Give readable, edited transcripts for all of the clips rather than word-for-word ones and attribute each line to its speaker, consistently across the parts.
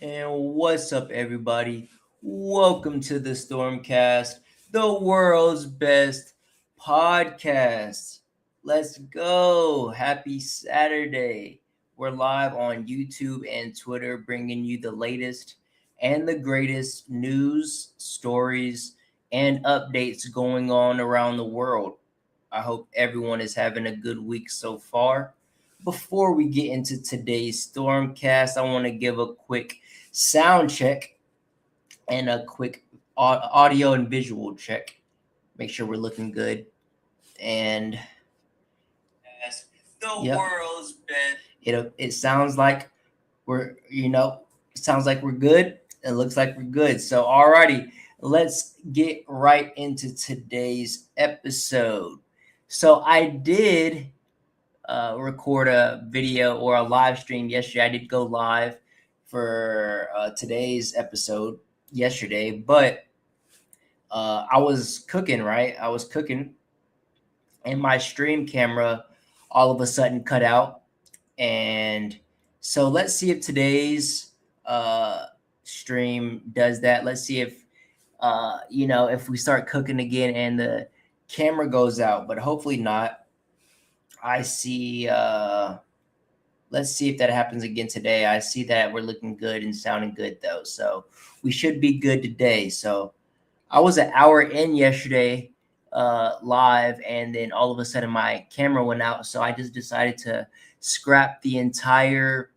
Speaker 1: And what's up, everybody? Welcome to the StormCast, the world's best podcast. Let's go. Happy Saturday. We're live on YouTube and Twitter, bringing you the latest and the greatest news, stories, and updates going on around the world. I hope everyone is having a good week so far. Before we get into today's Stormcast, I want to give a quick sound check and a quick audio and visual check. Make sure we're looking good. And the yep, world's best. It sounds like we're good. It looks like we're good. So alrighty, let's get right into today's episode. So I did record a video or a live stream yesterday. I did go live for today's episode yesterday, but I was cooking, right? I was cooking, and my stream camera all of a sudden cut out. And so let's see if today's stream does that. Let's see if if we start cooking again and the camera goes out, but hopefully not. I see let's see if that happens again today. I see that we're looking good and sounding good though. So we should be good today. So I was an hour in yesterday live, and then all of a sudden my camera went out. So I just decided to scrap the entire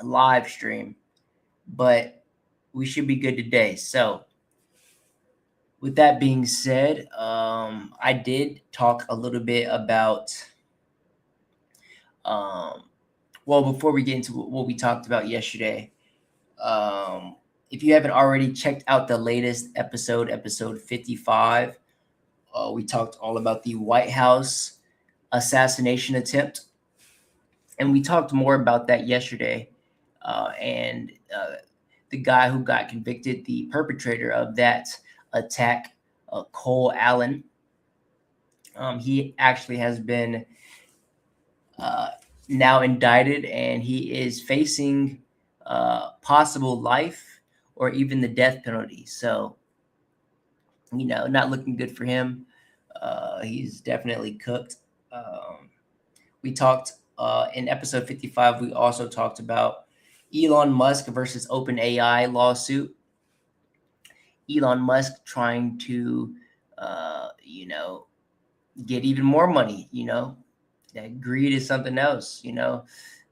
Speaker 1: live stream. But we should be good today. So with that being said, I did talk a little bit about before we get into what we talked about yesterday, if you haven't already checked out the latest episode 55, we talked all about the White House assassination attempt. And we talked more about that yesterday. And the guy who got convicted, the perpetrator of that attack, Cole Allen, he actually has been now indicted, and he is facing possible life or even the death penalty. So, not looking good for him. He's definitely cooked. We talked in episode 55, we also talked about Elon Musk versus OpenAI lawsuit. Elon Musk trying to, get even more money, that greed is something else.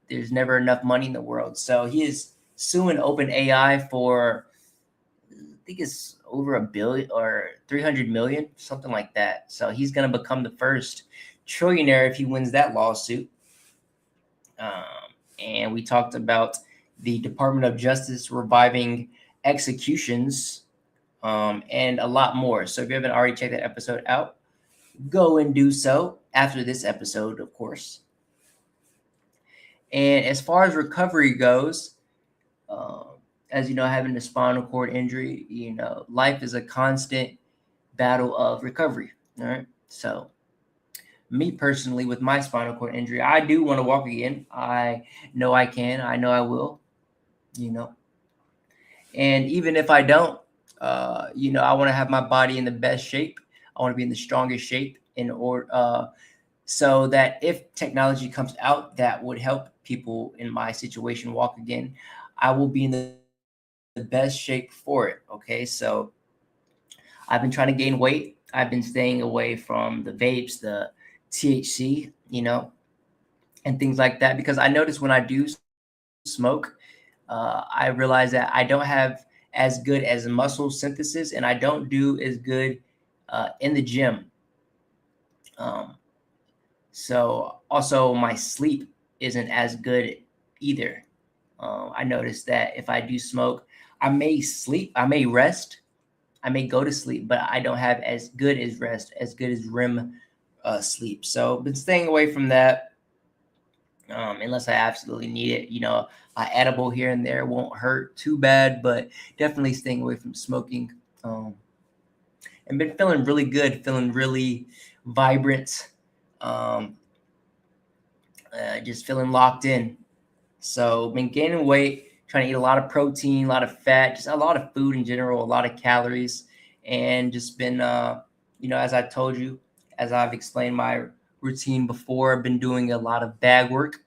Speaker 1: There's never enough money in the world. So he is suing OpenAI for, I think it's over $1 billion or 300 million, something like that. So he's going to become the first trillionaire if he wins that lawsuit. And we talked about the Department of Justice reviving executions, and a lot more. So if you haven't already checked that episode out, go and do so after this episode, of course. And as far as recovery goes, as you know, having a spinal cord injury, life is a constant battle of recovery. All right. So, me personally, with my spinal cord injury, I do want to walk again. I know I can. I know I will. And even if I don't, I want to have my body in the best shape. I want to be in the strongest shape in order, so that if technology comes out that would help people in my situation walk again, I will be in the best shape for it. Okay, so I've been trying to gain weight. I've been staying away from the vapes, the THC, and things like that, because I notice when I do smoke, I realize that I don't have as good as muscle synthesis, and I don't do as good in the gym. So also my sleep isn't as good either. I noticed that if I do smoke, I may sleep, I may rest, I may go to sleep, but I don't have as good as rest, as good as REM sleep. So been staying away from that, unless I absolutely need it. A edible here and there won't hurt too bad, but definitely staying away from smoking. And been feeling really good, feeling really vibrant, just feeling locked in. So been gaining weight, trying to eat a lot of protein, a lot of fat, just a lot of food in general, a lot of calories, and just been, as I told you, as I've explained my routine before, I've been doing a lot of bag work,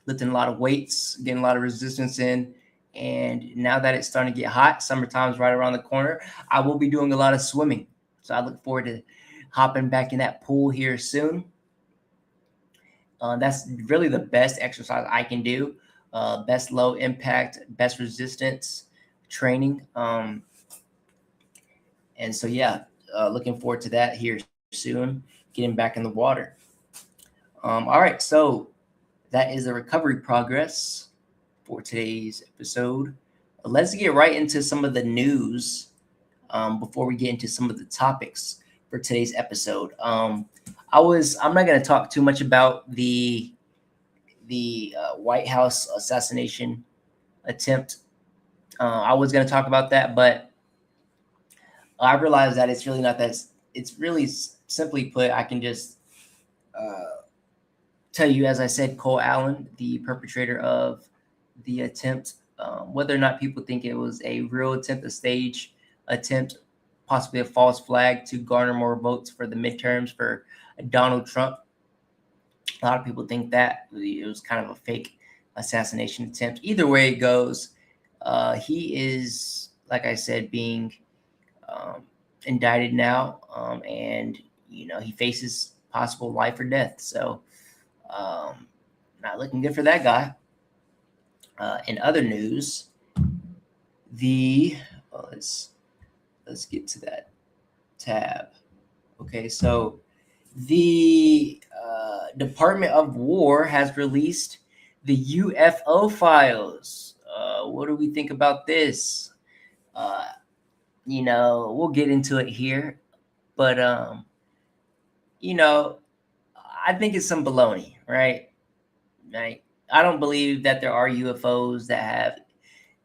Speaker 1: lifting a lot of weights, getting a lot of resistance in. And now that it's starting to get hot, summertime's right around the corner, I will be doing a lot of swimming. So I look forward to hopping back in that pool here soon. That's really the best exercise I can do. Best low impact, best resistance training. And so, yeah, looking forward to that here soon, getting back in the water. All right, so that is the recovery progress for today's episode. Let's get right into some of the news before we get into some of the topics for today's episode. I'm not going to talk too much about the White House assassination attempt. I was going to talk about that, but I realized that it's really not that. It's really simply put, I can just tell you, as I said, Cole Allen, the perpetrator of the attempt, whether or not people think it was a real attempt, a stage attempt, possibly a false flag to garner more votes for the midterms for Donald Trump. A lot of people think that it was kind of a fake assassination attempt. Either way it goes, he is, like I said, being indicted now, and he faces possible life or death. So not looking good for that guy. In other news, let's get to that tab. Okay, so the Department of War has released the UFO files. What do we think about this? We'll get into it here, but I think it's some baloney, right? I don't believe that there are UFOs that have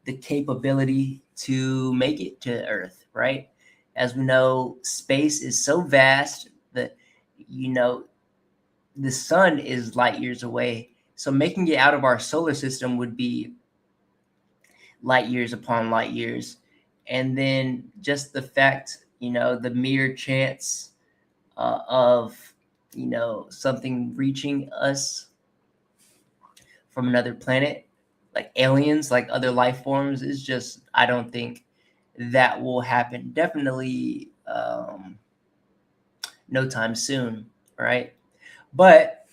Speaker 1: the capability to make it to Earth, right? As we know, space is so vast that, the sun is light years away. So making it out of our solar system would be light years upon light years. And then just the fact, the mere chance of, something reaching us from another planet, like aliens, like other life forms, is just, I don't think that will happen. Definitely no time soon, right? But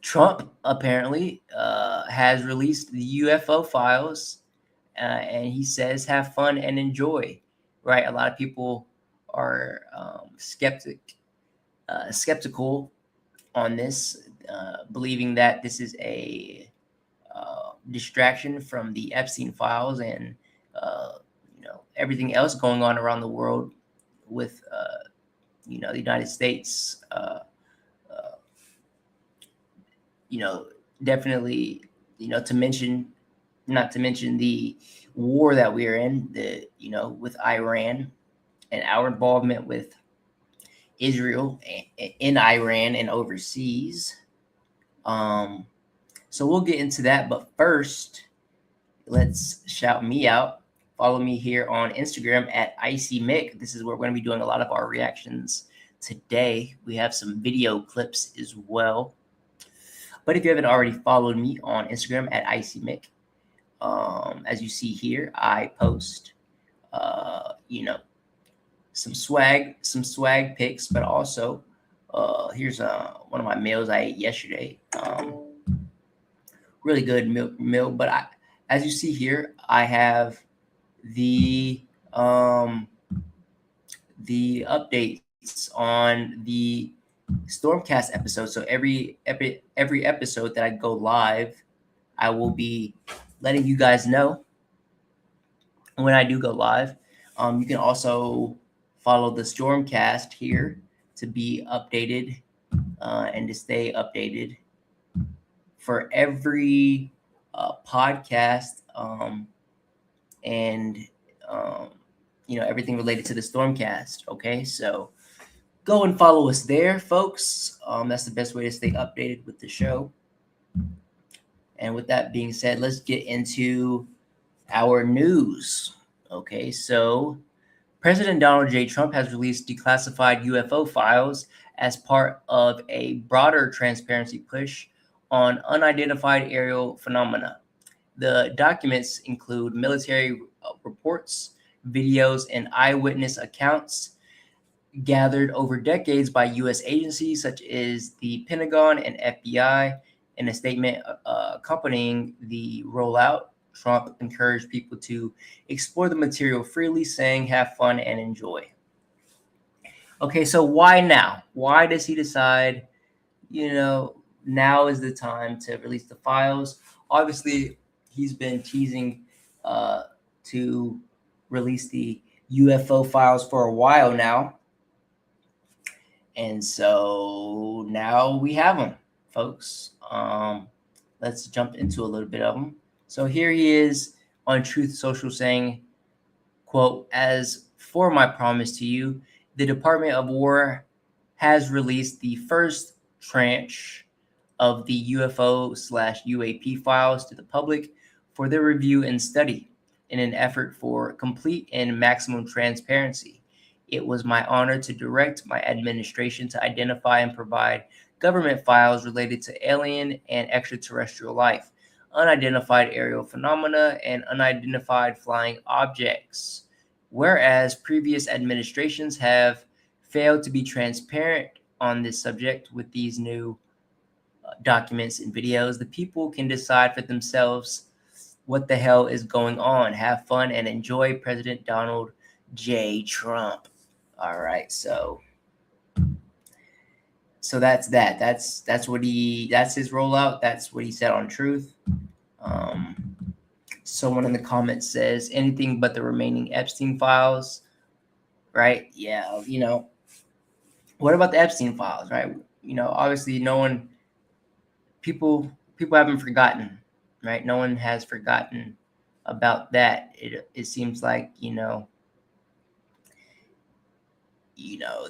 Speaker 1: Trump apparently has released the UFO files, and he says, have fun and enjoy, right? A lot of people are skeptical on this, believing that this is a distraction from the Epstein files and everything else going on around the world with the United States. Definitely, not to mention the war that we're in, with Iran and our involvement with Israel in Iran and overseas. So we'll get into that, but first, let's shout me out. Follow me here on Instagram at IcyMick. This is where we're going to be doing a lot of our reactions today. We have some video clips as well. But if you haven't already followed me on Instagram at IcyMick, as you see here, I post, some swag pics, but also here's one of my meals I ate yesterday. Really good meal, but as you see here, I have the updates on the StormCast episode. So every episode that I go live, I will be letting you guys know when I do go live. You can also follow the StormCast here to be updated and to stay updated for every podcast and everything related to the StormCast. Okay, so go and follow us there, folks. That's the best way to stay updated with the show. And with that being said, let's get into our news. Okay, so President Donald J. Trump has released declassified UFO files as part of a broader transparency push on unidentified aerial phenomena. The documents include military reports, videos, and eyewitness accounts gathered over decades by U.S. agencies such as the Pentagon and FBI. In a statement accompanying the rollout, Trump encouraged people to explore the material freely, saying, "Have fun and enjoy." Okay, so why now? Why does he decide, now is the time to release the files? Obviously, he's been teasing to release the UFO files for a while now. And so now we have them, folks. Let's jump into a little bit of them. So here he is on Truth Social saying, quote, "As for my promise to you, the Department of War has released the first tranche of the UFO/UAP files to the public for their review and study in an effort for complete and maximum transparency. It was my honor to direct my administration to identify and provide government files related to alien and extraterrestrial life, unidentified aerial phenomena, and unidentified flying objects. Whereas previous administrations have failed to be transparent on this subject with these new documents and videos, the people can decide for themselves what the hell is going on. Have fun and enjoy, President Donald J. Trump." All right, so that's that. That's his rollout. That's what he said on Truth. Someone in the comments says anything but the remaining Epstein files, right? Yeah, what about the Epstein files, right? Obviously people haven't forgotten, right? No one has forgotten about that. It seems like,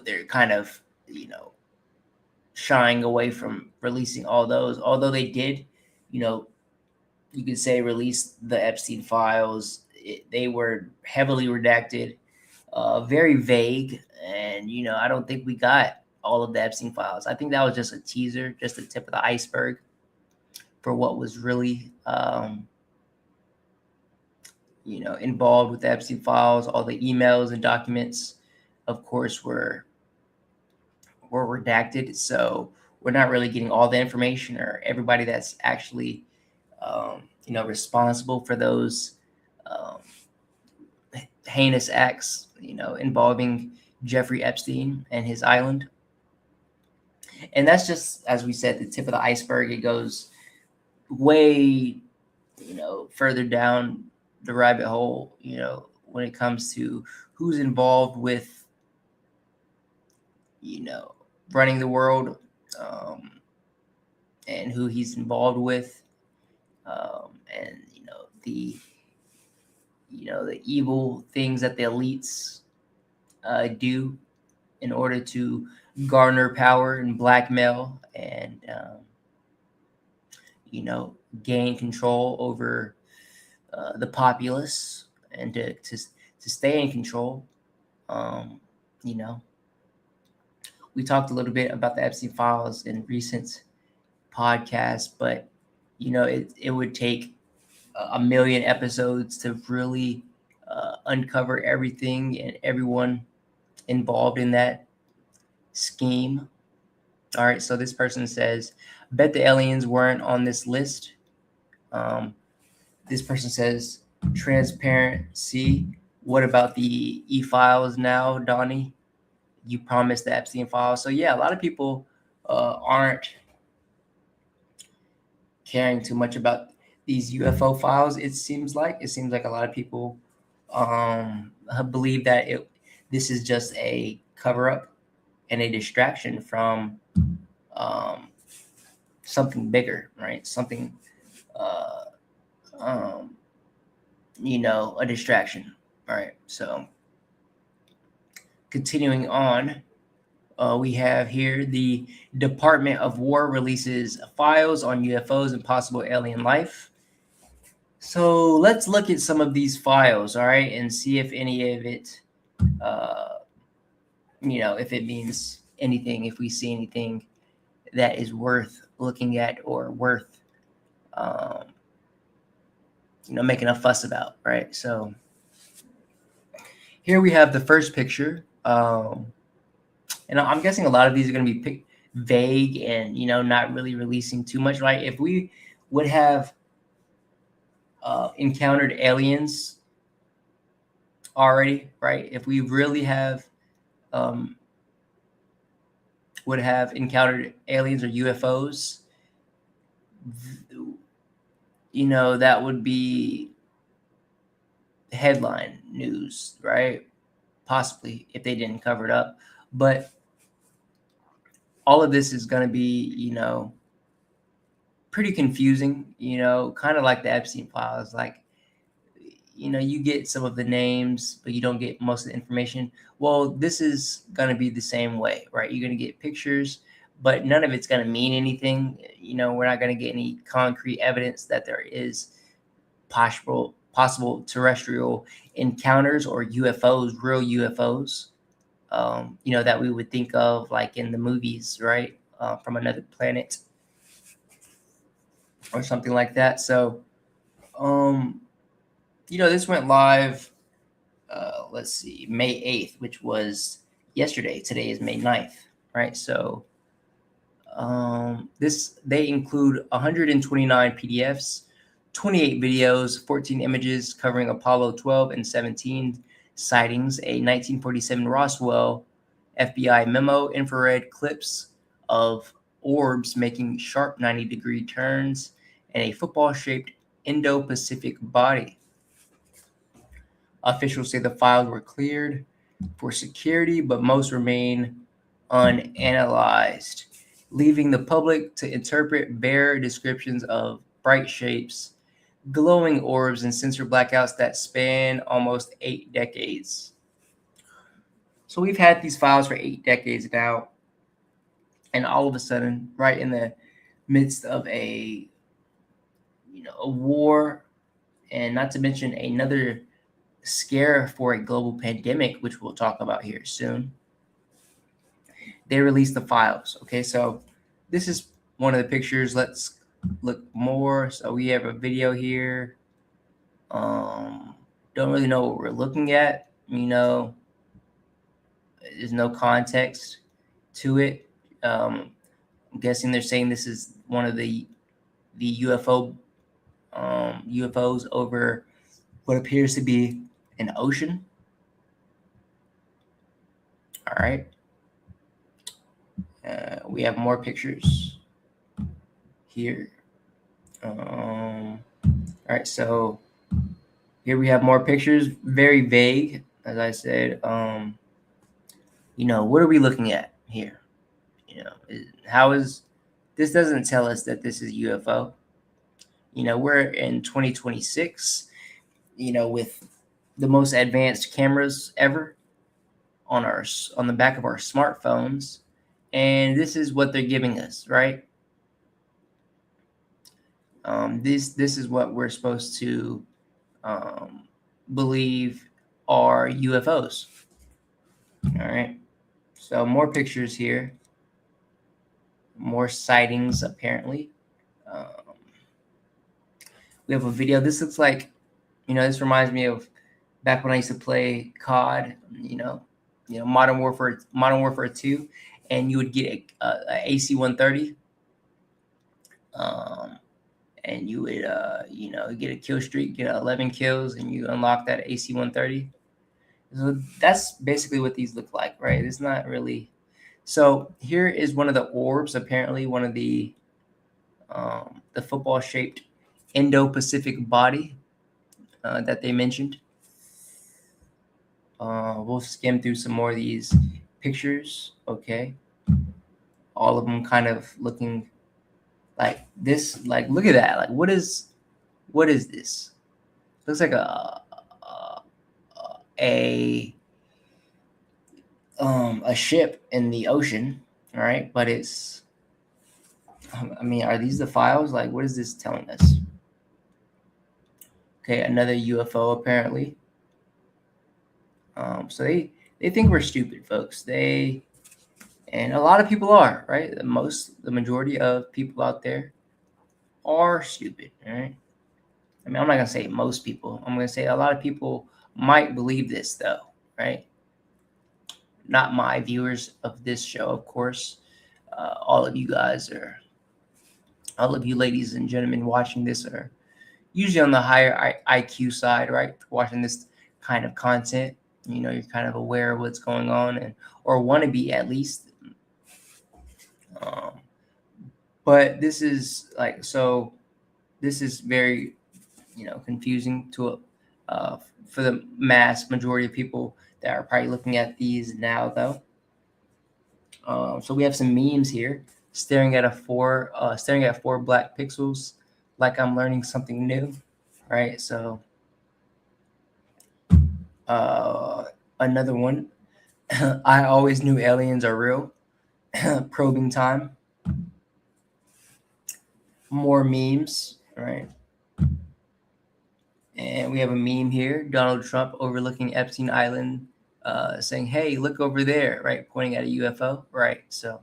Speaker 1: they're kind of, shying away from releasing all those, although they did, you could say, release the Epstein files. They were heavily redacted, very vague, and I don't think we got all of the Epstein files. I think that was just a teaser, just the tip of the iceberg for what was really involved with the Epstein files. All the emails and documents, of course, were redacted, so we're not really getting all the information or everybody that's actually responsible for those heinous acts involving Jeffrey Epstein and his island. And that's just, as we said, the tip of the iceberg. It goes way further down the rabbit hole when it comes to who's involved with running the world, and who he's involved with, and the evil things that the elites do in order to garner power and blackmail and gain control over the populace, and to stay in control. We talked a little bit about the Epstein files in recent podcasts, but it would take a million episodes to really uncover everything and everyone involved in that scheme. All right, so this person says, "Bet the aliens weren't on this list." This person says, "Transparency. What about the e-files now, Donnie? You promised the Epstein files." So yeah, a lot of people aren't caring too much about these UFO files. It seems like a lot of people believe that this is just a cover-up and a distraction from something bigger, right? Something a distraction. All right, so continuing on, We have here the Department of War releases files on UFOs and possible alien life. So let's look at some of these files, all right, and see if any of it, if it means anything, if we see anything that is worth looking at or worth, making a fuss about, right? So here we have the first picture. And I'm guessing a lot of these are going to be vague and, not really releasing too much, right? If we would have encountered aliens already, right? If we really would have encountered aliens or UFOs, that would be headline news, right? Possibly if they didn't cover it up. But all of this is going to be, pretty confusing, kind of like the Epstein files. Like, you get some of the names, but you don't get most of the information. Well, this is going to be the same way, right? You're going to get pictures, but none of it's going to mean anything. We're not going to get any concrete evidence that there is possible terrestrial encounters or UFOs, real UFOs, that we would think of like in the movies, right? From another planet or something like that. So, this went live, let's see, May 8th, which was yesterday. Today is May 9th, right? So they include 129 PDFs, 28 videos, 14 images covering Apollo 12 and 17 sightings, a 1947 Roswell FBI memo, infrared clips of orbs making sharp 90-degree turns, and a football-shaped Indo-Pacific body. Officials say the files were cleared for security, but most remain unanalyzed, leaving the public to interpret bare descriptions of bright shapes, glowing orbs, and sensor blackouts that span almost 8 decades. So we've had these files for 8 decades now, and all of a sudden, right in the midst of a war, and not to mention another scare for a global pandemic, which we'll talk about here soon, they released the files. Okay, so this is one of the pictures. Let's look more. So we have a video here. Don't really know what we're looking at. There's no context to it. I'm guessing they're saying this is one of the UFOs over what appears to be an ocean. All right. We have more pictures here. All right, so here we have more pictures, very vague, as I said. What are we looking at here? How is this? Doesn't tell us that this is UFO. We're in 2026, with the most advanced cameras ever on the back of our smartphones, and this is what they're giving us, right? This is what we're supposed to believe are UFOs. All right, so more pictures here, more sightings apparently. We have a video. This looks like, this reminds me of back when I used to play COD. Modern Warfare 2, and you would get a AC-130. And you would, get a kill streak, get 11 kills, and you unlock that AC-130. So that's basically what these look like, right? It's not really. So here is one of the orbs, apparently one of the football-shaped Indo-Pacific body that they mentioned. We'll skim through some more of these pictures, okay? All of them kind of looking like this. Like, look at that. Like, what is this? Looks like a ship in the ocean, all right? But it's, I mean, are these the files? Like, what is this telling us? Okay, another UFO apparently. So they think we're stupid, folks. And a lot of people are, right? The majority of people out there are stupid, all right? I mean, I'm not gonna say most people. I'm gonna say a lot of people might believe this, though, right? Not my viewers of this show, of course. All of you guys all of you ladies and gentlemen watching this are usually on the higher IQ side, right? Watching this kind of content, you're kind of aware of what's going on, or want to be at least. Um, but this is this is very, confusing for the mass majority of people that are probably looking at these now, though. So we have some memes here, staring at four black pixels, like I'm learning something new, right? So another one, I always knew aliens are real. Probing time. More memes, right? And we have a meme here, Donald Trump overlooking Epstein Island, saying, "Hey, look over there," right? Pointing at a UFO, right? So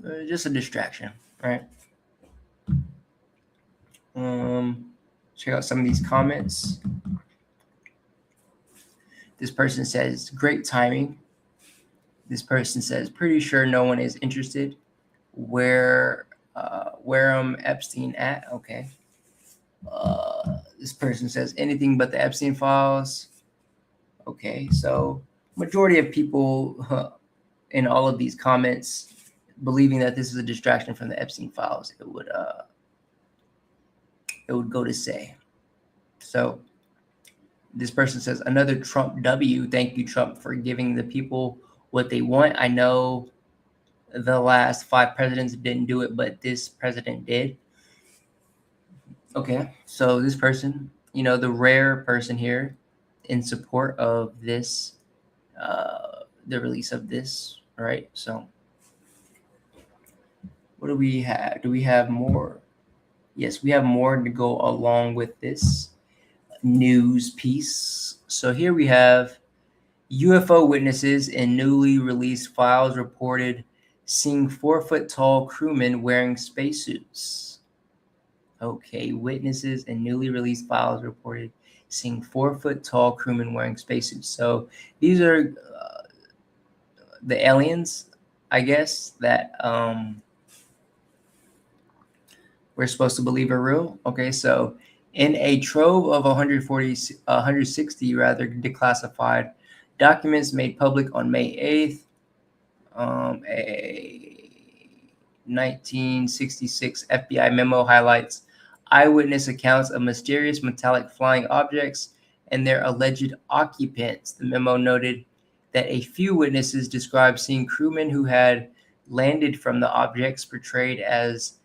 Speaker 1: just a distraction, right? Check out some of these comments. This person says, "Great timing." This person says, "Pretty sure no one is interested. Where Epstein at?" Okay. This person says, "Anything but the Epstein files." Okay, so majority of people in all of these comments believing that this is a distraction from the Epstein files. It would go to say. So this person says, "Another Trump W. Thank you, Trump, for giving the people what they want. I know the last 5 presidents didn't do it, but this president did." Okay, so this person, the rare person here in support of this, the release of this, right? So what do we have? Do we have more? Yes, we have more to go along with this news piece. So here we have UFO witnesses in newly released files reported seeing 4-foot-tall crewmen wearing spacesuits. Okay, witnesses in newly released files reported seeing 4-foot-tall crewmen wearing spacesuits. So these are the aliens, I guess, that we're supposed to believe are real. Okay, so in a trove of 160 rather declassified documents made public on May 8th, a 1966 FBI memo highlights eyewitness accounts of mysterious metallic flying objects and their alleged occupants. The memo noted that a few witnesses described seeing crewmen who had landed from the objects portrayed as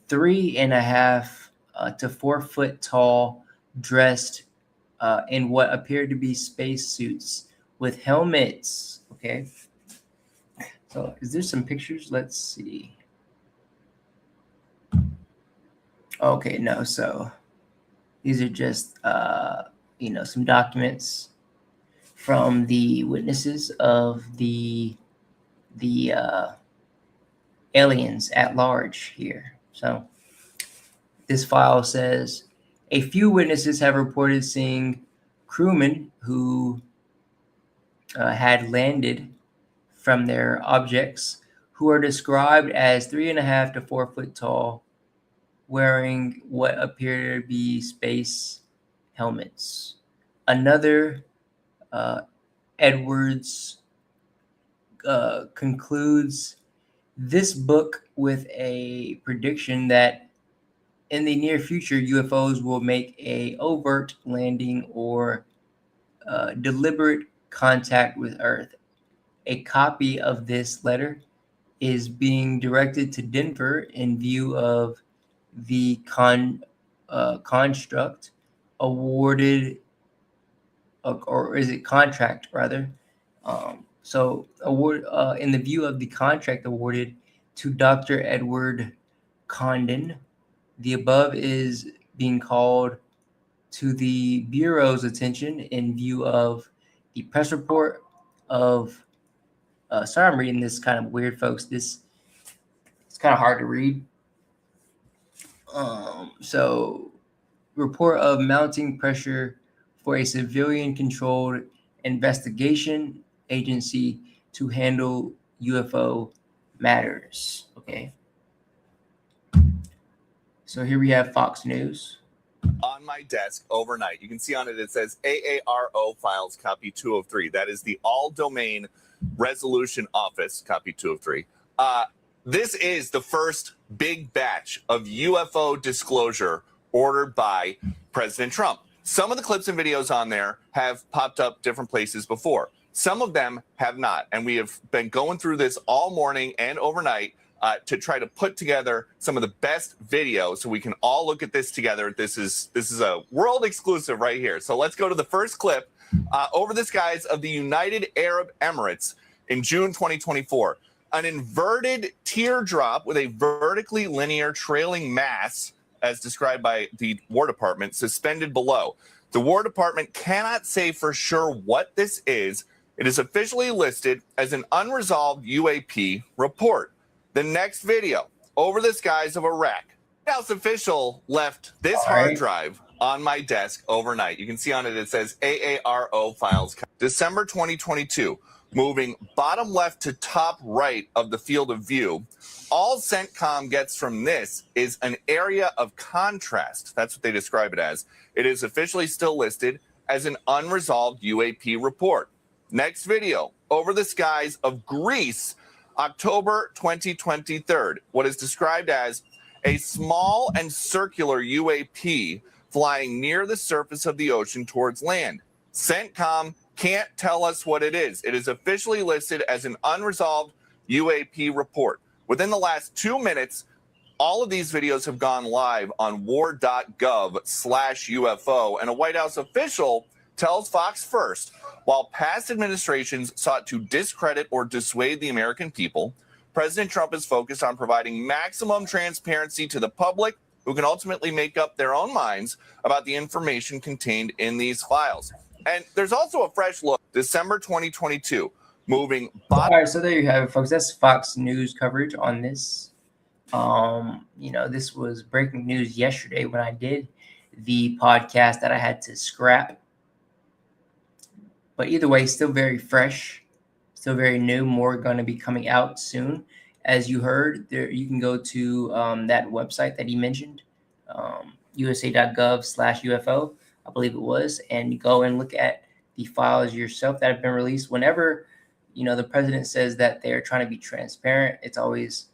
Speaker 1: 3.5 to 4 foot tall, dressed in what appeared to be spacesuits with helmets. Okay. So is there some pictures? Let's see. Okay, no. So these are just some documents from the witnesses of the aliens at large here. So this file says a few witnesses have reported seeing crewmen who had landed from their objects, who are described as 3.5 to 4 foot tall, wearing what appear to be space helmets. Another Edwards concludes this book with a prediction that in the near future, UFOs will make a overt landing or deliberate contact with Earth. A copy of this letter is being directed to Denver in view of the construct awarded, or is it contract rather, So award in the view of the contract awarded to Dr. Edward Condon, the above is being called to the Bureau's attention in view of the press report of. Sorry, I'm reading this kind of weird, folks. It's kind of hard to read. So, report of mounting pressure for a civilian-controlled investigation agency to handle UFO matters. Okay. So here we have Fox News.
Speaker 2: On my desk overnight, you can see on it, it says AARO files copy 2 of 3. That is the all domain resolution office, copy 2 of 3. This is the first big batch of UFO disclosure ordered by President Trump. Some of the clips and videos on there have popped up different places before. Some of them have not. And we have been going through this all morning and overnight to try to put together some of the best videos so we can all look at this together. This is a world exclusive right here. So let's go to the first clip over the skies of the United Arab Emirates in June 2024. An inverted teardrop with a vertically linear trailing mass, as described by the War Department, suspended below. The War Department cannot say for sure what this is. It is officially listed as an unresolved UAP report. The next video, over the skies of Iraq. White House official left this hard drive on my desk overnight. You can see on it, it says AARO files. December 2022, moving bottom left to top right of the field of view. All CENTCOM gets from this is an area of contrast. That's what they describe it as. It is officially still listed as an unresolved UAP report. Next video, over the skies of Greece, October 2023, what is described as a small and circular UAP flying near the surface of the ocean towards land. CENTCOM can't tell us what it is. It is officially listed as an unresolved UAP report. Within the last 2 minutes, all of these videos have gone live on war.gov/UFO, and a White House official tells Fox First, while past administrations sought to discredit or dissuade the American people, President Trump is focused on providing maximum transparency to the public, who can ultimately make up their own minds about the information contained in these files. And there's also a fresh look, December 2022, moving.
Speaker 1: All right, so there you have it, folks. That's Fox News coverage on this. This was breaking news yesterday when I did the podcast that I had to scrap. But either way, still very fresh, still very new. More going to be coming out soon. As you heard, there you can go to that website that he mentioned, USA.gov/UFO, I believe it was, and you go and look at the files yourself that have been released. Whenever the president says that they're trying to be transparent, it's always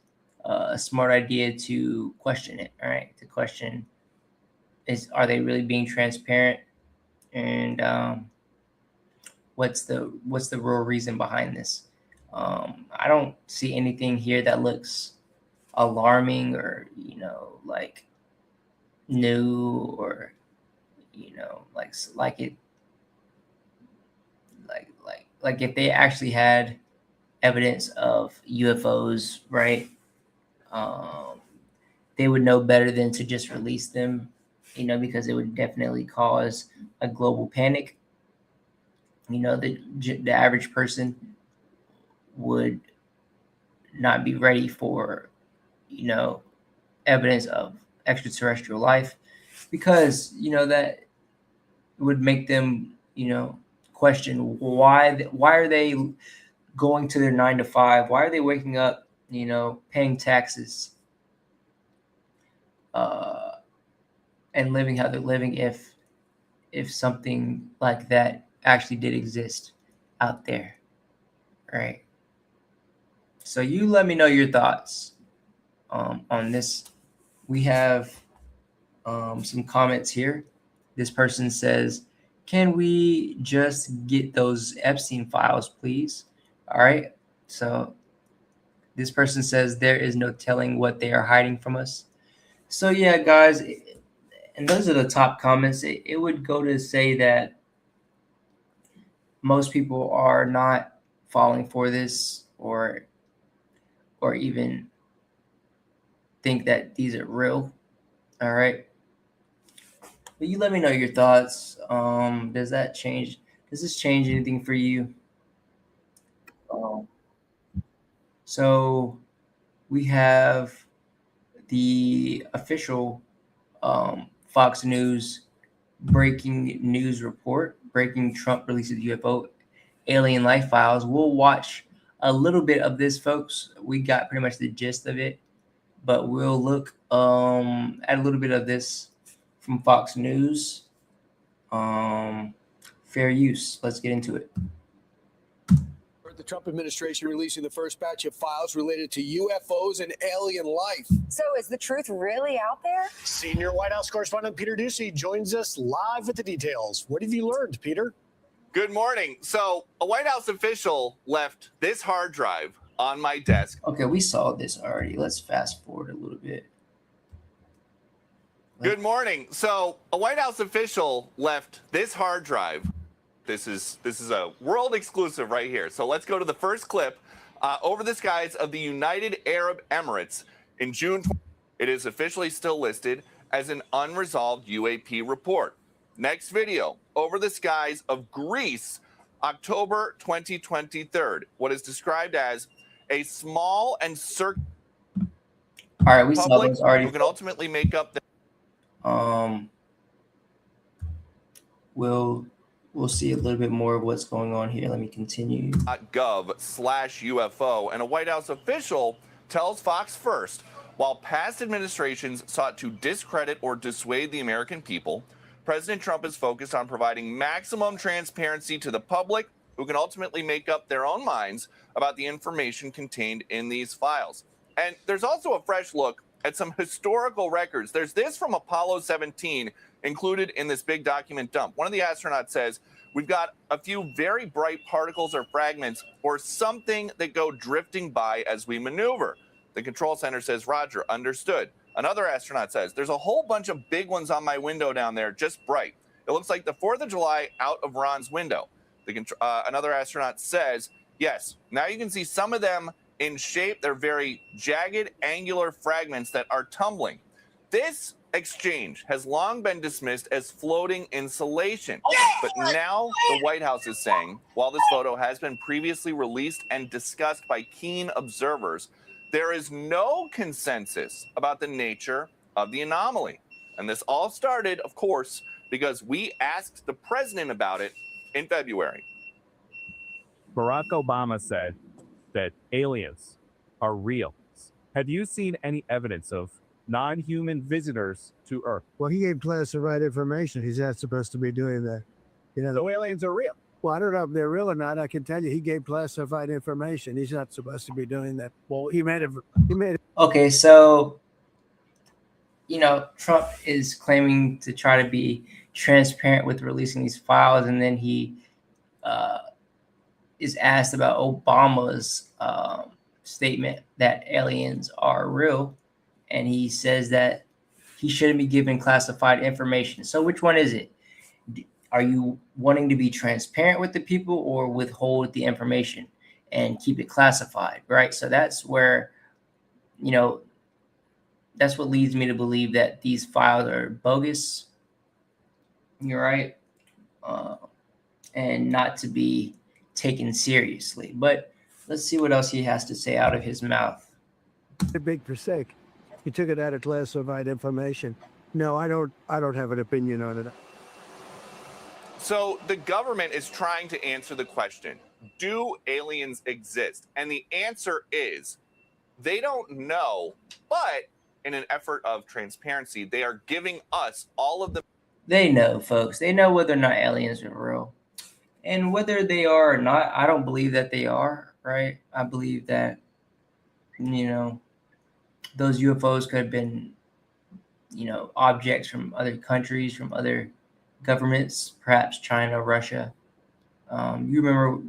Speaker 1: a smart idea to question it. All right, to question are they really being transparent, and what's the real reason behind this? I don't see anything here that looks alarming or like new or like if they actually had evidence of UFOs, right? They would know better than to just release them, because it would definitely cause a global panic. The average person would not be ready for, evidence of extraterrestrial life, because, that would make them, question why are they going to their 9 to 5? Why are they waking up, paying taxes, and living how they're living if something like that actually did exist out there, right? So you let me know your thoughts on this. We have some comments here. This person says, can we just get those Epstein files, please? All right. So this person says there is no telling what they are hiding from us. So yeah, guys, and those are the top comments. It would go to say that most people are not falling for this or even think that these are real. All right. But you let me know your thoughts. Does that change? Does this change anything for you? Um, so we have the official Fox News breaking news report. Breaking Trump releases UFO alien life files. We'll watch a little bit of this, folks. We got pretty much the gist of it, but we'll look at a little bit of this from Fox News. Fair use. Let's get into it.
Speaker 3: The Trump administration releasing the first batch of files related to UFOs and alien life.
Speaker 4: So is the truth really out there?
Speaker 3: Senior White House correspondent Peter Doocy joins us live with the details. What have you learned, Peter?
Speaker 2: Good morning. So a White House official left this hard drive on my desk.
Speaker 1: Okay, we saw this already. Let's fast forward a little bit.
Speaker 2: Good morning. So a White House official left this hard drive. This is a world exclusive right here. So let's go to the first clip. Over the skies of the United Arab Emirates in June. It is officially still listed as an unresolved UAP report. Next video. Over the skies of Greece, October 2023. What is described as a small and circular
Speaker 1: All right, we saw
Speaker 2: public
Speaker 1: those already.
Speaker 2: who can ultimately make up the
Speaker 1: We'll see a little bit more of what's going on here. Let me continue.
Speaker 2: .gov/UFO, and a White House official tells Fox First, while past administrations sought to discredit or dissuade the American people, President Trump is focused on providing maximum transparency to the public, who can ultimately make up their own minds about the information contained in these files. And there's also a fresh look at some historical records. There's this from Apollo 17 included in this big document dump. One of the astronauts says, we've got a few very bright particles or fragments or something that go drifting by as we maneuver. The control center says, Roger, understood. Another astronaut says, there's a whole bunch of big ones on my window down there, just bright. It looks like the 4th of July out of Ron's window. Another astronaut says, yes, now you can see some of them in shape. They're very jagged, angular fragments that are tumbling. This exchange has long been dismissed as floating insulation. But now the White House is saying, while this photo has been previously released and discussed by keen observers, there is no consensus about the nature of the anomaly. And this all started, of course, because we asked the president about it in February.
Speaker 5: Barack Obama said that aliens are real. Have you seen any evidence of non-human visitors to Earth?
Speaker 6: Well, he gave classified information. He's not supposed to be doing that. You know,
Speaker 5: So aliens are real.
Speaker 6: well, I don't know if they're real or not. I can tell you, he gave classified information. He's not supposed to be doing that. Well, he made it.
Speaker 1: Okay, so Trump is claiming to try to be transparent with releasing these files, and then he is asked about Obama's statement that aliens are real, and he says that he shouldn't be given classified information. So which one is it? Are you wanting to be transparent with the people or withhold the information and keep it classified, right? So that's where, that's what leads me to believe that these files are bogus. You're right. And not to be taken seriously. But let's see what else he has to say out of his mouth.
Speaker 6: A big mistake. He took it out of classified information. No, I don't have an opinion on it.
Speaker 2: So the government is trying to answer the question, do aliens exist? And the answer is they don't know, but in an effort of transparency, they are giving us all of the...
Speaker 1: They know, folks. They know whether or not aliens are real. And whether they are or not, I don't believe that they are, right? I believe that, those UFOs could have been, objects from other countries, from other governments, perhaps China, Russia. You remember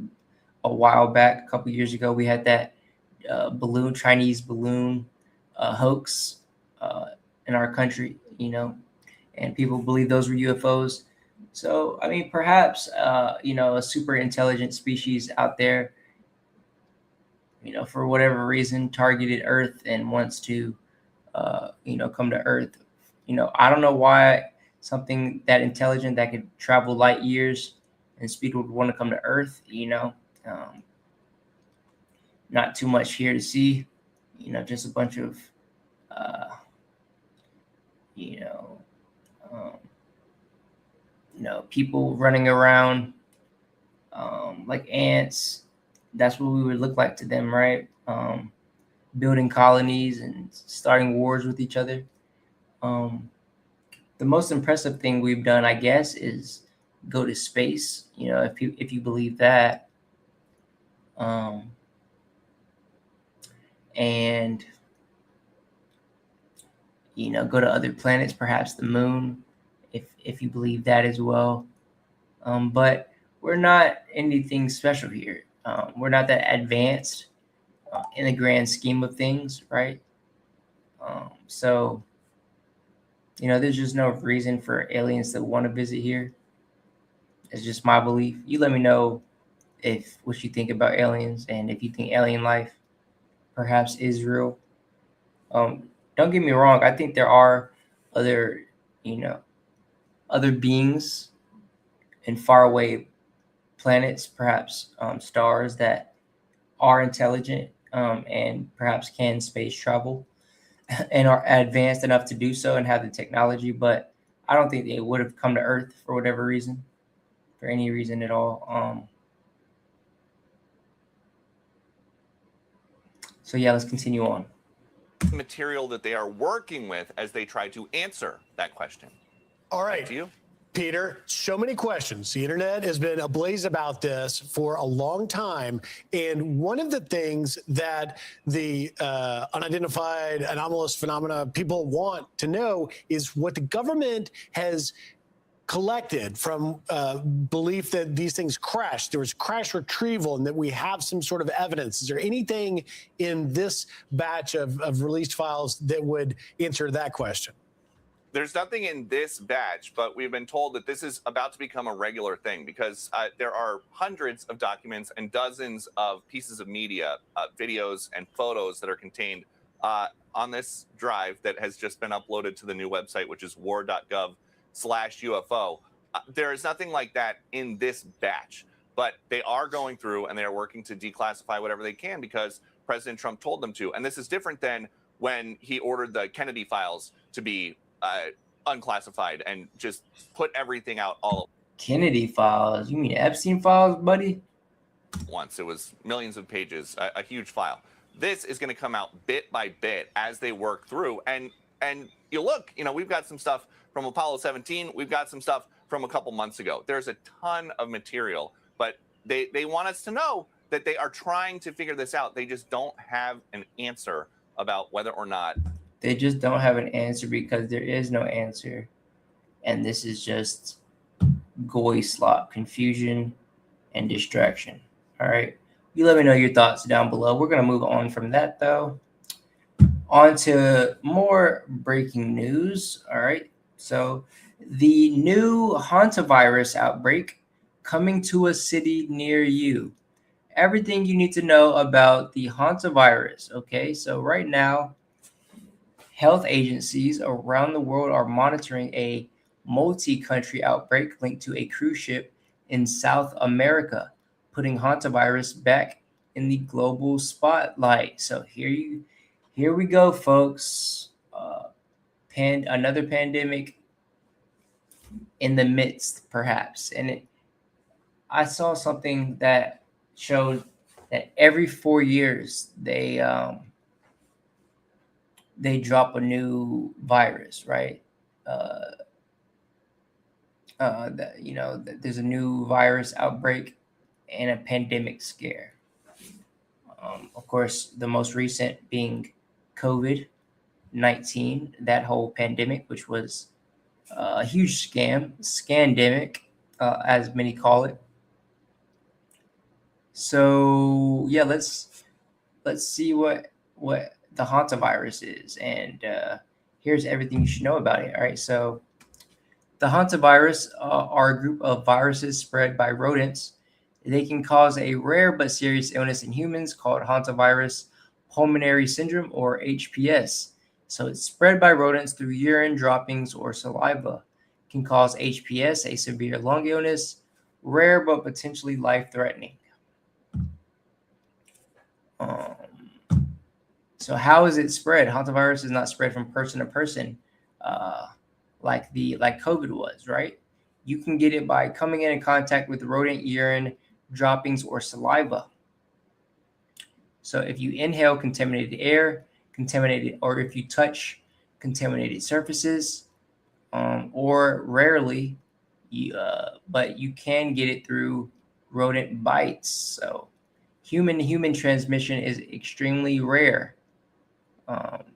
Speaker 1: a while back, a couple years ago, we had that Chinese balloon hoax in our country, and people believe those were UFOs. So, I mean, perhaps, a super intelligent species out there for whatever reason, targeted Earth and wants to, come to Earth. I don't know why something that intelligent that could travel light years and speed would want to come to Earth. Not too much here to see. Just a bunch of, you know, um, people running around like ants. That's what we would look like to them, right? Building colonies and starting wars with each other. The most impressive thing we've done, I guess, is go to space. If you believe that, and go to other planets, perhaps the moon, if you believe that as well. But we're not anything special here. We're not that advanced in the grand scheme of things, right? So, there's just no reason for aliens to want to visit here. It's just my belief. You let me know what you think about aliens, and if you think alien life perhaps is real. Don't get me wrong. I think there are other, other beings in faraway planets, perhaps stars that are intelligent and perhaps can space travel and are advanced enough to do so and have the technology. But I don't think they would have come to Earth for whatever reason, for any reason at all. So yeah, let's continue on.
Speaker 2: Material that they are working with as they try to answer that question.
Speaker 3: All right.
Speaker 2: Back to you.
Speaker 3: Peter, so many questions. The internet has been ablaze about this for a long time. And one of the things that the unidentified anomalous phenomena people want to know is what the government has collected from belief that these things crashed. There was crash retrieval and that we have some sort of evidence. Is there anything in this batch of released files that would answer that question?
Speaker 2: There's nothing in this batch, but we've been told that this is about to become a regular thing because there are hundreds of documents and dozens of pieces of media, videos and photos that are contained on this drive that has just been uploaded to the new website, which is war.gov/UFO. There is nothing like that in this batch, but they are going through and they are working to declassify whatever they can because President Trump told them to. And this is different than when he ordered the Kennedy files to be unclassified and just put everything out all
Speaker 1: Kennedy files? You mean Epstein files, buddy?
Speaker 2: once. It was millions of pages, a huge file. This is going to come out bit by bit as they work through. And you look, we've got some stuff from Apollo 17. We've got some stuff from a couple months ago. There's a ton of material, but they want us to know that they are trying to figure this out. They just don't have an answer about whether or not.
Speaker 1: They just don't have an answer because there is no answer. And this is just goy slop, confusion, and distraction. All right. You let me know your thoughts down below. We're going to move on from that, though. On to more breaking news. All right. So the new Hantavirus outbreak coming to a city near you. Everything you need to know about the Hantavirus. Okay. So right now, health agencies around the world are monitoring a multi-country outbreak linked to a cruise ship in South America, putting hantavirus back in the global spotlight. So here we go, folks. Another pandemic in the midst, perhaps. And I saw something that showed that every 4 years they drop a new virus, right? There's a new virus outbreak and a pandemic scare. Of course, the most recent being COVID-19, that whole pandemic, which was a huge scandemic, as many call it. So yeah, let's see what the hantavirus is, and here's everything you should know about it. All right, so the hantavirus are a group of viruses spread by rodents They can cause a rare but serious illness in humans called hantavirus pulmonary syndrome, or HPS. So it's spread by rodents through urine, droppings, or saliva. It can cause HPS, a severe lung illness, rare but potentially life-threatening. So how is it spread? Hantavirus is not spread from person to person, like COVID was, right? You can get it by coming in contact with rodent urine, droppings, or saliva. So if you inhale contaminated air, or if you touch contaminated surfaces, or rarely, but you can get it through rodent bites. So human transmission is extremely rare.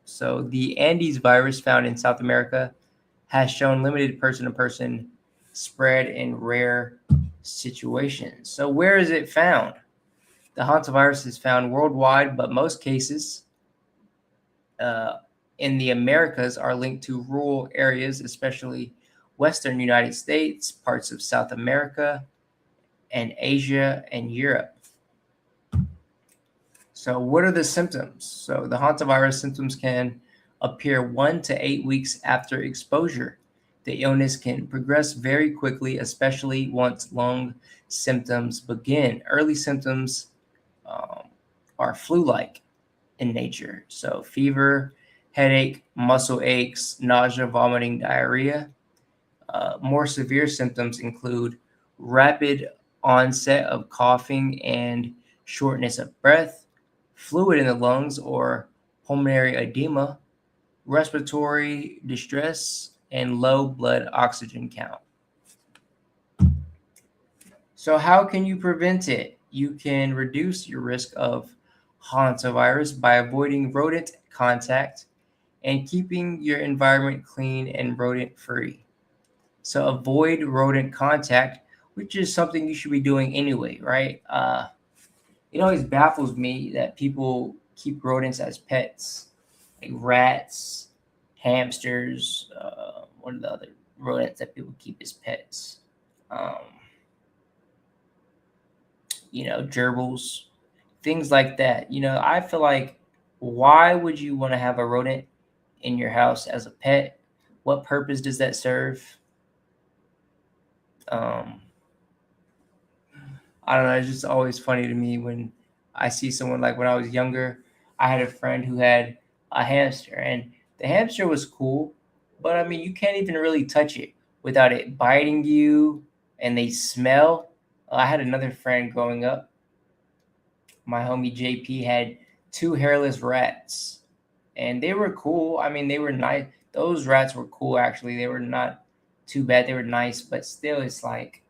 Speaker 1: So the Andes virus found in South America has shown limited person-to-person spread in rare situations. So where is it found? The hantavirus is found worldwide, but most cases in the Americas are linked to rural areas, especially Western United States, parts of South America, and Asia and Europe. So what are the symptoms? So the hantavirus symptoms can appear 1 to 8 weeks after exposure. The illness can progress very quickly, especially once lung symptoms begin. Early symptoms are flu-like in nature. So fever, headache, muscle aches, nausea, vomiting, diarrhea. More severe symptoms include rapid onset of coughing and shortness of breath, fluid in the lungs or pulmonary edema, respiratory distress, and low blood oxygen count. So how can you prevent it? You can reduce your risk of hantavirus by avoiding rodent contact and keeping your environment clean and rodent free. So avoid rodent contact, which is something you should be doing anyway, right? It always baffles me that people keep rodents as pets, like rats, hamsters. What are the other rodents that people keep as pets? Gerbils, things like that. I feel like, why would you want to have a rodent in your house as a pet? What purpose does that serve? I don't know. It's just always funny to me when I see someone, like when I was younger, I had a friend who had a hamster, and the hamster was cool, but I mean, you can't even really touch it without it biting you, and they smell. I had another friend growing up. My homie JP had 2 hairless rats, and they were cool. I mean, they were nice. Those rats were cool, actually. They were not too bad. They were nice, but still, it's like,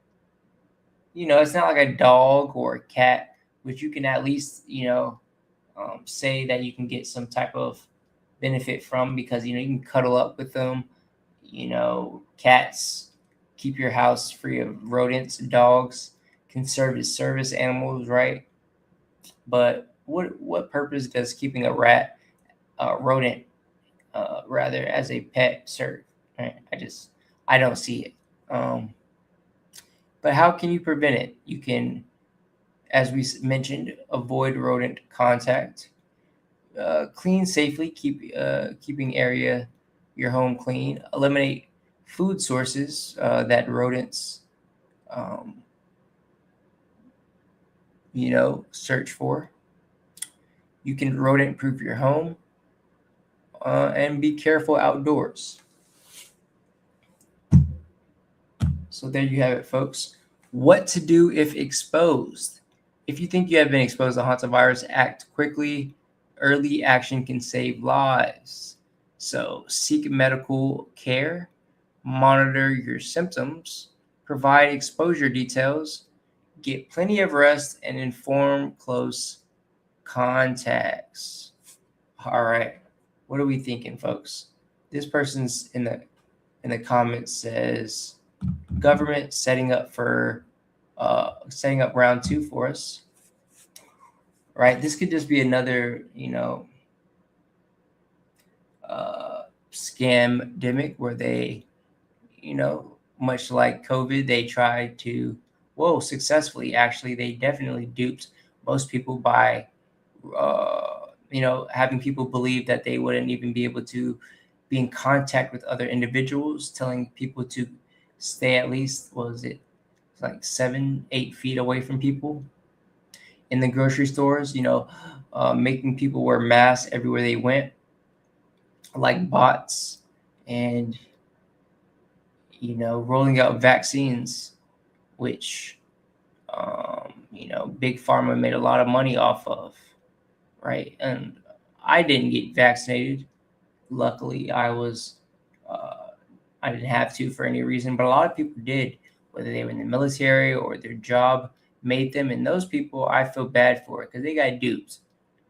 Speaker 1: it's not like a dog or a cat, which you can at least, say that you can get some type of benefit from, because, you can cuddle up with them. Cats keep your house free of rodents. Dogs can serve as service animals, right? But what purpose does keeping a rodent, rather, as a pet serve? Right? I don't see it. But how can you prevent it? You can, as we mentioned, avoid rodent contact, clean safely, keeping your home clean, eliminate food sources that rodents, search for. You can rodent-proof your home, and be careful outdoors. So there you have it, folks. What to do if exposed. If you think you have been exposed to hantavirus, act quickly. Early action can save lives. So seek medical care, monitor your symptoms, provide exposure details, get plenty of rest, and inform close contacts. All right. What are we thinking, folks? This person's in the comments says, government setting up round 2 for us. Right? This could just be another, scam-demic where they, much like COVID, they try to well, successfully, actually. They definitely duped most people by, having people believe that they wouldn't even be able to be in contact with other individuals, telling people to stay at least, what was it, like 7-8 feet away from people in the grocery stores, making people wear masks everywhere they went, like bots, and, rolling out vaccines, which, Big Pharma made a lot of money off of, right? And I didn't get vaccinated. Luckily, I didn't have to for any reason, but a lot of people did, whether they were in the military or their job made them. And those people, I feel bad for it because they got duped,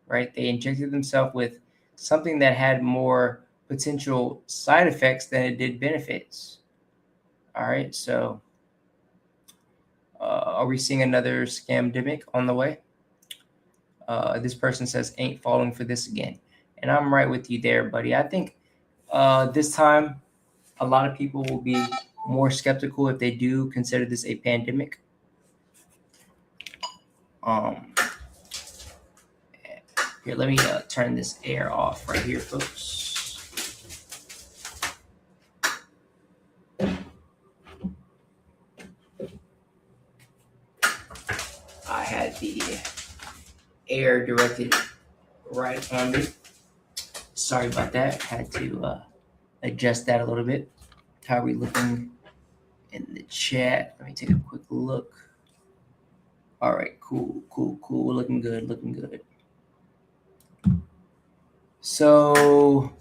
Speaker 1: right? They injected themselves with something that had more potential side effects than it did benefits. All right, so are we seeing another scamdemic on the way? This person says, ain't falling for this again. And I'm right with you there, buddy. I think this time a lot of people will be more skeptical if they do consider this a pandemic. Here, let me turn this air off right here, folks. I had the air directed right on me. Sorry about that. Had to adjust that a little bit. How are we looking in the chat? Let me take a quick look. All right, cool. Looking good. So,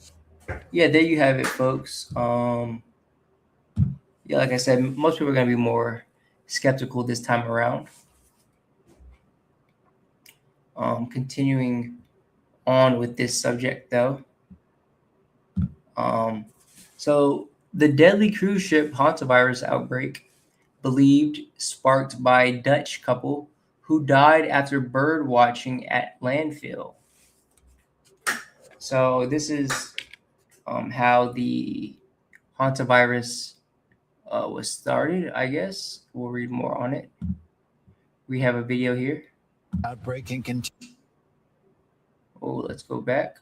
Speaker 1: yeah, there you have it, folks. Yeah, like I said, most people are going to be more skeptical this time around. Continuing on with this subject, though. So the deadly cruise ship Hantavirus Outbreak, believed sparked by Dutch couple who died after bird watching at landfill. So this is how the hantavirus was started, I guess. We'll read more on it. We have a video here.
Speaker 7: Outbreak and continue.
Speaker 1: Oh, let's go back.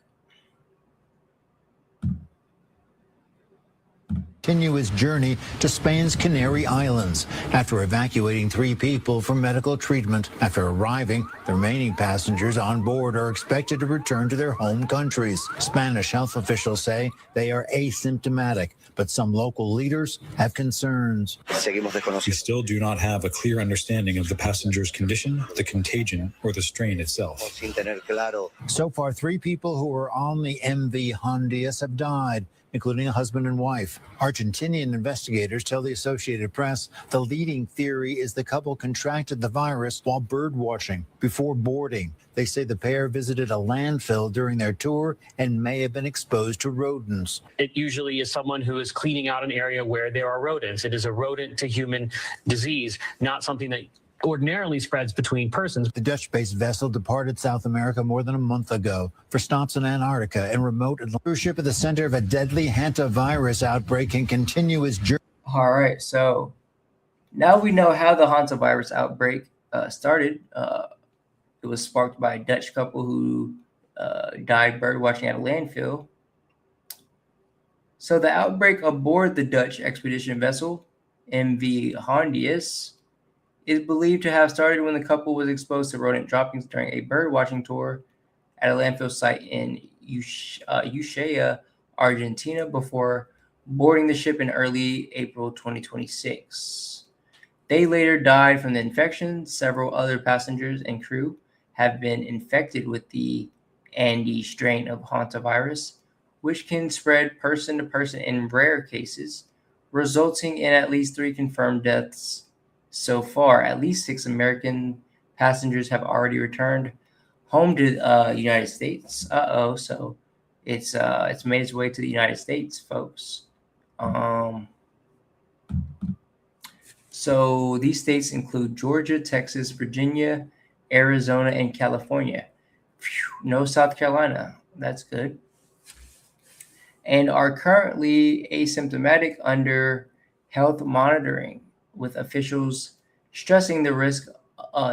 Speaker 7: His journey to Spain's Canary Islands after evacuating 3 people for medical treatment. After arriving, the remaining passengers on board are expected to return to their home countries. Spanish health officials say they are asymptomatic, but some local leaders have concerns.
Speaker 8: We still do not have a clear understanding of the passenger's condition, the contagion, or the strain itself.
Speaker 7: So far, 3 people who were on the MV Hondias have died, including a husband and wife. Argentinian investigators tell the Associated Press the leading theory is the couple contracted the virus while bird watching. Before boarding, they say the pair visited a landfill during their tour and may have been exposed to rodents.
Speaker 9: It usually is someone who is cleaning out an area where there are rodents. It is a rodent to human disease, not something that ordinarily spreads between persons.
Speaker 7: The Dutch-based vessel departed South America more than a month ago for stops in Antarctica and remote cruise ship at the center of a deadly hantavirus outbreak can continue its journey.
Speaker 1: All right, so now we know how the hantavirus outbreak started. It was sparked by a Dutch couple who died bird watching at a landfill. So the outbreak aboard the Dutch expedition vessel, MV Hondias, is believed to have started when the couple was exposed to rodent droppings during a bird watching tour at a landfill site in Ushuaia, Argentina, before boarding the ship in early April 2026. They later died from the infection. Several other passengers and crew have been infected with the Andes strain of hantavirus, which can spread person to person in rare cases, resulting in at least 3 confirmed deaths. So far, at least 6 American passengers have already returned home to the United States. So it's made its way to the United States, folks. So these states include Georgia, Texas, Virginia, Arizona, and California. Phew, no South Carolina. That's good. And are currently asymptomatic under health monitoring, with officials stressing the risk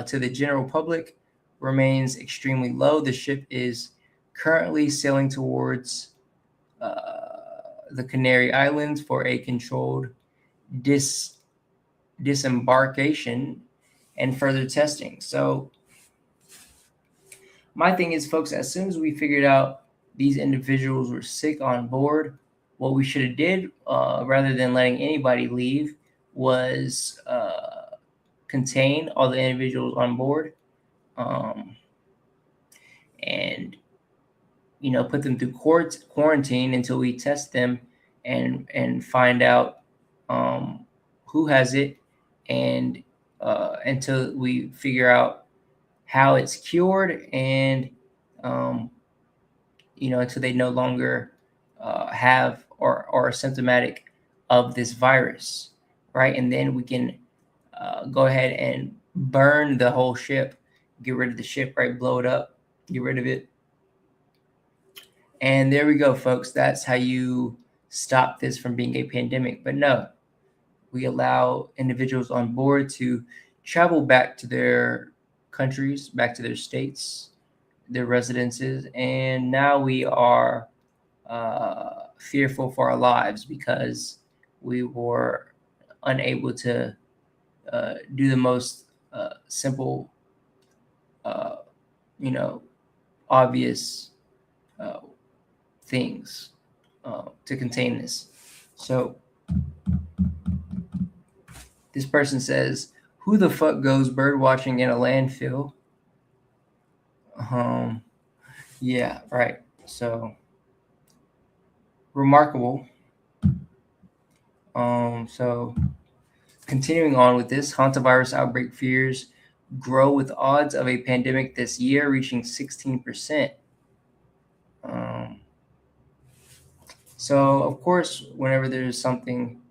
Speaker 1: to the general public remains extremely low. The ship is currently sailing towards the Canary Islands for a controlled disembarkation and further testing. So my thing is, folks, as soon as we figured out these individuals were sick on board, what we should have did, rather than letting anybody leave, was contain all the individuals on board, and put them through quarantine until we test them and find out who has it, and until we figure out how it's cured, and until they no longer have or are symptomatic of this virus, right? And then we can go ahead and burn the whole ship, get rid of the ship, right? Blow it up, get rid of it. And there we go, folks. That's how you stop this from being a pandemic. But no, we allow individuals on board to travel back to their countries, back to their states, their residences, and now we are fearful for our lives because we were unable to do the most simple, obvious things to contain this. So this person says, "Who the fuck goes bird watching in a landfill?" Yeah, right. So remarkable. So continuing on with this, Hantavirus outbreak fears grow with odds of a pandemic this year reaching 16%. So of course, whenever there's something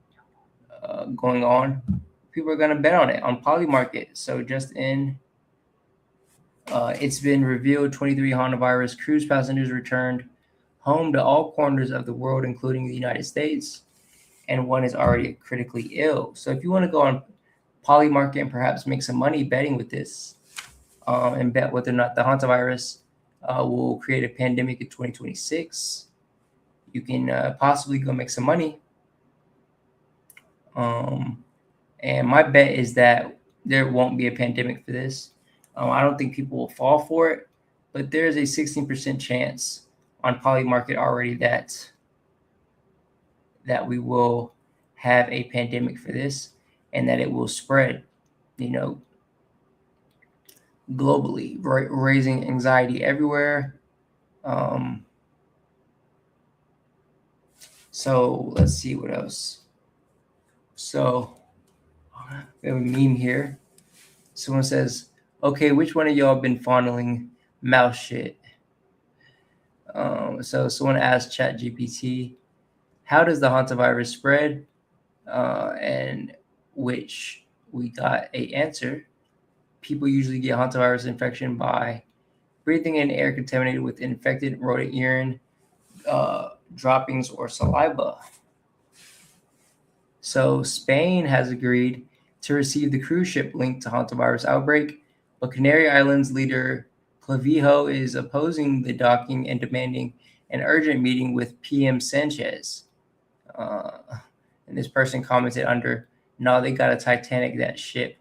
Speaker 1: going on, people are going to bet on it on Polymarket. So just it's been revealed 23 Hantavirus cruise passengers returned home to all corners of the world, including the United States, and one is already critically ill. So if you want to go on Polymarket and perhaps make some money betting with this, and bet whether or not the Hantavirus will create a pandemic in 2026, you can possibly go make some money. And my bet is that there won't be a pandemic for this. I don't think people will fall for it, but there's a 16% chance on Polymarket already that we will have a pandemic for this, and that it will spread, globally, raising anxiety everywhere. So let's see what else. So we have a meme here. Someone says, "Okay, which one of y'all been fondling mouse shit?" So someone asked ChatGPT, "How does the hantavirus spread?" And which we got a answer. People usually get hantavirus infection by breathing in air contaminated with infected rodent urine, droppings, or saliva. So Spain has agreed to receive the cruise ship linked to Hantavirus outbreak, but Canary Islands leader Clavijo is opposing the docking and demanding an urgent meeting with PM Sanchez. And this person commented under, "No, they got to Titanic that ship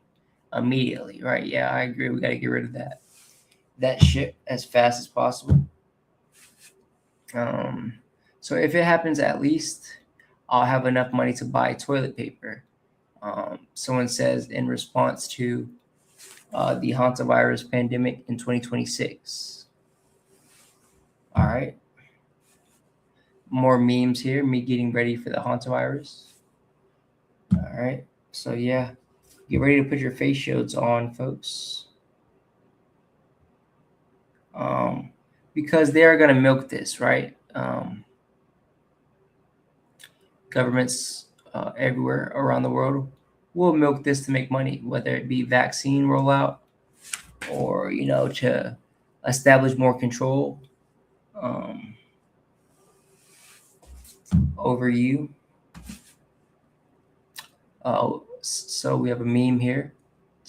Speaker 1: immediately." Right? Yeah, I agree. We got to get rid of that ship as fast as possible. So if it happens, at least I'll have enough money to buy toilet paper. Someone says in response to the hantavirus pandemic in 2026. All right. More memes here, me getting ready for the hantavirus. All right. So yeah, get ready to put your face shields on, folks. Because they are going to milk this, right? Governments everywhere around the world will milk this to make money, whether it be vaccine rollout or, to establish more control over you. So we have a meme here.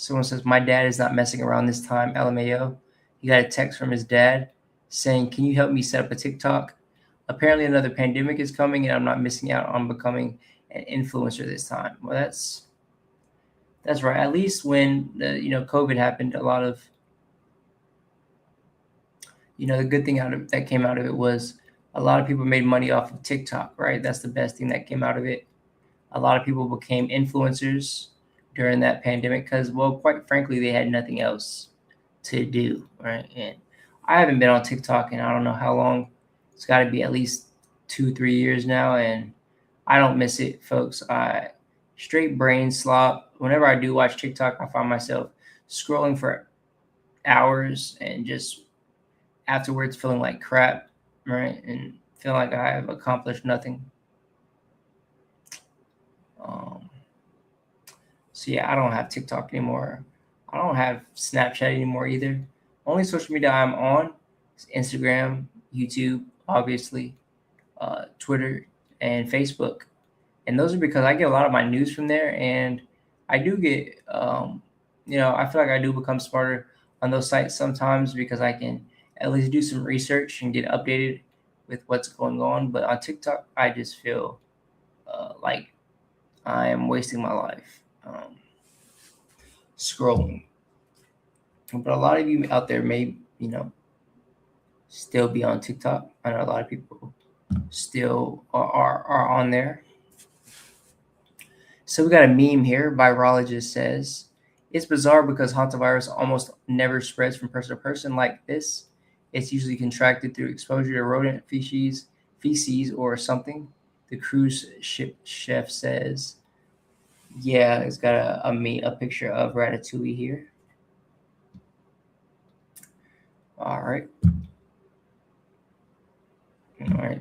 Speaker 1: Someone says, my dad is not messing around this time, LMAO. He got a text from his dad saying, can you help me set up a TikTok? Apparently another pandemic is coming and I'm not missing out on becoming an influencer this time. Well, that's right. At least when COVID happened, a lot of the good thing that came out of it was a lot of people made money off of TikTok, right? That's the best thing that came out of it. A lot of people became influencers during that pandemic because, well, quite frankly, they had nothing else to do, right? And I haven't been on TikTok in I don't know how long. It's got to be at least 2-3 years now, and I don't miss it, folks. I straight brain slop. Whenever I do watch TikTok, I find myself scrolling for hours and just afterwards feeling like crap, right? And feeling like I have accomplished nothing. So yeah, I don't have TikTok anymore. I don't have Snapchat anymore either. Only social media I'm on is Instagram, YouTube, obviously, Twitter, and Facebook. And those are because I get a lot of my news from there, and I do get, I feel like I do become smarter on those sites sometimes because I can at least do some research and get updated with what's going on. But on TikTok, I just feel like I am wasting my life scrolling. But a lot of you out there may, still be on TikTok. I know a lot of people still are on there. So we got a meme here. Virologist says, it's bizarre because hantavirus almost never spreads from person to person like this. It's usually contracted through exposure to rodent feces or something. The cruise ship chef says, yeah, it's got a picture of Ratatouille here. All right,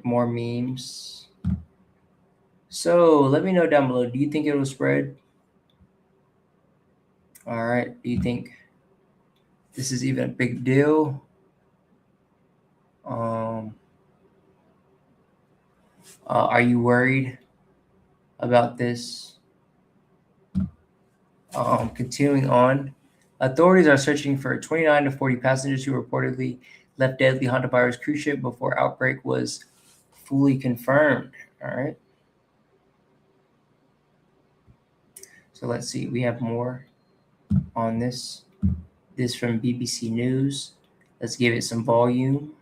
Speaker 1: more memes. So let me know down below. Do you think it will spread? All right. Do you think this is even a big deal? Are you worried about this? Continuing on, authorities are searching for 29 to 40 passengers who reportedly left deadly hantavirus cruise ship before outbreak was fully confirmed. All right. So let's see. We have more on this. This from BBC News. Let's give it some volume.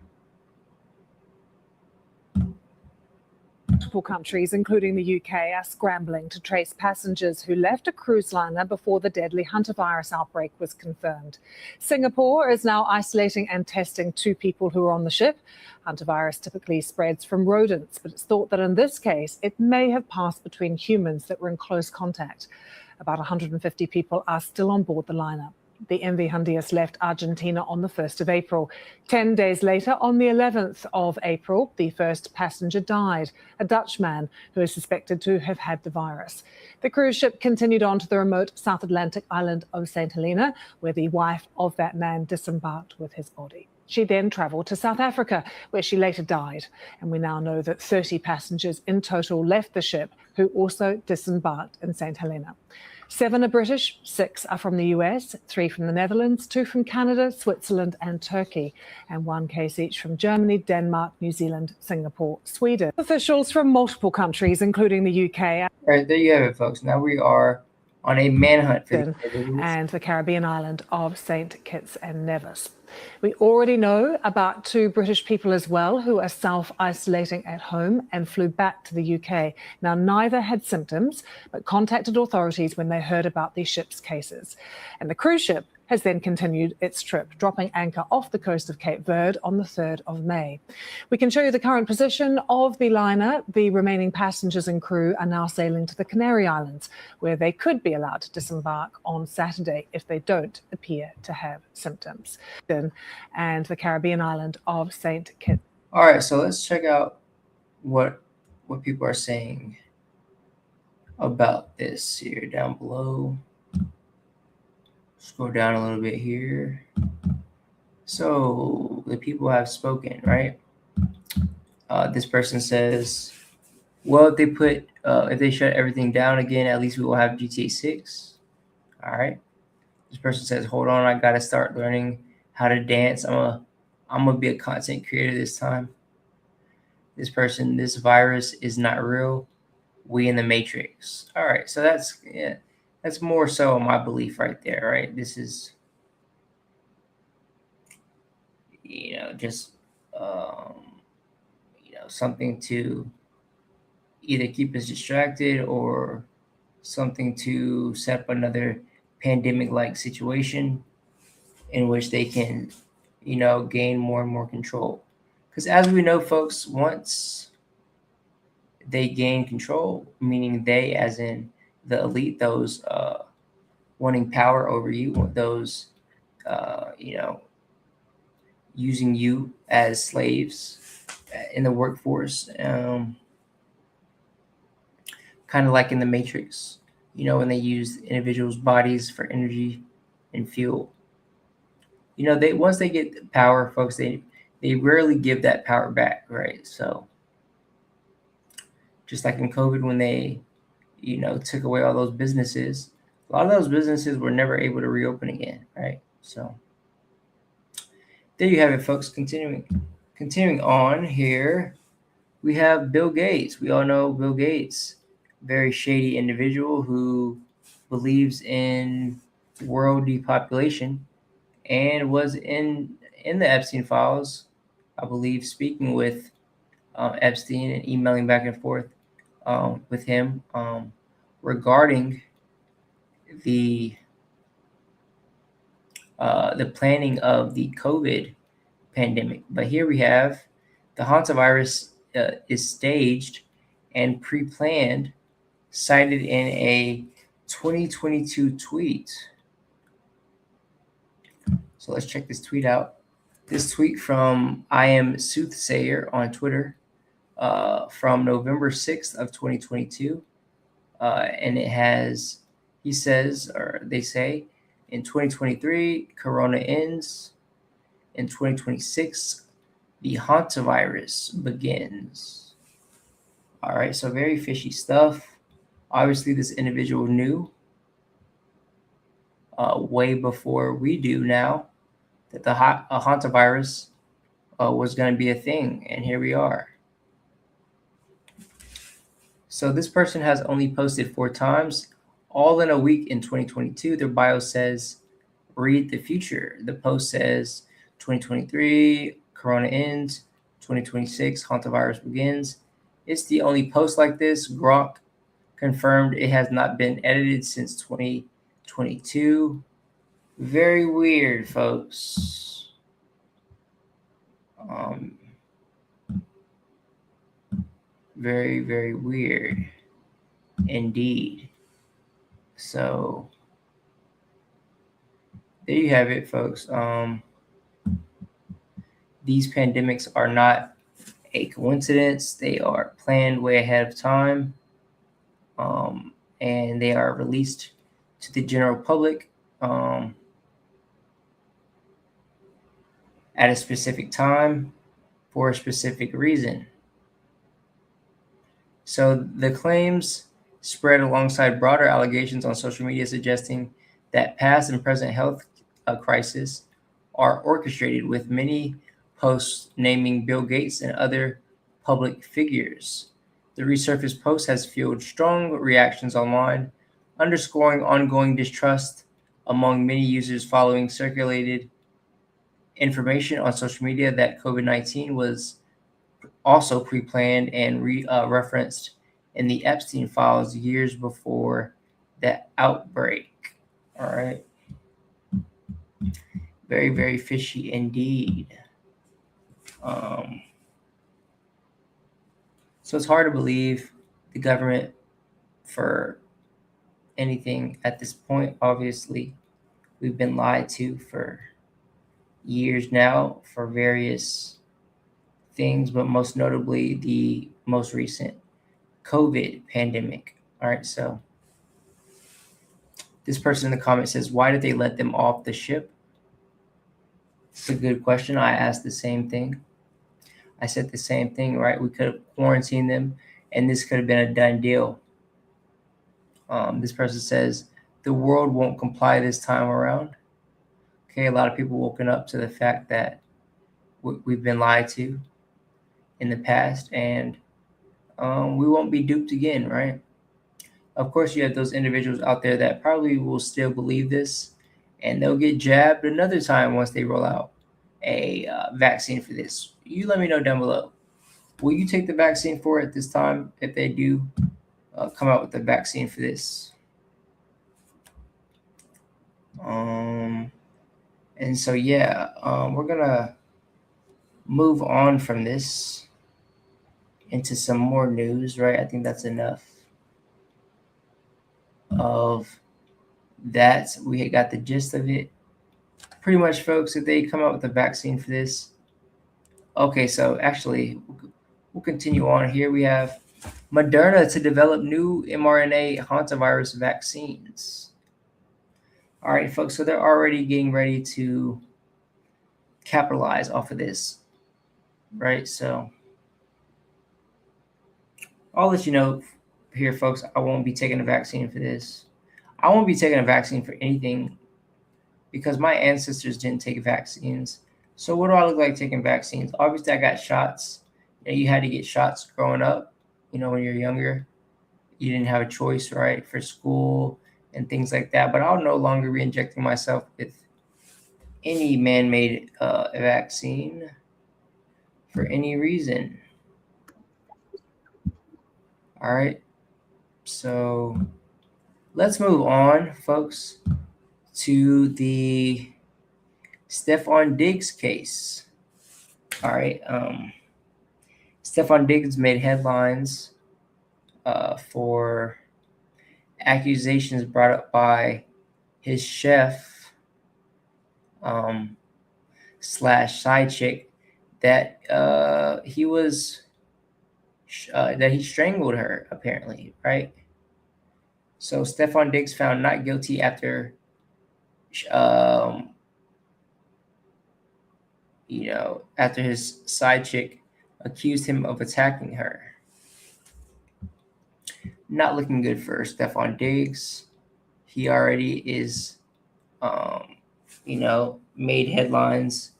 Speaker 10: Multiple countries, including the UK, are scrambling to trace passengers who left a cruise liner before the deadly hantavirus outbreak was confirmed. Singapore is now isolating and testing 2 people who were on the ship. Hantavirus typically spreads from rodents, but it's thought that in this case, it may have passed between humans that were in close contact. About 150 people are still on board the liner. The MV Hondius left Argentina on the 1st of April. 10 days later, on the 11th of April, the first passenger died, a Dutch man who is suspected to have had the virus. The cruise ship continued on to the remote South Atlantic island of St. Helena, where the wife of that man disembarked with his body. She then travelled to South Africa, where she later died. And we now know that 30 passengers in total left the ship, who also disembarked in St. Helena. 7 are British, 6 are from the US, 3 from the Netherlands, 2 from Canada, Switzerland and Turkey, and 1 case each from Germany, Denmark, New Zealand, Singapore, Sweden. Officials from multiple countries, including the UK.
Speaker 1: All right, there you have it, folks. Now we are on a manhunt for
Speaker 10: and the Caribbean island of St. Kitts and Nevis. We already know about 2 British people as well who are self-isolating at home and flew back to the UK. Now, neither had symptoms, but contacted authorities when they heard about these ships' cases. And the cruise ship has then continued its trip, dropping anchor off the coast of Cape Verde on the 3rd of May. We can show you the current position of the liner. The remaining passengers and crew are now sailing to the Canary Islands, where they could be allowed to disembark on Saturday if they don't appear to have symptoms. And the Caribbean island of St. Kitts.
Speaker 1: All right, so let's check out what people are saying about this here down below. Scroll down a little bit here. So the people have spoken, right? This person says, well, if they shut everything down again, at least we will have GTA 6. All right. This person says, hold on, I gotta start learning how to dance. I'm gonna be a content creator this time. This person, this virus is not real. We in the Matrix. All right, so that's more so my belief right there, right? This is, just something to either keep us distracted or something to set up another pandemic-like situation in which they can, gain more and more control. Because as we know, folks, once they gain control, meaning they, as in the elite, those wanting power over you, those, using you as slaves in the workforce, kind of like in the Matrix, when they use individuals' bodies for energy and fuel. They once they get power, folks, they rarely give that power back, right? So just like in COVID, when they, took away all those businesses, a lot of those businesses were never able to reopen again, right? So there you have it, folks. Continuing on here, we have Bill Gates. We all know Bill Gates, very shady individual who believes in world depopulation and was in the Epstein files, I believe, speaking with Epstein and emailing back and forth with him regarding the planning of the COVID pandemic. But here we have the Hantavirus is staged and pre-planned, cited in a 2022 tweet. So let's check this tweet out. This tweet from I Am Soothsayer on Twitter from November 6th of 2022. And it has, he says, or they say, in 2023, Corona ends. In 2026, the Hantavirus begins. All right, so very fishy stuff. Obviously, this individual knew way before we do now that the Hantavirus was going to be a thing, and here we are. So this person has only posted 4 times, all in a week in 2022. Their bio says, read the future. The post says, 2023, Corona ends. 2026, Hantavirus begins. It's the only post like this. Grok confirmed it has not been edited since 2022. Very weird, folks. Very, very weird indeed. So there you have it, folks. These pandemics are not a coincidence. They are planned way ahead of time. And they are released to the general public at a specific time for a specific reason. So the claims spread alongside broader allegations on social media suggesting that past and present health crises are orchestrated, with many posts naming Bill Gates and other public figures. The resurfaced post has fueled strong reactions online, underscoring ongoing distrust among many users following circulated information on social media that COVID-19 was also pre-planned and referenced in the Epstein files years before the outbreak. All right. Very, very fishy indeed. So it's hard to believe the government for anything at this point. Obviously, we've been lied to for years now for various things, but most notably the most recent COVID pandemic. All right, so this person in the comment says, why did they let them off the ship? It's a good question. I asked the same thing. I said the same thing, right? We could have quarantined them, and this could have been a done deal. This person says, the world won't comply this time around. Okay, a lot of people woken up to the fact that we've been lied to in the past, and we won't be duped again, right? Of course, you have those individuals out there that probably will still believe this, and they'll get jabbed another time once they roll out a vaccine for this. You let me know down below. Will you take the vaccine for it this time if they do come out with the vaccine for this? And so, yeah, we're going to move on from this into some more news, right? I think that's enough of that. We got the gist of it. Pretty much, folks, if they come out with a vaccine for this. Okay, so actually, we'll continue on here. We have Moderna to develop new mRNA hantavirus vaccines. All right, folks, so they're already getting ready to capitalize off of this, right? So I'll let you know here, folks, I won't be taking a vaccine for this. I won't be taking a vaccine for anything because my ancestors didn't take vaccines. So what do I look like taking vaccines? Obviously, I got shots. You had to get shots growing up, when you're younger. You didn't have a choice, right, for school and things like that. But I'll no longer be injecting myself with any man-made vaccine for any reason. All right. So let's move on, folks, to the Stefon Diggs case. All right. Stefon Diggs made headlines for accusations brought up by his chef slash side chick that that he strangled her, apparently, right? So Stefon Diggs found not guilty after after his side chick accused him of attacking her. Not looking good for Stefon Diggs. He already is, made headlines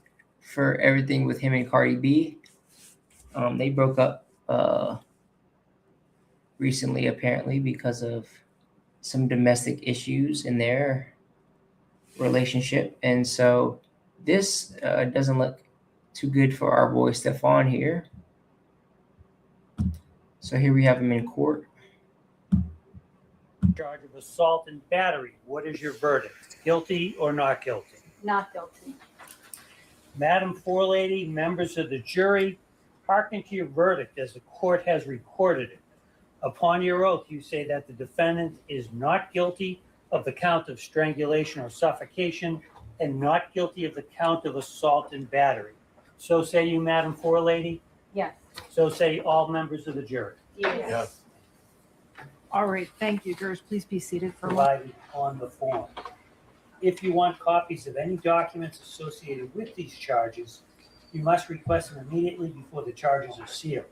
Speaker 1: for everything with him and Cardi B. They broke up recently, apparently, because of some domestic issues in their relationship. And so this doesn't look too good for our boy Stefon here. So here we have him in court.
Speaker 11: Charge of assault and battery. What is your verdict? Guilty or not guilty?
Speaker 12: Not guilty.
Speaker 11: Madam Forelady, members of the jury, hearken to your verdict as the court has recorded it. Upon your oath, you say that the defendant is not guilty of the count of strangulation or suffocation and not guilty of the count of assault and battery. So say you, Madam Forelady?
Speaker 12: Yes.
Speaker 11: So say all members of the jury.
Speaker 12: Yes.
Speaker 13: All right, thank you. Jurors, please be seated for a moment.
Speaker 11: Provided on the form. If you want copies of any documents associated with these charges, you must request them immediately before the charges are sealed.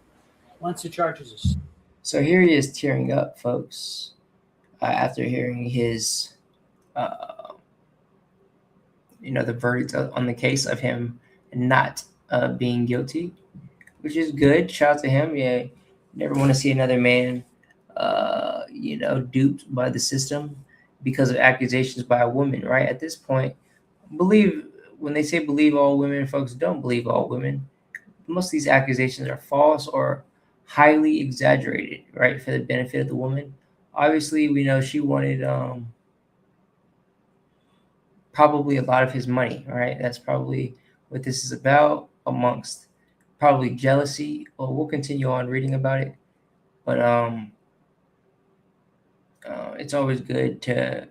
Speaker 11: Once the charges are sealed.
Speaker 1: So here he is tearing up, folks, after hearing his, the verdict on the case of him not being guilty, which is good. Shout out to him. Yeah, never want to see another man, duped by the system because of accusations by a woman, right? At this point, when they say believe all women, folks, don't believe all women. Most of these accusations are false or highly exaggerated, right, for the benefit of the woman. Obviously, we know she wanted probably a lot of his money, right? That's probably what this is about, amongst probably jealousy. Well, we'll continue on reading about it, but it's always good to,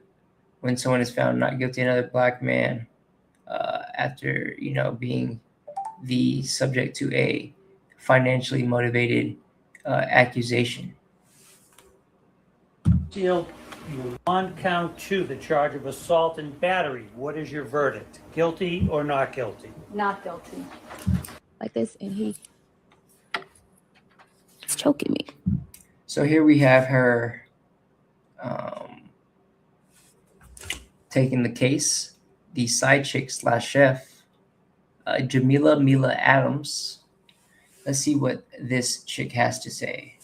Speaker 1: when someone is found not guilty, another black man, after being the subject to a financially motivated accusation.
Speaker 11: Sealed. You on count 2, the charge of assault and battery. What is your verdict? Guilty or not guilty?
Speaker 12: Not guilty.
Speaker 14: Like this, and he's choking me.
Speaker 1: So here we have her taking the case, the side chick slash chef, Jamila Mila Adams. Let's see what this chick has to say.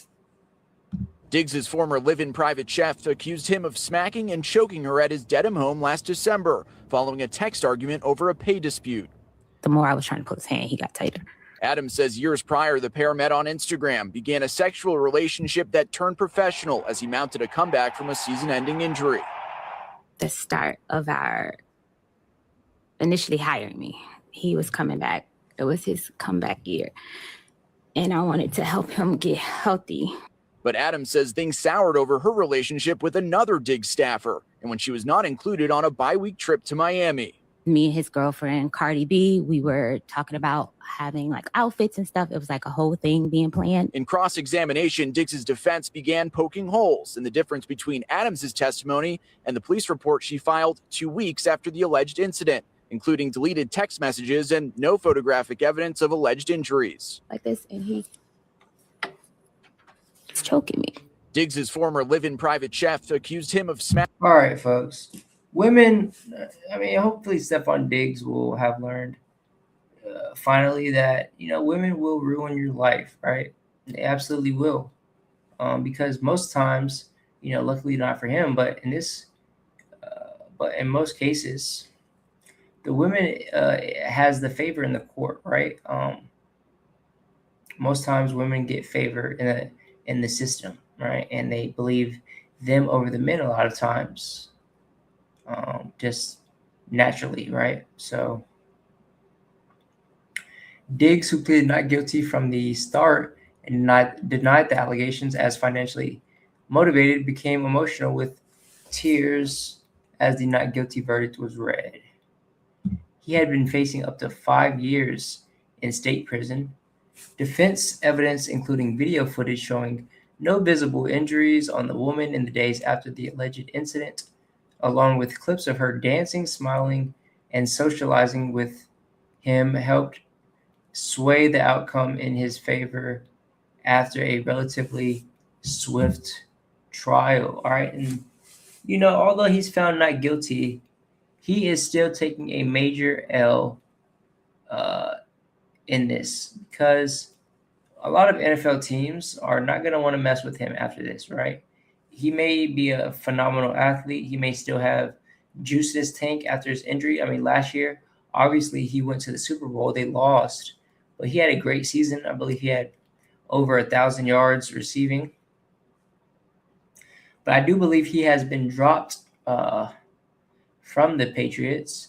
Speaker 15: Diggs' former live-in private chef accused him of smacking and choking her at his Dedham home last December, following a text argument over a pay dispute.
Speaker 14: The more I was trying to pull his hand, he got tighter.
Speaker 15: Adams says years prior, the pair met on Instagram, began a sexual relationship that turned professional as he mounted a comeback from a season-ending injury.
Speaker 14: The start of our initially hiring me, he was coming back. It was his comeback year. And I wanted to help him get healthy.
Speaker 15: But Adams says things soured over her relationship with another Diggs staffer, and when she was not included on a bi-week trip to Miami.
Speaker 14: Me and his girlfriend, Cardi B, we were talking about having like outfits and stuff. It was like a whole thing being planned.
Speaker 15: In cross-examination, Diggs' defense began poking holes in the difference between Adams' testimony and the police report she filed 2 weeks after the alleged incident, including deleted text messages and no photographic evidence of alleged injuries.
Speaker 14: Like this, and he's choking me.
Speaker 15: Diggs' former live-in private chef accused him of smacking.
Speaker 1: All right, folks. Women, I mean, hopefully Stefon Diggs will have learned finally that, women will ruin your life, right? They absolutely will. Because most times, luckily not for him, but in most cases, the women has the favor in the court, right? Most times women get favor in the system, right? And they believe them over the men a lot of times, just naturally, right? So Diggs, who pleaded not guilty from the start and denied the allegations as financially motivated, became emotional with tears as the not guilty verdict was read. He had been facing up to 5 years in state prison. Defense evidence, including video footage showing no visible injuries on the woman in the days after the alleged incident, along with clips of her dancing, smiling, and socializing with him, helped sway the outcome in his favor after a relatively swift trial. All right. And, although he's found not guilty, he is still taking a major L in this, because a lot of NFL teams are not going to want to mess with him after this, right? He may be a phenomenal athlete. He may still have juice in his tank after his injury. I mean, last year, obviously, he went to the Super Bowl. They lost, but he had a great season. I believe he had over 1,000 yards receiving. But I do believe he has been dropped from the Patriots,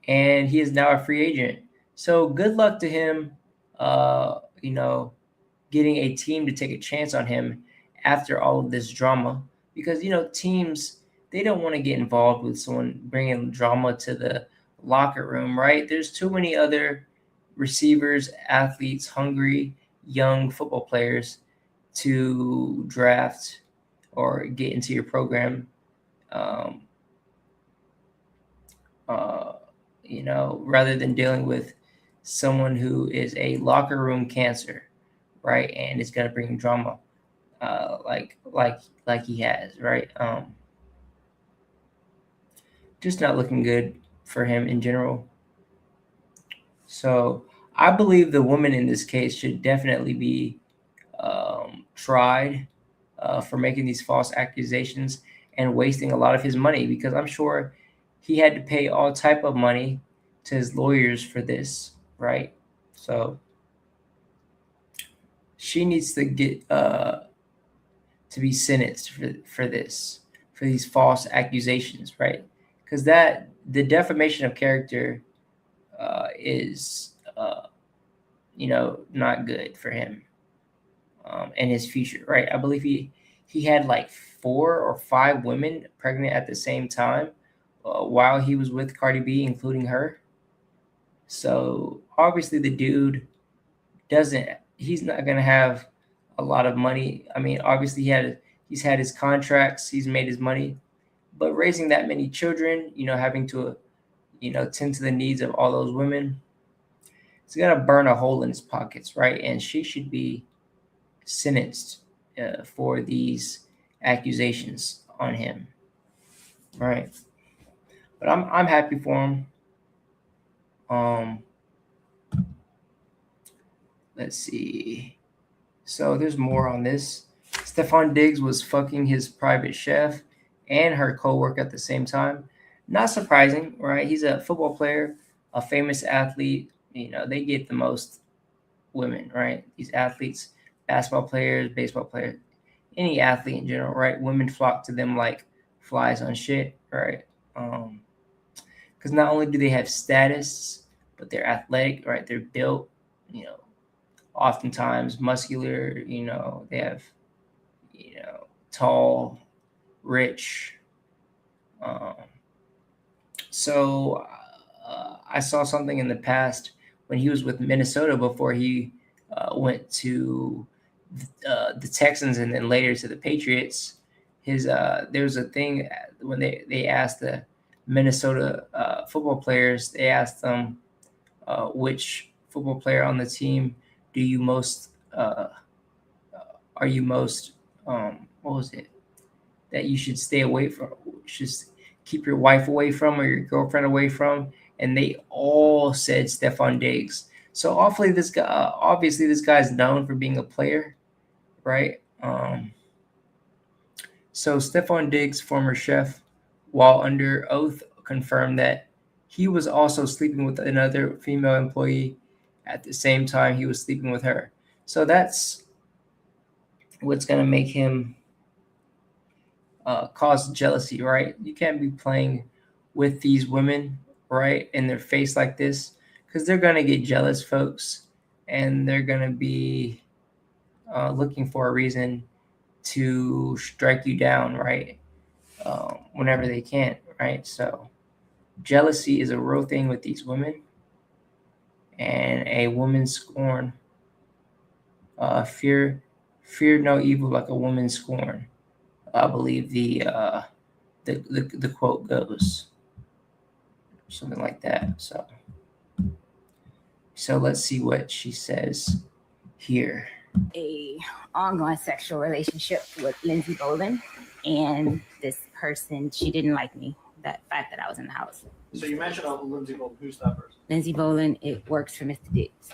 Speaker 1: and he is now a free agent. So good luck to him, getting a team to take a chance on him after all of this drama. Because, teams, they don't want to get involved with someone bringing drama to the locker room, right? There's too many other receivers, athletes, hungry, young football players to draft or get into your program. Rather than dealing with someone who is a locker room cancer, right? And it's going to bring drama, like he has, right? Just not looking good for him in general. So I believe the woman in this case should definitely be tried for making these false accusations and wasting a lot of his money, because I'm sure he had to pay all type of money to his lawyers for this, right? So she needs to get to be sentenced for this, for these false accusations, right? Because the defamation of character is not good for him and his future, right? I believe he had like 4 or 5 women pregnant at the same time while he was with Cardi B, including her. So obviously the dude he's not going to have a lot of money. I mean, obviously he's had his contracts, he's made his money, but raising that many children, having to, tend to the needs of all those women, it's going to burn a hole in his pockets, right? And she should be sentenced for these accusations on him, right? But I'm happy for him. Let's see. So there's more on this. Stefon Diggs was fucking his private chef and her co-worker at the same time. Not surprising, right? He's a football player, a famous athlete. You know, they get the most women, right? These athletes, basketball players, baseball players, any athlete in general, right? Women flock to them like flies on shit, right? Because not only do they have status, but they're athletic, right? They're built, you know, oftentimes muscular, you know, they have, you know, tall, rich. So I saw something in the past when he was with Minnesota before he went to the Texans and then later to the Patriots. There was a thing when they asked the Minnesota football players, they asked them which football player on the team do you most are you most what was it that you should stay away from, just keep your wife away from or your girlfriend away from, and they all said Stefon Diggs. So obviously this guy's known for being a player, right? So Stefon Diggs, former chef, while under oath, confirmed that he was also sleeping with another female employee at the same time he was sleeping with her. So that's what's going to make him cause jealousy, right? You can't be playing with these women, right, in their face like this, because they're going to get jealous, folks, and they're going to be looking for a reason to strike you down, right, whenever they can, right? So jealousy is a real thing with these women, and a woman's scorn. Fear no evil like a woman's scorn, I believe the quote goes, something like that. So let's see what she says here.
Speaker 14: A ongoing sexual relationship with Lindsey Bolin, and this person, she didn't like me, that fact that I was in the house.
Speaker 16: So you mentioned Lindsey Bolin. Who's that person?
Speaker 14: Lindsey Bolin, it works for Mr. Diggs.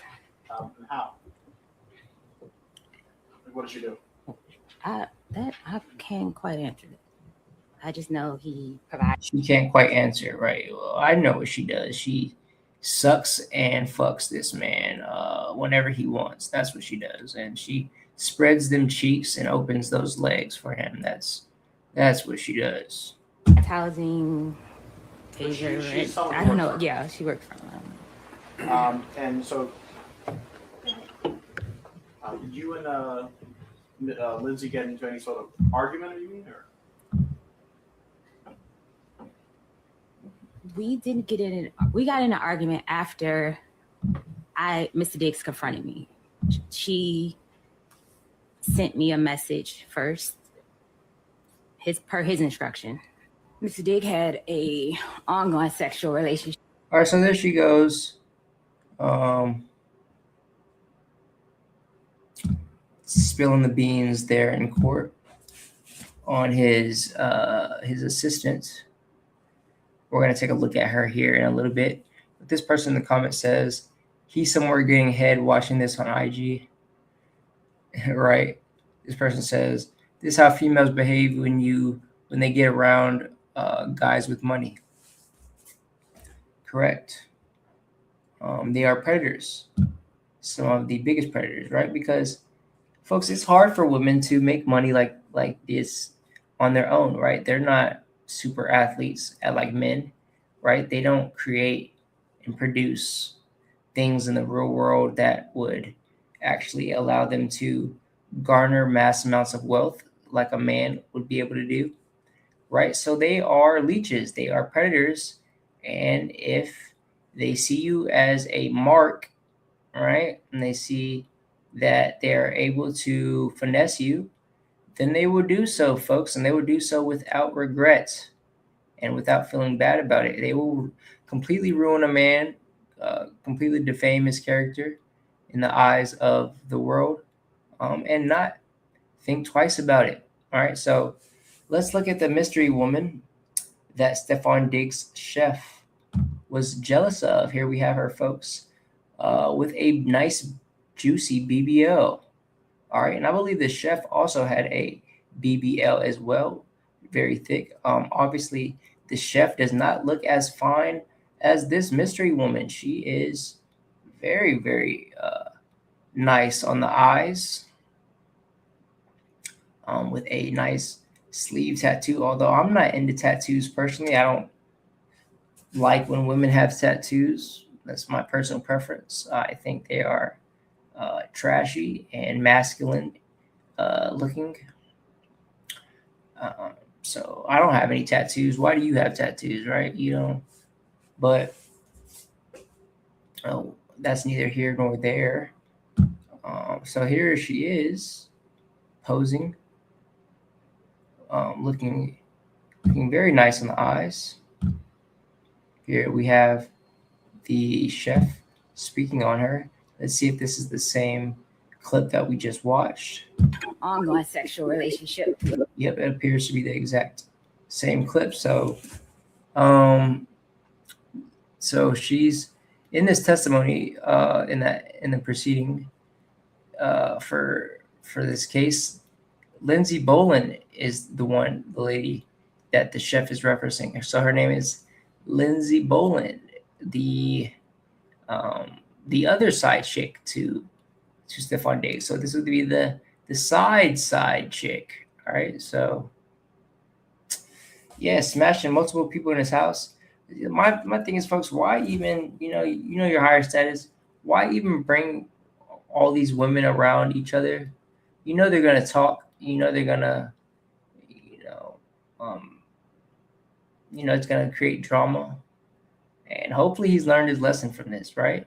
Speaker 16: And how? What did she do?
Speaker 14: I can't quite answer that. I just know he provides.
Speaker 1: She can't quite answer, right? Well, I know what she does. She sucks and fucks this man whenever he wants. That's what she does, and she spreads them cheeks and opens those legs for him. That's what she does.
Speaker 14: Housing.
Speaker 16: She's
Speaker 14: I don't know. Yeah, she works for him.
Speaker 16: And so you and Lindsay get into any sort of argument, or you mean, or?
Speaker 14: We didn't get in. We got in an argument after Mr. Diggs confronted me. She sent me a message first, per his instruction. Mr. Diggs had a ongoing sexual relationship.
Speaker 1: All right, so there she goes. Spilling the beans there in court on his assistant. We're going to take a look at her here in a little bit. But this person in the comment says he's somewhere getting head watching this on IG. Right? This person says this is how females behave when they get around guys with money. Correct. They are predators. Some of the biggest predators, right? Because folks, it's hard for women to make money like this on their own, right? They're not super athletes like men, right? They don't create and produce things in the real world that would actually allow them to garner mass amounts of wealth like a man would be able to do, right? So they are leeches, they are predators, and if they see you as a mark, right, and they see that they're able to finesse you, then they will do so, folks, and they will do so without regret and without feeling bad about it. They will completely ruin a man, completely defame his character in the eyes of the world, and not think twice about it. All right, so let's look at the mystery woman. that Stefon Diggs' chef was jealous of. Here we have her, folks, with a nice, juicy BBL. All right, and I believe the chef also had a BBL as well, very thick. Obviously, the chef does not look as fine as this mystery woman. She is very, very nice on the eyes, with a nice sleeve tattoo. Although I'm not into tattoos personally, I don't like when women have tattoos. That's my personal preference. I think they are trashy and masculine looking. So I don't have any tattoos. Why do you have tattoos, right? You don't. But that's neither here nor there. So here she is, posing, looking very nice in the eyes. Here we have the chef speaking on her. Let's see if this is the same clip that we just watched.
Speaker 14: Ongoing sexual relationship.
Speaker 1: Yep, it appears to be the exact same clip. So, so she's in this testimony in the proceeding for this case. Lindsay Bolin is the lady that the chef is referencing. So her name is Lindsay Bolin, the other side chick to Stefon Diggs. So this would be the side chick. All right. So yeah, smashing multiple people in his house. My thing is, folks, why even, you know your higher status, why even bring all these women around each other? You know they're gonna talk. You know they're gonna, it's gonna create drama. And hopefully he's learned his lesson from this, right?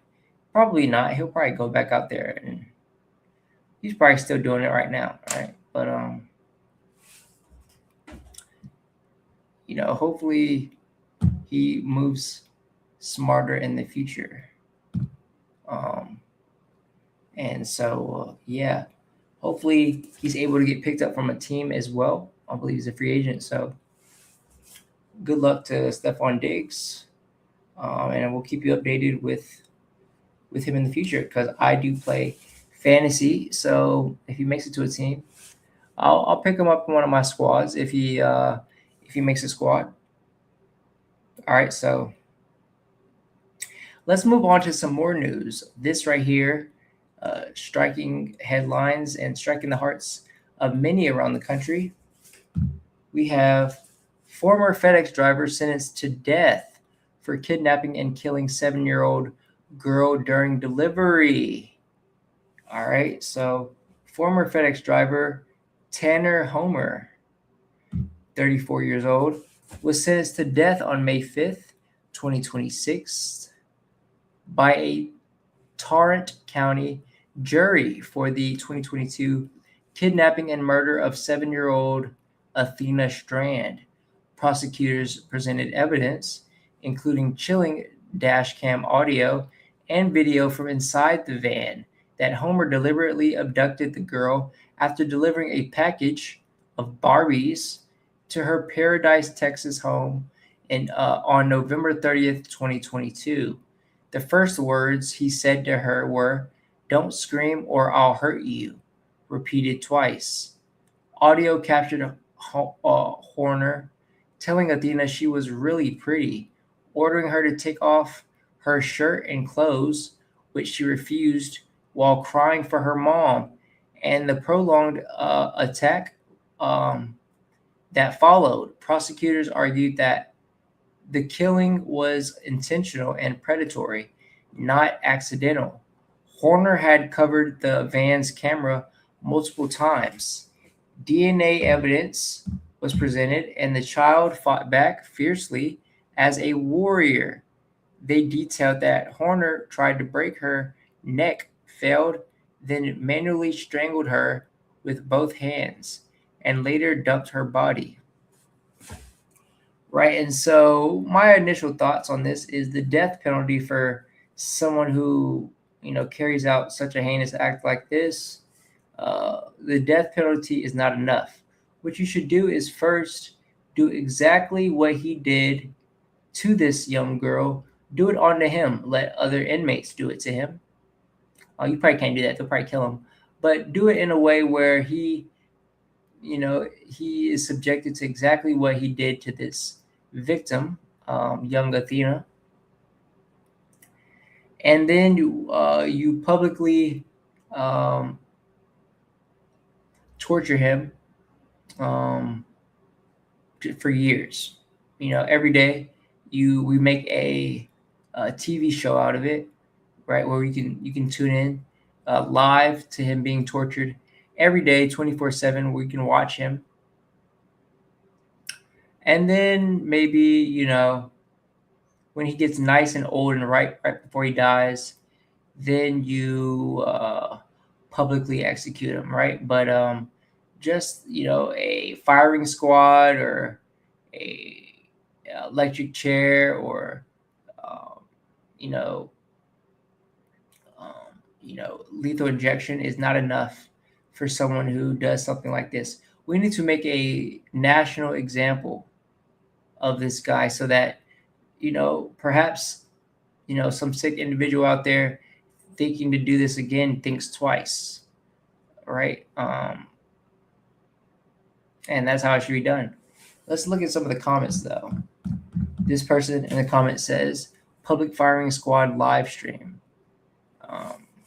Speaker 1: Probably not. He'll probably go back out there, and he's probably still doing it right now, right? But hopefully he moves smarter in the future. And so yeah, hopefully he's able to get picked up from a team as well. I believe he's a free agent, so good luck to Stefon Diggs. And we'll keep you updated with him in the future, because I do play fantasy. So if he makes it to a team, I'll pick him up in one of my squads if he makes a squad. All right, so let's move on to some more news. This right here, striking headlines and striking the hearts of many around the country. We have former FedEx driver sentenced to death for kidnapping and killing 7-year-old girl during delivery. All right, so former FedEx driver Tanner Homer, 34 years old, was sentenced to death on May 5th, 2026 by a Tarrant County jury for the 2022 kidnapping and murder of 7-year-old Athena Strand. Prosecutors presented evidence, including chilling dash cam audio and video from inside the van, that Homer deliberately abducted the girl after delivering a package of Barbies to her Paradise, Texas home on November 30th, 2022. The first words he said to her were, "Don't scream or I'll hurt you," repeated twice. Audio captured Horner telling Athena she was really pretty, ordering her to take off her shirt and clothes, which she refused, while crying for her mom, and the prolonged attack that followed. Prosecutors argued that the killing was intentional and predatory, not accidental. Horner had covered the van's camera multiple times. DNA evidence was presented, and the child fought back fiercely as a warrior. They detailed that Horner tried to break her neck, failed, then manually strangled her with both hands, and later dumped her body. Right, and so my initial thoughts on this is the death penalty for someone who, carries out such a heinous act like this. The death penalty is not enough. What you should do is first do exactly what he did to this young girl. Do it onto him. Let other inmates do it to him. Oh, you probably can't do that. They'll probably kill him. But do it in a way where he is subjected to exactly what he did to this victim, young Athena. And then you publicly torture him for years. Every day we make a TV show out of it, right? Where you can tune in live to him being tortured every day, 24/7. We can watch him, and then maybe when he gets nice and old and right before he dies, then you publicly execute him, right? But just a firing squad or a electric chair or you know lethal injection is not enough for someone who does something like this. We need to make a national example of this guy so that perhaps some sick individual out there thinking to do this again thinks twice, right? And that's how it should be done. Let's look at some of the comments though. This person in the comment says public firing squad live stream.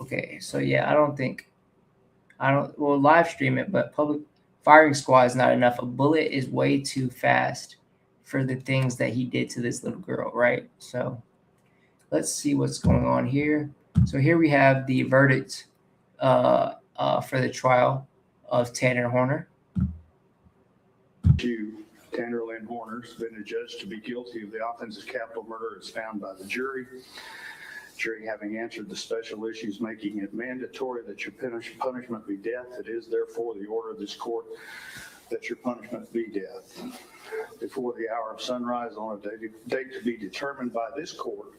Speaker 1: Okay, so yeah, we'll live stream it, but public firing squad is not enough. A bullet is way too fast for the things that he did to this little girl, right? So let's see what's going on here. So here we have the verdict for the trial of Tanner Horner.
Speaker 17: Tanner Lynn Horner has been adjudged to be guilty of the offense of capital murder as found by the jury. Jury having answered the special issues making it mandatory that your punishment be death, it is therefore the order of this court that your punishment be death. Before the hour of sunrise on a date to be determined by this court.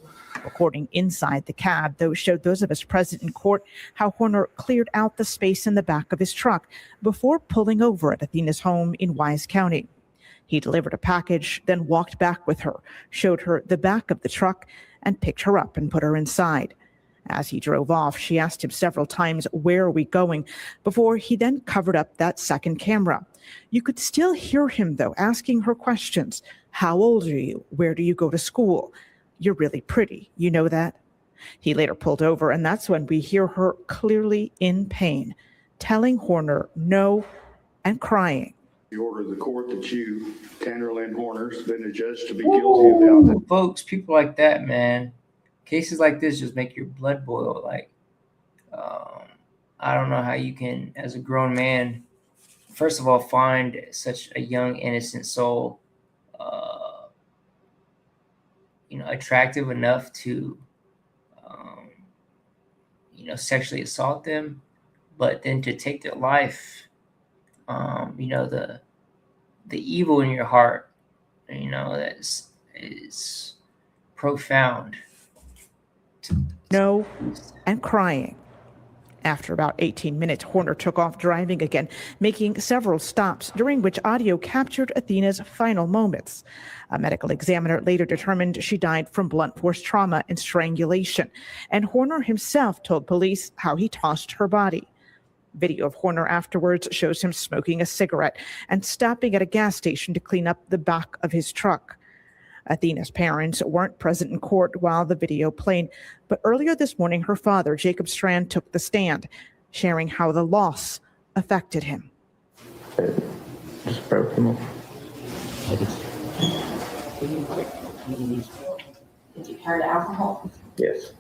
Speaker 18: Recording inside the cab, those showed those of us present in court how Horner cleared out the space in the back of his truck before pulling over at Athena's home in Wise County. He delivered a package, then walked back with her, showed her the back of the truck, and picked her up and put her inside. As he drove off, she asked him several times, "Where are we going?" before he then covered up that second camera. You could still hear him, though, asking her questions. "How old are you? Where do you go to school? You're really pretty. You know that?" He later pulled over, and that's when we hear her clearly in pain, telling Horner no and crying.
Speaker 17: The order of the court that you, Tanner Lynn Horner, has been adjudged to be guilty of the offense.
Speaker 1: Folks, people like that, man. Cases like this just make your blood boil. Like, I don't know how you can, as a grown man, first of all, find such a young, innocent soul, attractive enough to, sexually assault them, but then to take their life. The evil in your heart, is profound.
Speaker 18: No and crying. After about 18 minutes, Horner took off driving again, making several stops, during which audio captured Athena's final moments. A medical examiner later determined she died from blunt force trauma and strangulation, and Horner himself told police how he tossed her body. Video of Horner afterwards shows him smoking a cigarette and stopping at a gas station to clean up the back of his truck. Athena's parents weren't present in court while the video played, but earlier this morning, her father, Jacob Strand, took the stand, sharing how the loss affected him.
Speaker 19: It just broke him off.
Speaker 12: Did you turn to alcohol?
Speaker 19: Yes.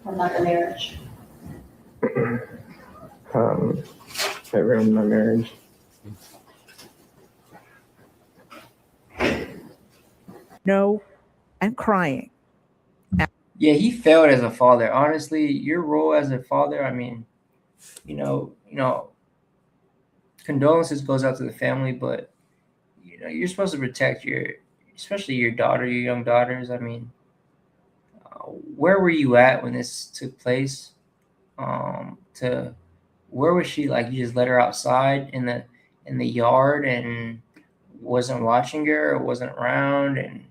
Speaker 12: What about the marriage?
Speaker 19: It ruined my marriage.
Speaker 18: No and crying.
Speaker 1: Yeah, he failed as a father. Honestly, your role as a father, condolences goes out to the family, but you're supposed to protect especially your daughter, your young daughters. Where were you at when this took place? To where was she? Like, you just let her outside in the yard and wasn't watching her or wasn't around and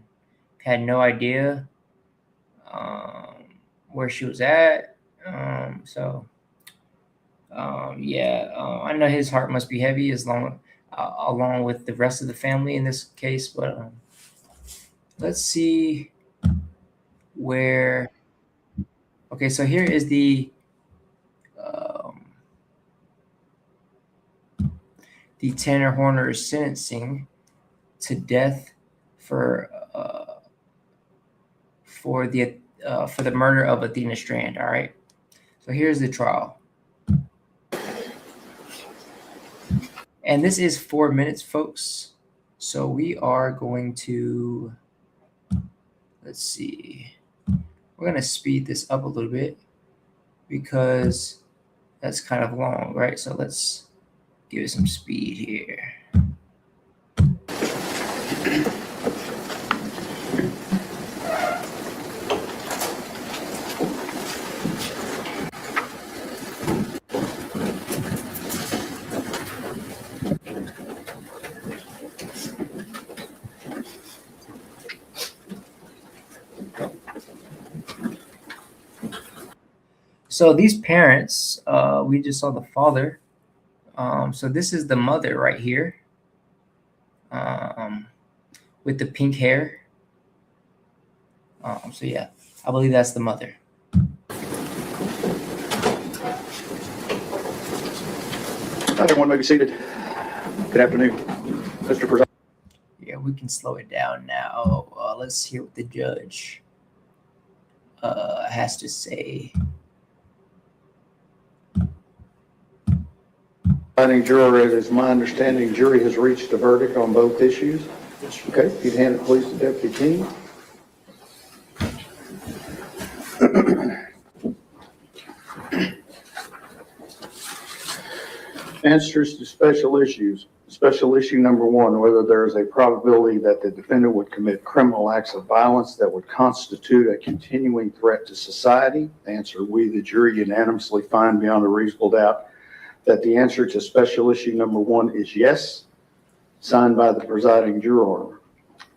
Speaker 1: had no idea where she was at. I know his heart must be heavy along with the rest of the family in this case. But let's see where. Okay, so here is the Tanner Horner sentencing to death for the murder of Athena Strand. All right, so here's the trial. And this is 4 minutes, folks. So we are going to, let's see, we're going to speed this up a little bit because that's kind of long, right? So let's give it some speed here. So these parents, we just saw the father. So this is the mother right here, with the pink hair. So yeah, I believe that's the mother.
Speaker 17: Everyone may be seated. Good afternoon, Mr. President.
Speaker 1: Yeah, we can slow it down now. Let's hear what the judge has to say.
Speaker 17: Presiding juror, it is my understanding jury has reached a verdict on both issues. Okay, if you'd hand it please to Deputy King. Answers to special issues. Special issue number 1, whether there is a probability that the defendant would commit criminal acts of violence that would constitute a continuing threat to society. Answer, we, the jury, unanimously find beyond a reasonable doubt that the answer to special issue number 1 is yes, signed by the presiding juror.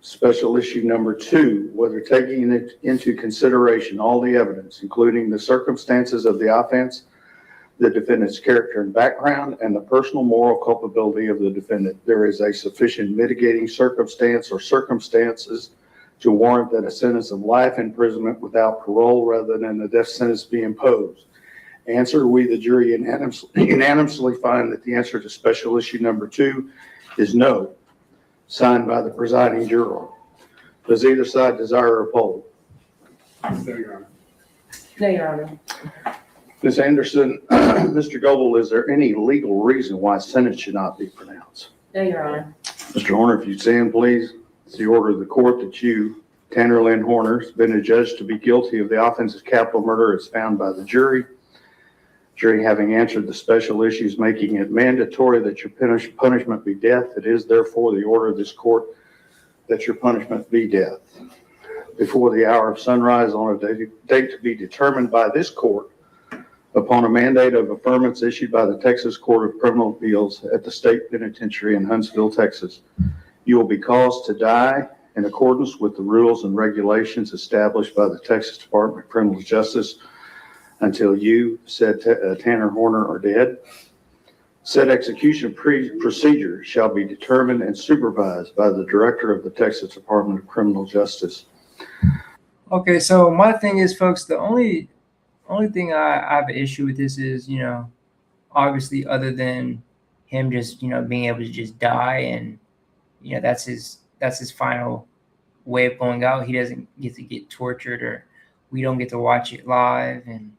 Speaker 17: Special issue number 2, whether taking into consideration all the evidence, including the circumstances of the offense, the defendant's character and background, and the personal moral culpability of the defendant, there is a sufficient mitigating circumstance or circumstances to warrant that a sentence of life imprisonment without parole rather than a death sentence be imposed. Answer, we, the jury, unanimously find that the answer to special issue number 2 is no, signed by the presiding juror. Does either side desire a poll?
Speaker 20: No, Your Honor. No, Your Honor.
Speaker 17: Ms. Anderson, Mr. Goebel, is there any legal reason why sentence should not be pronounced?
Speaker 20: No, Your Honor.
Speaker 17: Mr. Horner, if you'd stand, please. It's the order of the court that you, Tanner Lynn Horner, has been adjudged to be guilty of the offense of capital murder as found by the jury. Jury having answered the special issues, making it mandatory that your punishment be death, it is therefore the order of this court that your punishment be death. Before the hour of sunrise on a date to be determined by this court, upon a mandate of affirmance issued by the Texas Court of Criminal Appeals at the State Penitentiary in Huntsville, Texas, you will be caused to die in accordance with the rules and regulations established by the Texas Department of Criminal Justice until you, said Tanner Horner, are dead. Said execution procedure shall be determined and supervised by the Director of the Texas Department of Criminal Justice.
Speaker 1: Okay, so my thing is, folks, the only thing I have an issue with this is, obviously other than him just, being able to just die and, that's his final way of going out. He doesn't get to get tortured, or we don't get to watch it live, and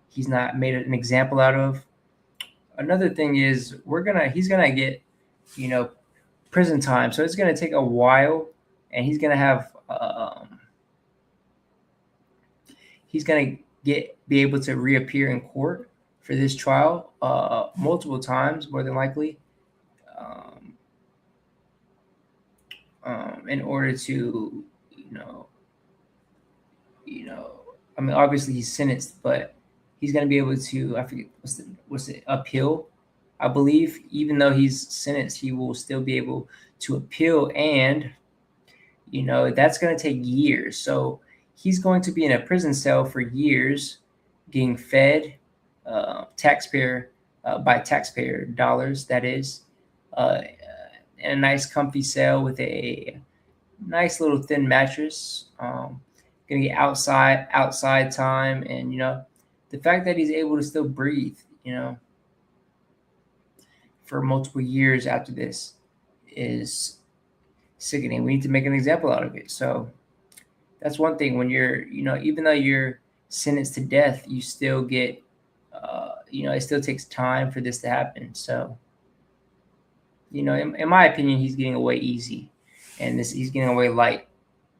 Speaker 1: he's not made an example out of. Another thing is he's gonna get, prison time. So it's gonna take a while, and he's gonna have be able to reappear in court for this trial multiple times, more than likely, in order to, obviously he's sentenced, but he's going to be able to, I forget, what's the appeal, I believe. Even though he's sentenced, he will still be able to appeal. And, that's going to take years. So he's going to be in a prison cell for years, getting fed taxpayer dollars, that is, in a nice comfy cell with a nice little thin mattress. Gonna get outside time, and the fact that he's able to still breathe, for multiple years after this is sickening. We need to make an example out of it. So that's one thing. When you're, even though you're sentenced to death, you still get, it still takes time for this to happen. So, in my opinion, he's getting away easy, and he's getting away light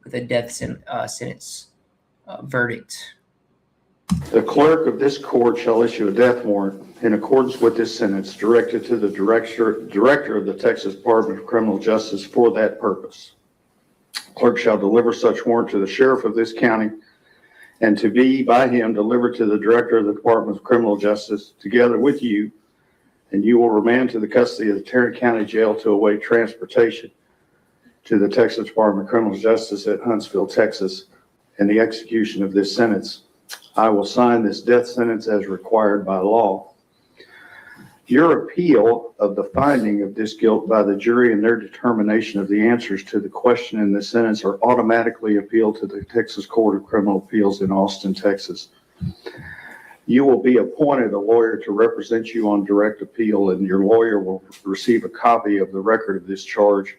Speaker 1: with a death sentence verdict.
Speaker 17: The clerk of this court shall issue a death warrant in accordance with this sentence directed to the director of the Texas Department of Criminal Justice for that purpose. Clerk shall deliver such warrant to the sheriff of this county and to be by him delivered to the director of the Department of Criminal Justice together with you, and you will remand to the custody of the Tarrant County Jail to await transportation to the Texas Department of Criminal Justice at Huntsville, Texas, and the execution of this sentence. I will sign this death sentence as required by law. Your appeal of the finding of this guilt by the jury and their determination of the answers to the question in this sentence are automatically appealed to the Texas Court of Criminal Appeals in Austin, Texas. You will be appointed a lawyer to represent you on direct appeal, and your lawyer will receive a copy of the record of this charge.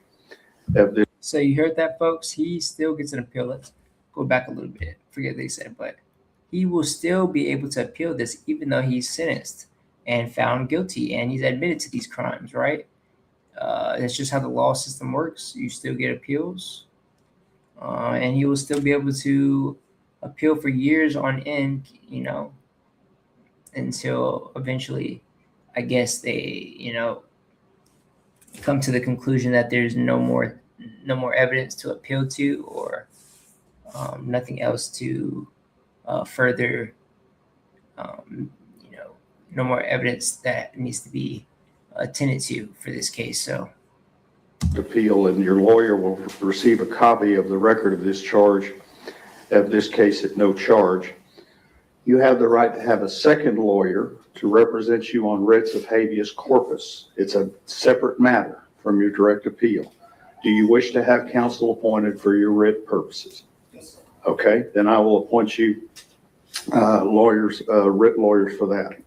Speaker 1: So you heard that, folks? He still gets an appeal. Let's go back a little bit. Forget what they said, but he will still be able to appeal this even though he's sentenced and found guilty, and he's admitted to these crimes, right? That's just how the law system works. You still get appeals, and he will still be able to appeal for years on end, until eventually, I guess they, come to the conclusion that there's no more evidence to appeal to, or nothing else to further, no more evidence that needs to be attended to for this case. So
Speaker 17: appeal, and your lawyer will receive a copy of the record of this charge, of this case at no charge. You have the right to have a second lawyer to represent you on writs of habeas corpus. It's a separate matter from your direct appeal. Do you wish to have counsel appointed for your writ purposes? Yes. Okay, then I will appoint you writ lawyers for that.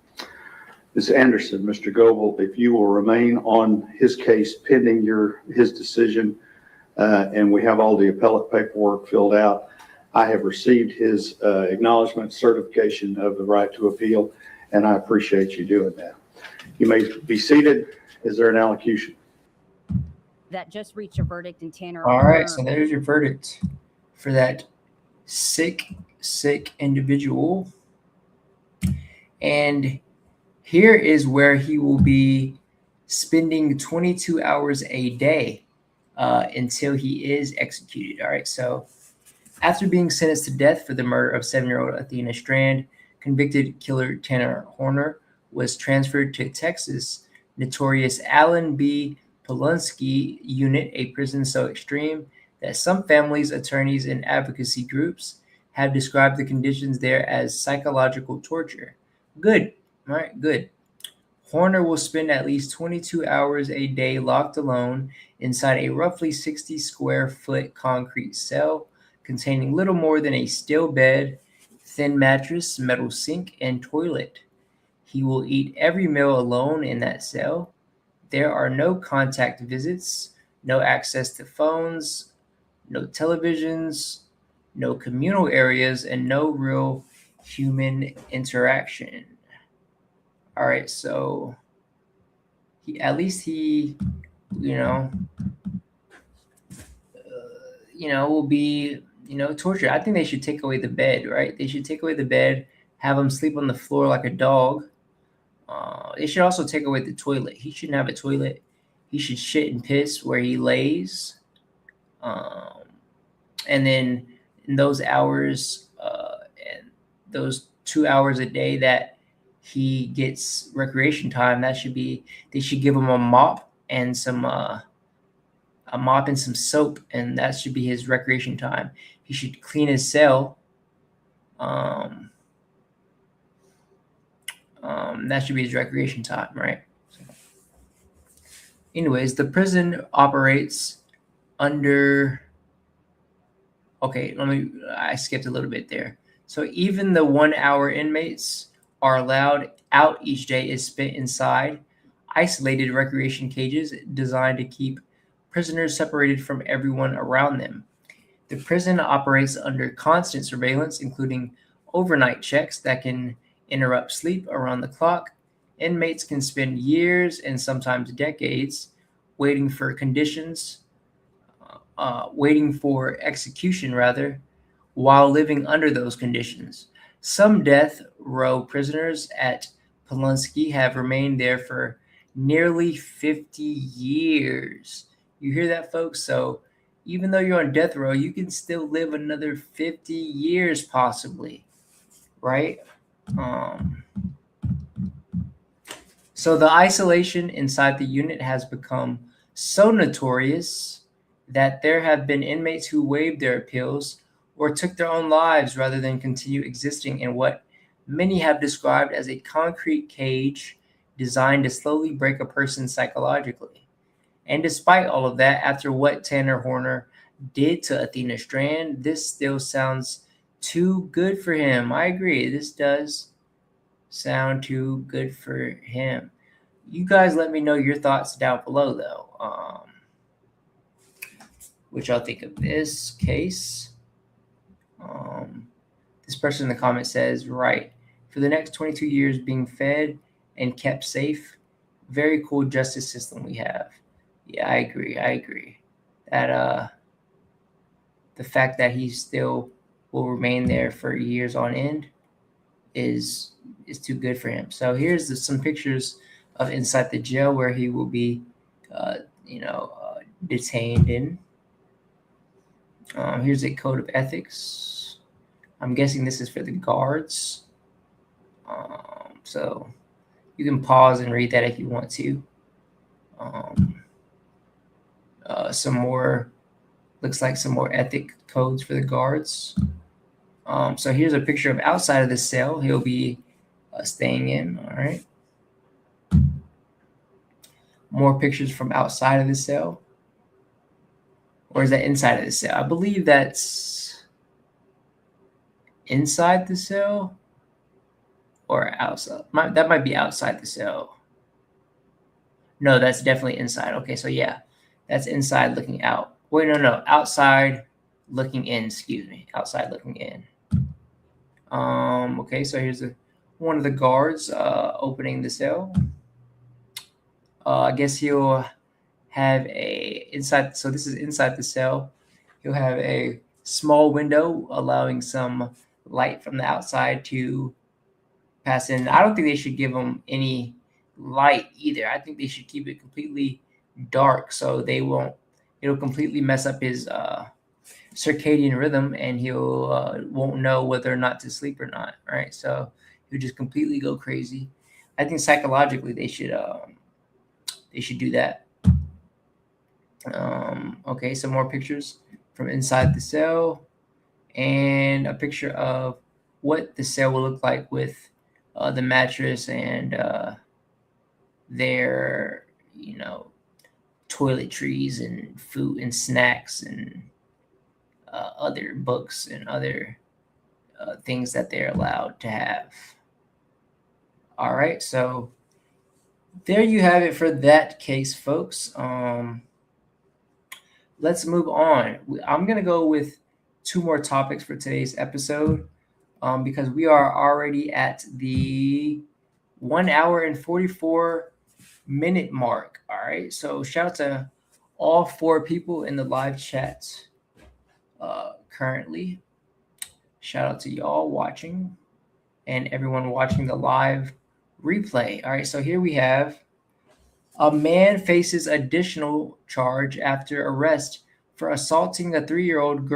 Speaker 17: Ms. Anderson, Mr. Goebel, if you will remain on his case pending his decision, and we have all the appellate paperwork filled out, I have received his acknowledgement certification of the right to appeal, and I appreciate you doing that. You may be seated. Is there an allocution?
Speaker 21: That just reached a verdict in Tanner.
Speaker 1: All right, so there's your verdict for that sick individual. And here is where he will be spending 22 hours a day until he is executed. All right, so after being sentenced to death for the murder of 7-year-old Athena Strand, convicted killer Tanner Horner was transferred to Texas notorious Allen B. Polunsky unit, a prison so extreme that some families, attorneys, and advocacy groups have described the conditions there as psychological torture. Good. All right, good. Horner will spend at least 22 hours a day locked alone inside a roughly 60 square foot concrete cell containing little more than a steel bed, thin mattress, metal sink, and toilet. He will eat every meal alone in that cell. There are no contact visits, no access to phones, no televisions, no communal areas, and no real human interaction. All right, so he will be, tortured. I think they should take away the bed, right? They should take away the bed, have him sleep on the floor like a dog. They should also take away the toilet. He shouldn't have a toilet. He should shit and piss where he lays. And then in those hours and those 2 hours a day that he gets recreation time, they should give him a mop and some soap, and that should be his recreation time. He should clean his cell. That should be his recreation time, right? So, anyways, the prison operates under. Okay, I skipped a little bit there. So even the 1 hour inmates are allowed out each day is spent inside isolated recreation cages designed to keep prisoners separated from everyone around them. The prison operates under constant surveillance, including overnight checks that can interrupt sleep around the clock. Inmates can spend years and sometimes decades waiting for execution while living under those conditions. Some death row prisoners at Polunsky have remained there for nearly 50 years. You hear that, folks? So even though you're on death row, you can still live another 50 years possibly, right? So the isolation inside the unit has become so notorious that there have been inmates who waived their appeals or took their own lives rather than continue existing in what many have described as a concrete cage designed to slowly break a person psychologically. And despite all of that, after what Tanner Horner did to Athena Strand, this still sounds too good for him. I agree. This does sound too good for him. You guys let me know your thoughts down below, though. What y'all think of this case? This person in the comment says, right, for the next 22 years being fed and kept safe. Very cool justice system we have. Yeah, I agree. That the fact that he still will remain there for years on end is too good for him. So here's some pictures of inside the jail where he will be, detained in. Here's a code of ethics. I'm guessing this is for the guards. So you can pause and read that if you want to. Looks like some more ethic codes for the guards. So here's a picture of outside of the cell he'll be staying in. All right. More pictures from outside of the cell. Or is that inside of the cell? I believe that's inside the cell or outside. That might be outside the cell. No, that's definitely inside. Okay, so yeah, that's inside looking out. Wait, no, outside looking in. Excuse me, outside looking in. Okay, so here's one of the guards opening the cell. I guess he'll have inside. So this is inside the cell. He'll have a small window allowing some light from the outside to pass in. I don't think they should give him any light either. I think they should keep it completely dark so it'll completely mess up his circadian rhythm, and he'll won't know whether or not to sleep or not, right? So he'll just completely go crazy. I think psychologically they should do that. Okay, some more pictures from inside the cell and a picture of what the cell will look like with the mattress and their toiletries and food and snacks and other books and other things that they're allowed to have. All right, so there you have it for that case, folks. Let's move on. I'm going to go with 2 more topics for today's episode because we are already at the 1 hour and 44 minute mark. All right. So shout out to all 4 people in the live chat currently. Shout out to y'all watching and everyone watching the live replay. All right. So here we have a man faces additional charge after arrest for assaulting a 3-year-old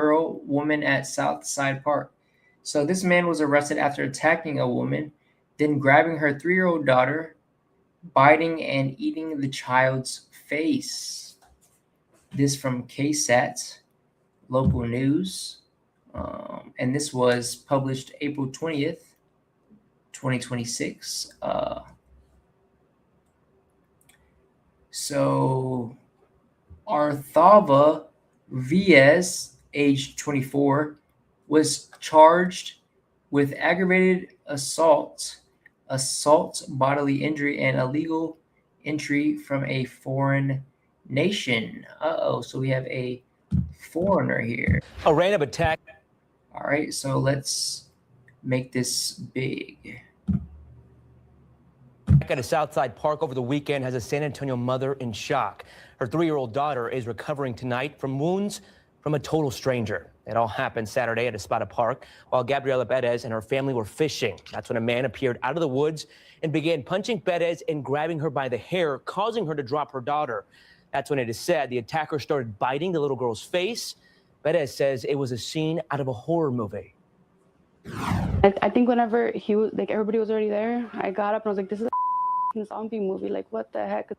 Speaker 1: woman at Southside Park. So this man was arrested after attacking a woman, then grabbing her 3-year-old daughter, biting and eating the child's face. This from KSAT local news. And this was published April 20th, 2026. So Arthava VS, age 24, was charged with aggravated assault, bodily injury, and illegal entry from a foreign nation. So we have a foreigner here.
Speaker 4: A random attack.
Speaker 1: All right, so let's make this big.
Speaker 4: At a Southside Park over the weekend has a San Antonio mother in shock. Her 3-year-old daughter is recovering tonight from wounds from a total stranger. It all happened Saturday at Espada Park while Gabriela Perez and her family were fishing. That's when a man appeared out of the woods and began punching Perez and grabbing her by the hair, causing her to drop her daughter. That's when it is said the attacker started biting the little girl's face. Perez says it was a scene out of a horror movie.
Speaker 22: I think whenever he was, like, everybody was already there, I got up and I was like, this is a zombie movie. Like, what the heck?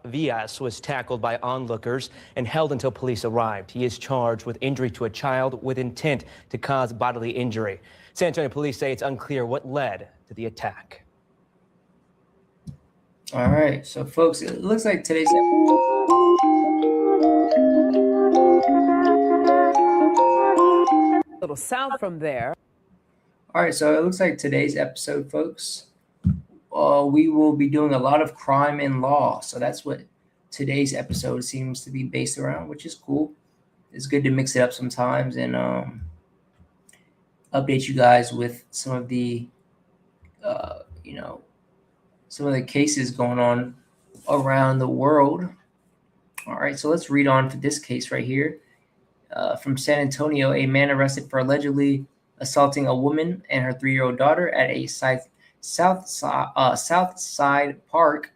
Speaker 4: Villas was tackled by onlookers and held until police arrived. He is charged with injury to a child with intent to cause bodily injury. San Antonio police say it's unclear what led to the attack.
Speaker 1: All right, so folks, it looks like today's
Speaker 23: little south from there.
Speaker 1: All right, so it looks like today's episode, folks, we will be doing a lot of crime and law. So that's what today's episode seems to be based around, which is cool. It's good to mix it up sometimes and update you guys with some of the, some of the cases going on around the world. All right, so let's read on for this case right here. From San Antonio, a man arrested for allegedly assaulting a woman and her 3-year-old daughter at a South Side Park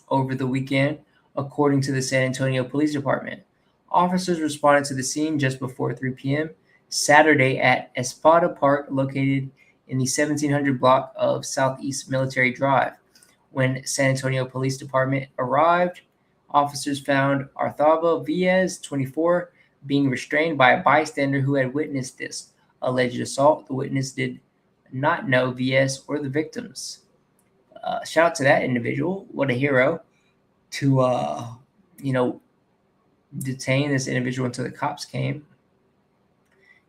Speaker 1: over the weekend, according to the San Antonio Police Department. Officers responded to the scene just before 3 p.m. Saturday at Espada Park, located in the 1700 block of Southeast Military Drive. When San Antonio Police Department arrived, officers found Arthava Villas, 24, being restrained by a bystander who had witnessed this alleged assault. The witness did not know VS or the victims. Shout out to that individual. What a hero to, detain this individual until the cops came.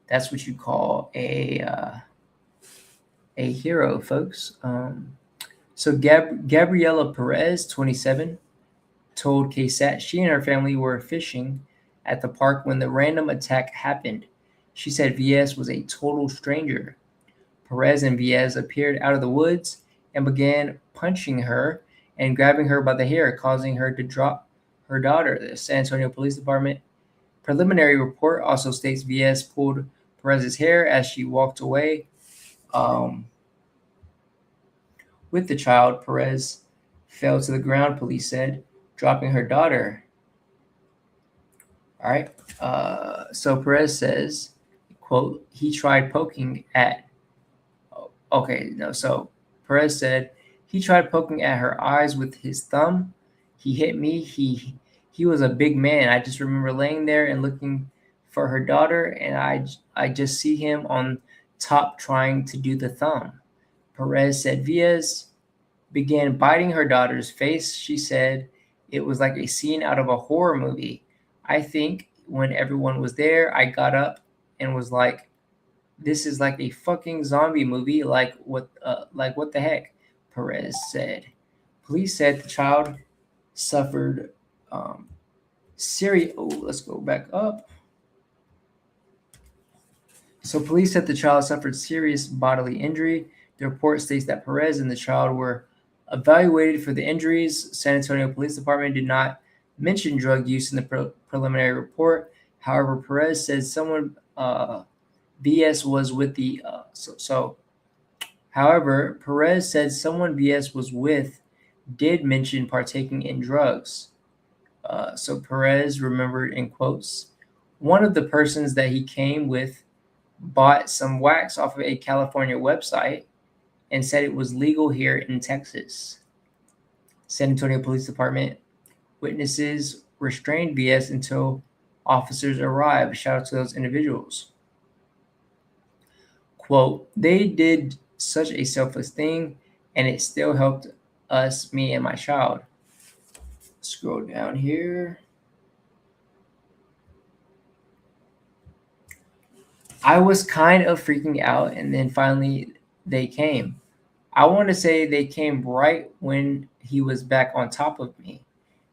Speaker 1: That's what you call a hero, folks. So Gabriela Perez, 27, told KSAT she and her family were fishing at the park when the random attack happened. She said VS was a total stranger. Perez and VS appeared out of the woods and began punching her and grabbing her by the hair, causing her to drop her daughter. The San Antonio Police Department preliminary report also states VS pulled Perez's hair as she walked away with the child. Perez fell to the ground, police said, dropping her daughter. All right. So Perez says, quote, he tried poking at. So Perez said he tried poking at her eyes with his thumb. He hit me. He was a big man. I just remember laying there and looking for her daughter, and I just see him on top trying to do the thumb. Perez said Villas began biting her daughter's face. She said it was like a scene out of a horror movie. I think when everyone was there, I got up and was like, this is like a fucking zombie movie. Like what the heck? Perez said. Police said the child suffered serious. Oh, let's go back up. So police said the child suffered serious bodily injury. The report states that Perez and the child were evaluated for the injuries. San Antonio Police Department did not mention drug use in the preliminary report. However, Perez said someone VS was with the However, Perez said someone VS was with did mention partaking in drugs. So Perez remembered, in quotes, One of the persons that he came with bought some wax off of a California website and said it was legal here in Texas. San Antonio Police Department witnesses restrained VS until officers arrived. Shout out to those individuals. Quote, they did such a selfless thing and it still helped us, me and my child. Scroll down here. I was kind of freaking out, and then finally they came. I want to say they came right when he was back on top of me.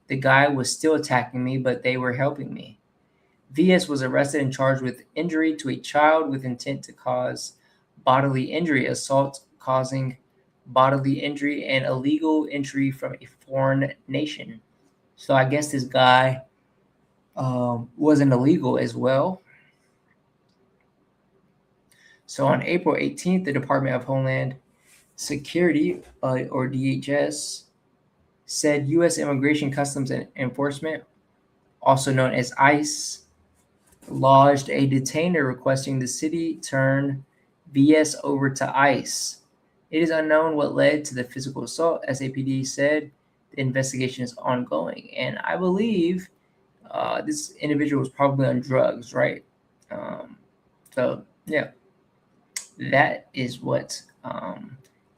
Speaker 1: The guy was still attacking me, but they were helping me. VS was arrested and charged with injury to a child with intent to cause bodily injury, assault causing bodily injury, and illegal entry from a foreign nation. So I guess this guy wasn't illegal as well. So on April 18th, the Department of Homeland Security, or DHS, said U.S. Immigration Customs and Enforcement, also known as ICE, lodged a detainer requesting the city turn VS over to ICE. It is unknown what led to the physical assault. SAPD said the investigation is ongoing. And I believe this individual was probably on drugs, right? So, yeah, that is what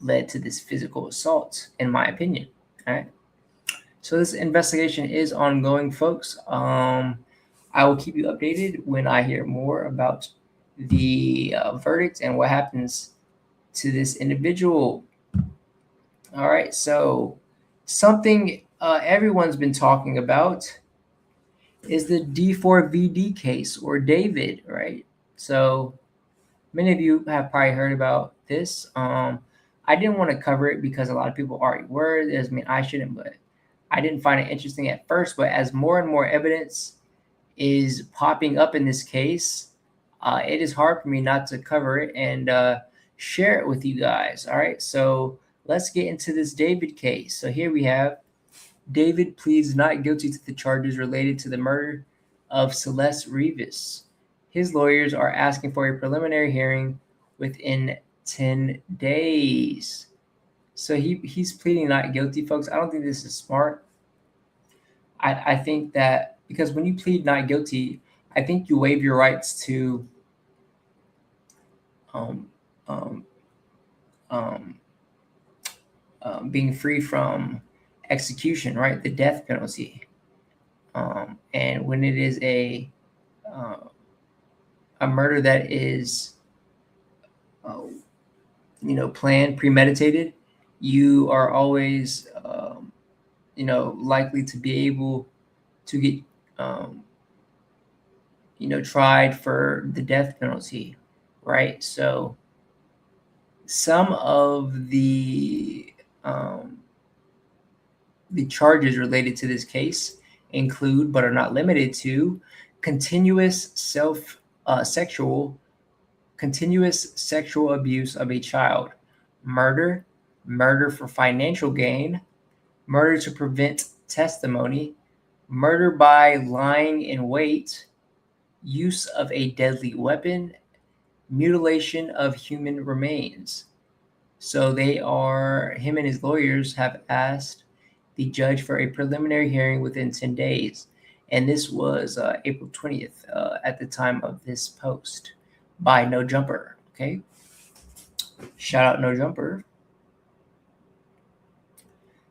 Speaker 1: led to this physical assault, in my opinion. All right. So this investigation is ongoing, folks. I will keep you updated when I hear more about the verdict and what happens to this individual. All right. So something everyone's been talking about is the D4vd case, or David, right? So many of you have probably heard about this. I didn't want to cover it because a lot of people already were. I mean, I shouldn't, but I didn't find it interesting at first. But as more and more evidence is popping up in this case, it is hard for me not to cover it and share it with you guys. All right, so let's get into this David case. So here we have David pleads not guilty to the charges related to the murder of Celeste Rivas. His lawyers are asking for a preliminary hearing within 10 days. So he's pleading not guilty, folks. I don't think this is smart. I think that because when you plead not guilty, I think you waive your rights to being free from execution, right? The death penalty. And when it is a murder that is, planned, premeditated, you are always, likely to be able to get, tried for the death penalty, right? So some of the charges related to this case include, but are not limited to, continuous sexual abuse of a child, murder for financial gain, murder to prevent testimony, murder by lying in wait, use of a deadly weapon, mutilation of human remains. So him and his lawyers have asked the judge for a preliminary hearing within 10 days. And this was April 20th at the time of this post by No Jumper. Okay. Shout out No Jumper.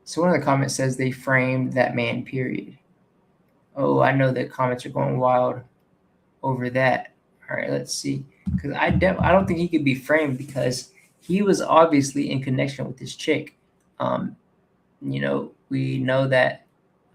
Speaker 1: So one of the comments says they framed that man, period. Oh, I know that comments are going wild over that. All right, let's see. Because I don't think he could be framed because he was obviously in connection with this chick. We know that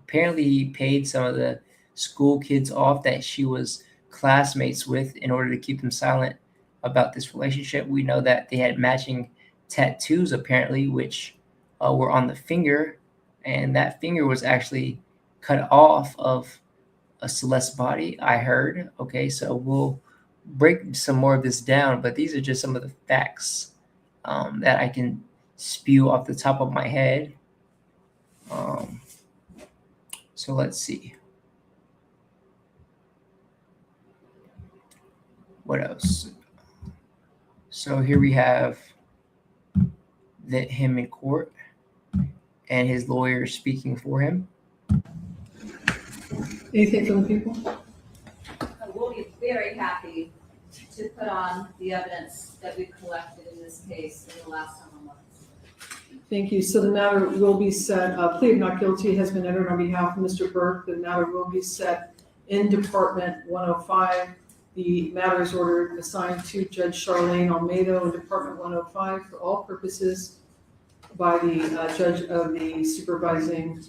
Speaker 1: apparently he paid some of the school kids off that she was classmates with in order to keep them silent about this relationship. We know that they had matching tattoos, apparently, which were on the finger, and that finger was actually cut off of a Celeste's body, I heard. Okay, so we'll break some more of this down, but these are just some of the facts that I can spew off the top of my head. So let's see. what else? So here we have him in court and his lawyer speaking for him.
Speaker 5: Anything from the people?
Speaker 6: We'll be very happy to put on the evidence that we've collected in this case in the last summer months.
Speaker 5: Thank you. So the matter will be set, plea of not guilty has been entered on behalf of Mr. Burke. The matter will be set in Department 105. The matter is ordered assigned to Judge Charlene Almeida in Department 105 for all purposes by the judge of the supervising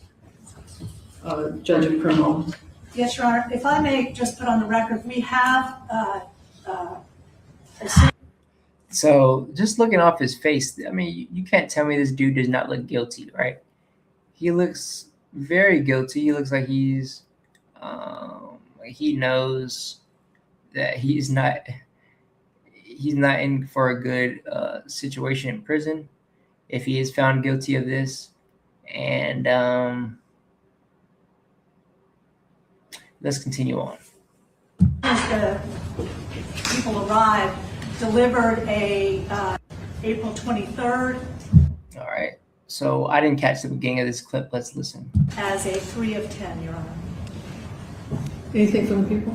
Speaker 5: judge of criminal.
Speaker 23: Yes, Your Honor. If I may just put on the record, we have
Speaker 1: So just looking off his face, I mean, you can't tell me this dude does not look guilty, right? He looks very guilty. He looks like he knows that he's not in for a good situation in prison if he is found guilty of this. And let's continue on.
Speaker 23: As the people arrived, delivered a April 23rd.
Speaker 1: All right. So I didn't catch the beginning of this clip. Let's listen.
Speaker 23: As a 3 of 10, Your Honor.
Speaker 5: Anything from the people?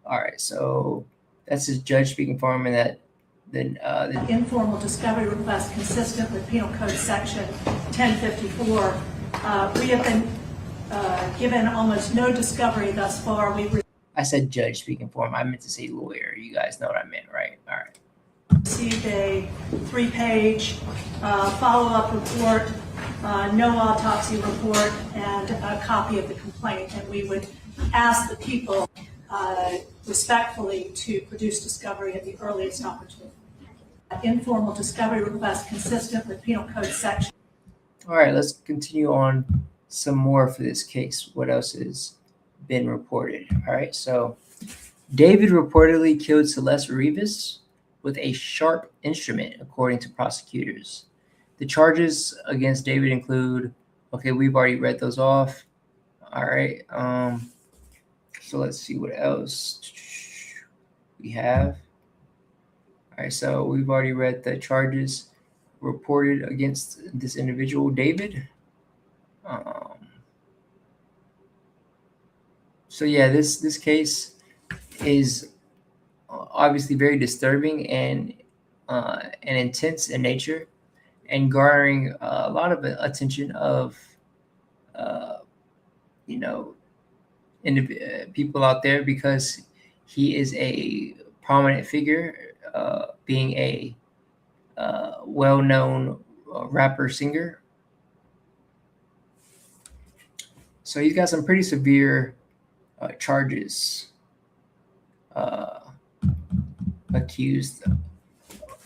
Speaker 1: All right. So that's his judge speaking for him, and that then the
Speaker 23: informal discovery request consistent with Penal Code Section 1054. We have been given almost no discovery thus far.
Speaker 1: I said judge speaking for him. I meant to say lawyer. You guys know what I meant, right? All right.
Speaker 23: Received a 3-page follow-up report, no autopsy report, and a copy of the complaint. And we would ask the people respectfully to produce discovery at the earliest opportunity. Informal discovery request consistent with Penal Code Section.
Speaker 1: All right, let's continue on some more for this case. What else has been reported? All right, so David reportedly killed Celeste Rivas with a sharp instrument, according to prosecutors. The charges against David include, okay, we've already read those off. All right, so let's see what else we have. All right, so we've already read the charges reported against this individual, David. So yeah, this case is obviously very disturbing and intense in nature, and garnering a lot of attention of people out there, because he is a prominent figure, being a well-known rapper singer. So he's got some pretty severe charges accused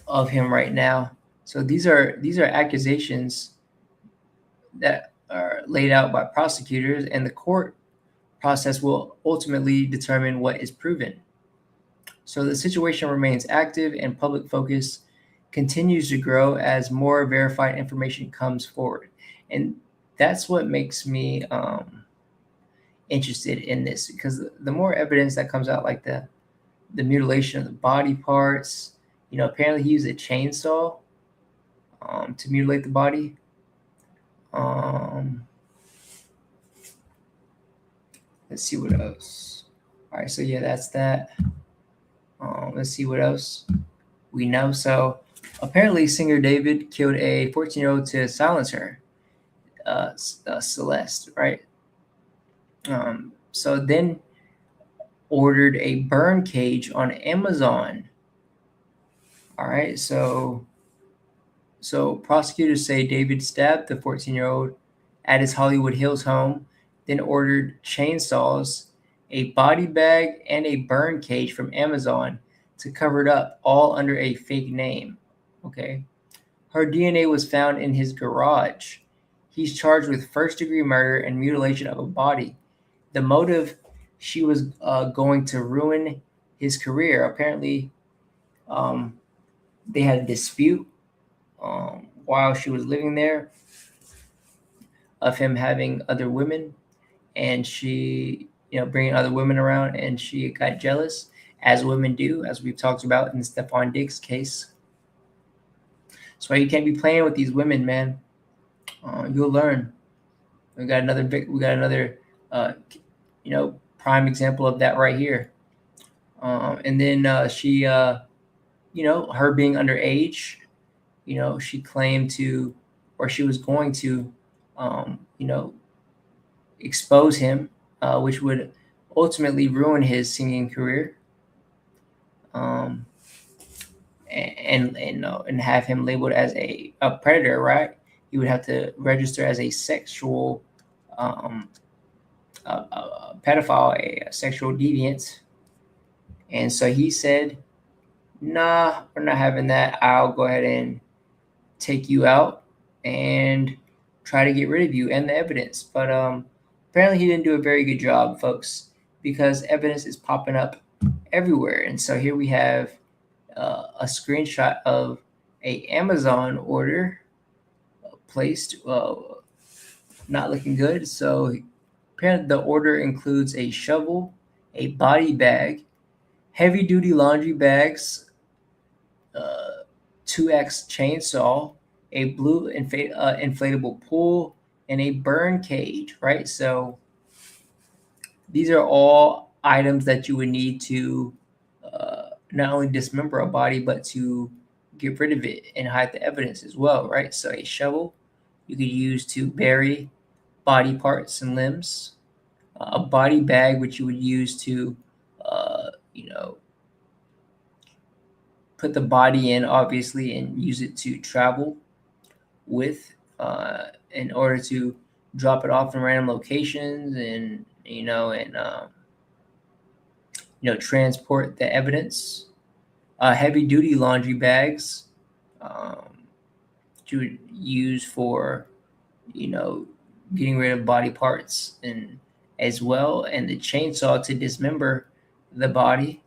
Speaker 1: of him right now. So these are accusations that are laid out by prosecutors, and the court process will ultimately determine what is proven. So the situation remains active, and public focus continues to grow as more verified information comes forward. And that's what makes me interested in this, because the more evidence that comes out, like the mutilation of the body parts, apparently he used a chainsaw to mutilate the body. Let's see what else. All right, so yeah, that's that. Let's see what else we know. So apparently singer David killed a 14-year-old to silence her, Celeste, right? So then ordered a burn cage on Amazon. All right, so prosecutors say David stabbed the 14-year-old at his Hollywood Hills home, then ordered chainsaws, a body bag, and a burn cage from Amazon to cover it up, all under a fake name. Okay. Her DNA was found in his garage. He's charged with first-degree murder and mutilation of a body. The motive, she was going to ruin his career. Apparently, they had a dispute while she was living there of him having other women, and she bringing other women around, and she got jealous, as women do, as we've talked about in the Stefon Diggs case. That's why you can't be playing with these women, man. You'll learn. We got another prime example of that right here. And then she, her being underage, she claimed to, or she was going to, expose him, which would ultimately ruin his singing career. And have him labeled as a predator, right? He would have to register as a sexual a pedophile, a sexual deviant. And so he said, nah, we're not having that. I'll go ahead and take you out and try to get rid of you and the evidence. But apparently he didn't do a very good job, folks, because evidence is popping up everywhere. And so here we have a screenshot of a Amazon order placed, not looking good. So apparently the order includes a shovel, a body bag, heavy duty laundry bags, 2X chainsaw, a blue inflatable pool, and a burn cage, right? So these are all items that you would need to not only dismember a body, but to get rid of it and hide the evidence as well, right? So a shovel you could use to bury body parts and limbs, a body bag which you would use to, put the body in, obviously, and use it to travel with in order to drop it off in random locations and transport the evidence. Heavy duty laundry bags to use for getting rid of body parts and as well, and the chainsaw to dismember the body.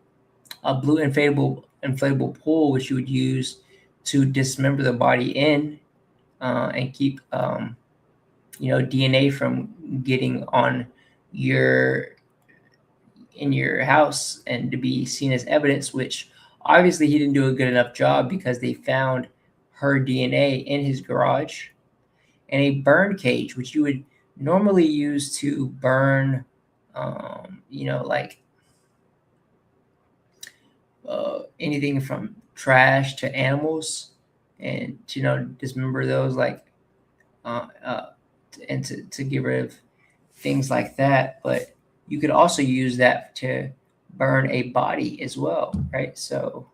Speaker 1: A blue inflatable pool which you would use to dismember the body in and keep DNA from getting on in your house and to be seen as evidence, which obviously he didn't do a good enough job because they found her DNA in his garage. And a burn cage, which you would normally use to burn anything from trash to animals, and dismember those, and to get rid of things like that. But you could also use that to burn a body as well, right? So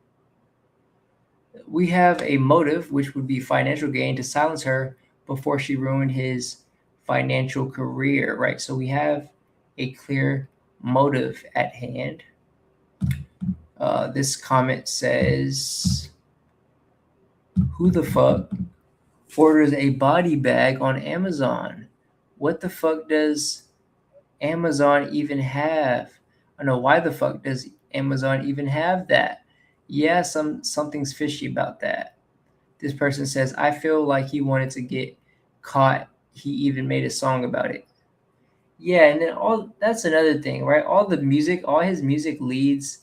Speaker 1: we have a motive, which would be financial gain, to silence her before she ruined his financial career, right? So we have a clear motive at hand. This comment says, who the fuck orders a body bag on Amazon? What the fuck does Amazon even have? I know, why the fuck does Amazon even have that? Yeah, something's fishy about that. This person says, I feel like he wanted to get caught. He even made a song about it. Yeah, and then that's another thing, right? All his music leads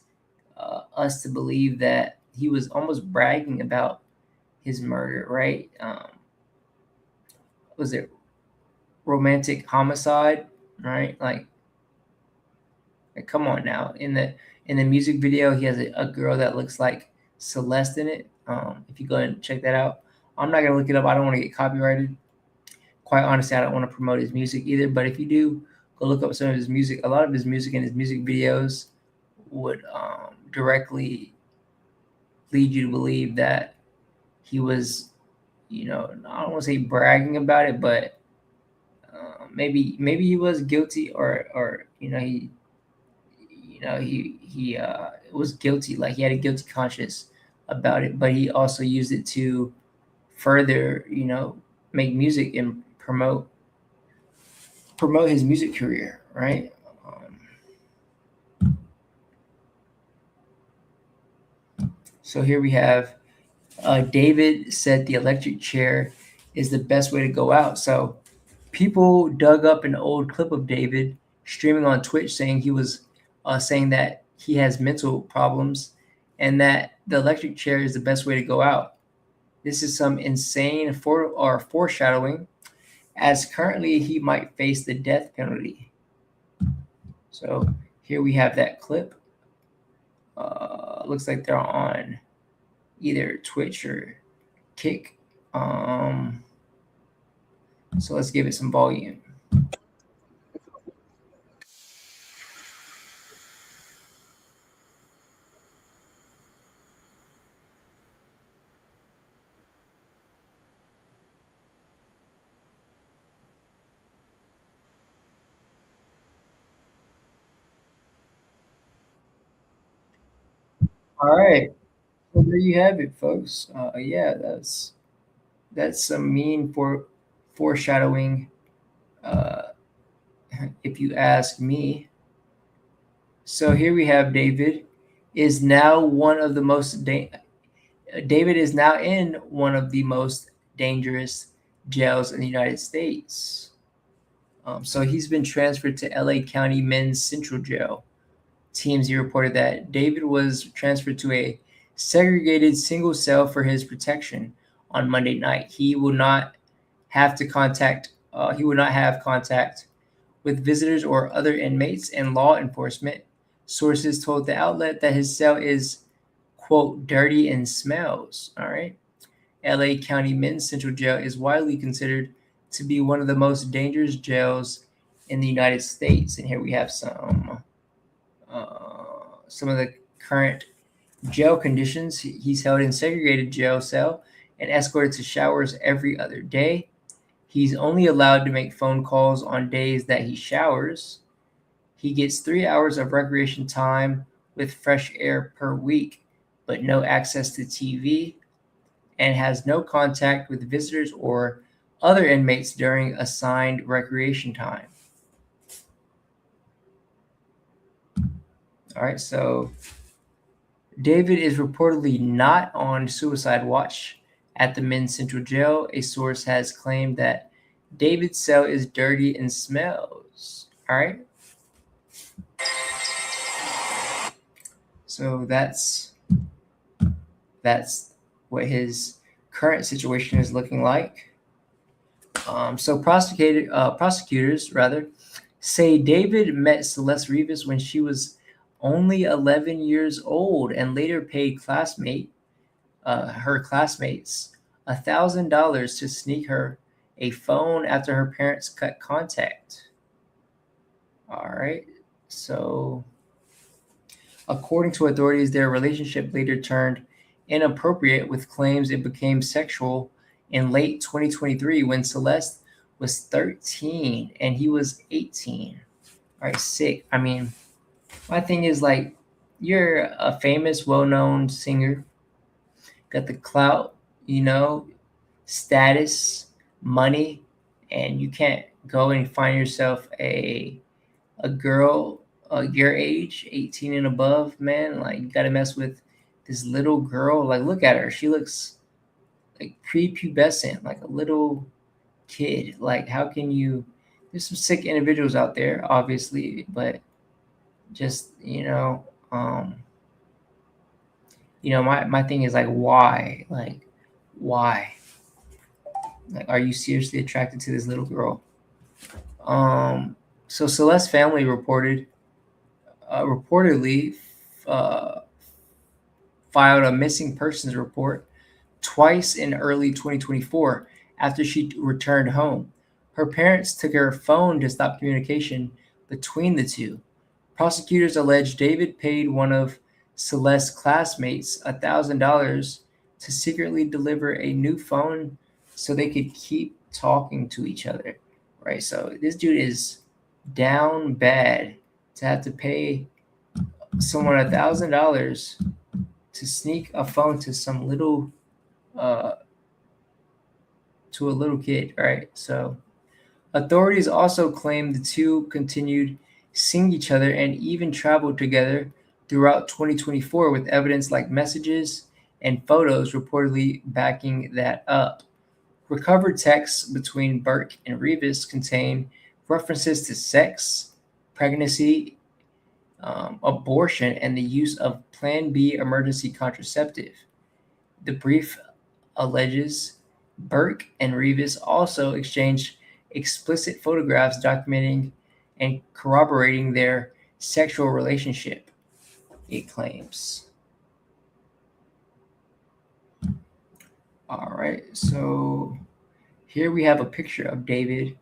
Speaker 1: us to believe that he was almost bragging about his murder, right? Was it romantic homicide, right? Like come on now. In the music video, he has a girl that looks like Celeste in it. If you go and check that out, I'm not gonna look it up. I don't want to get copyrighted. Quite honestly, I don't want to promote his music either. But if you do, go look up some of his music. A lot of his music and his music videos would directly lead you to believe that he was, I don't want to say bragging about it, but maybe he was guilty, or he was guilty, like he had a guilty conscience about it, but he also used it to further, make music and promote his music career, right? So here we have David said the electric chair is the best way to go out. So people dug up an old clip of David streaming on Twitch saying he was saying that he has mental problems and that the electric chair is the best way to go out. This is some insane foreshadowing, as currently he might face the death penalty. So here we have that clip. Looks like they're on either Twitch or Kick. So let's give it some volume. All right. Well, there you have it, folks. Yeah, that's some mean foreshadowing, if you ask me. So here we have David is now David is now in one of the most dangerous jails in the United States. So he's been transferred to LA County Men's Central Jail. TMZ reported that David was transferred to a segregated single cell for his protection on Monday night. He will not have contact with visitors or other inmates, and law enforcement sources told the outlet that his cell is, quote, dirty and smells. All right. LA County Men's Central Jail is widely considered to be one of the most dangerous jails in the United States. And here we have some of the current jail conditions. He's held in segregated jail cell and escorted to showers every other day. He's only allowed to make phone calls on days that he showers. He gets 3 hours of recreation time with fresh air per week, but no access to TV, and has no contact with visitors or other inmates during assigned recreation time. All right, so David is reportedly not on suicide watch at the Men's Central Jail. A source has claimed that David's cell is dirty and smells. All right. So that's what his current situation is looking like. So prosecutors say David met Celeste Rivas when she was only 11 years old and later paid her classmates $1,000 to sneak her a phone after her parents cut contact. All right. So according to authorities, their relationship later turned inappropriate, with claims it became sexual in late 2023 when Celeste was 13 and he was 18. All right, sick. I mean, my thing is, like, you're a famous, well-known singer, got the clout, status, money, and you can't go and find yourself a girl your age, 18 and above, man. Like, you got to mess with this little girl. Like, look at her. She looks like prepubescent, like a little kid. Like, how can you? There's some sick individuals out there, obviously, but just, my thing is, like, why? Like, why? Like, are you seriously attracted to this little girl? So Celeste's family reportedly filed a missing persons report twice in early 2024 after she returned home. Her parents took her phone to stop communication between the two. Prosecutors allege David paid one of Celeste's classmates $1,000 to secretly deliver a new phone so they could keep talking to each other. Right? So this dude is down bad to have to pay someone $1,000 to sneak a phone to some little to a little kid, right? So authorities also claim the two continued seeing each other and even traveled together throughout 2024, with evidence like messages and photos reportedly backing that up. Recovered texts between Burke and Rivas contain references to sex, pregnancy, abortion, and the use of Plan B emergency contraceptive. The brief alleges Burke and Rivas also exchanged explicit photographs documenting and corroborating their sexual relationship, it claims. All right, so here we have a picture of David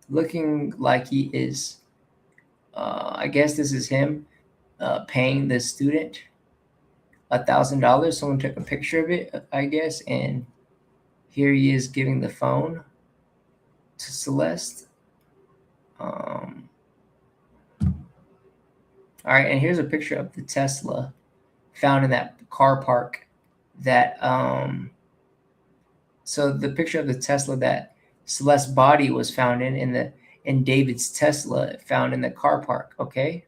Speaker 1: looking like he is, I guess this is him paying the student $1,000. Someone took a picture of it, I guess, and here he is giving the phone to Celeste. All right, and here's a picture of the Tesla found in that car park that so the picture of the Tesla that Celeste's body was found in David's Tesla found in the car park. Okay.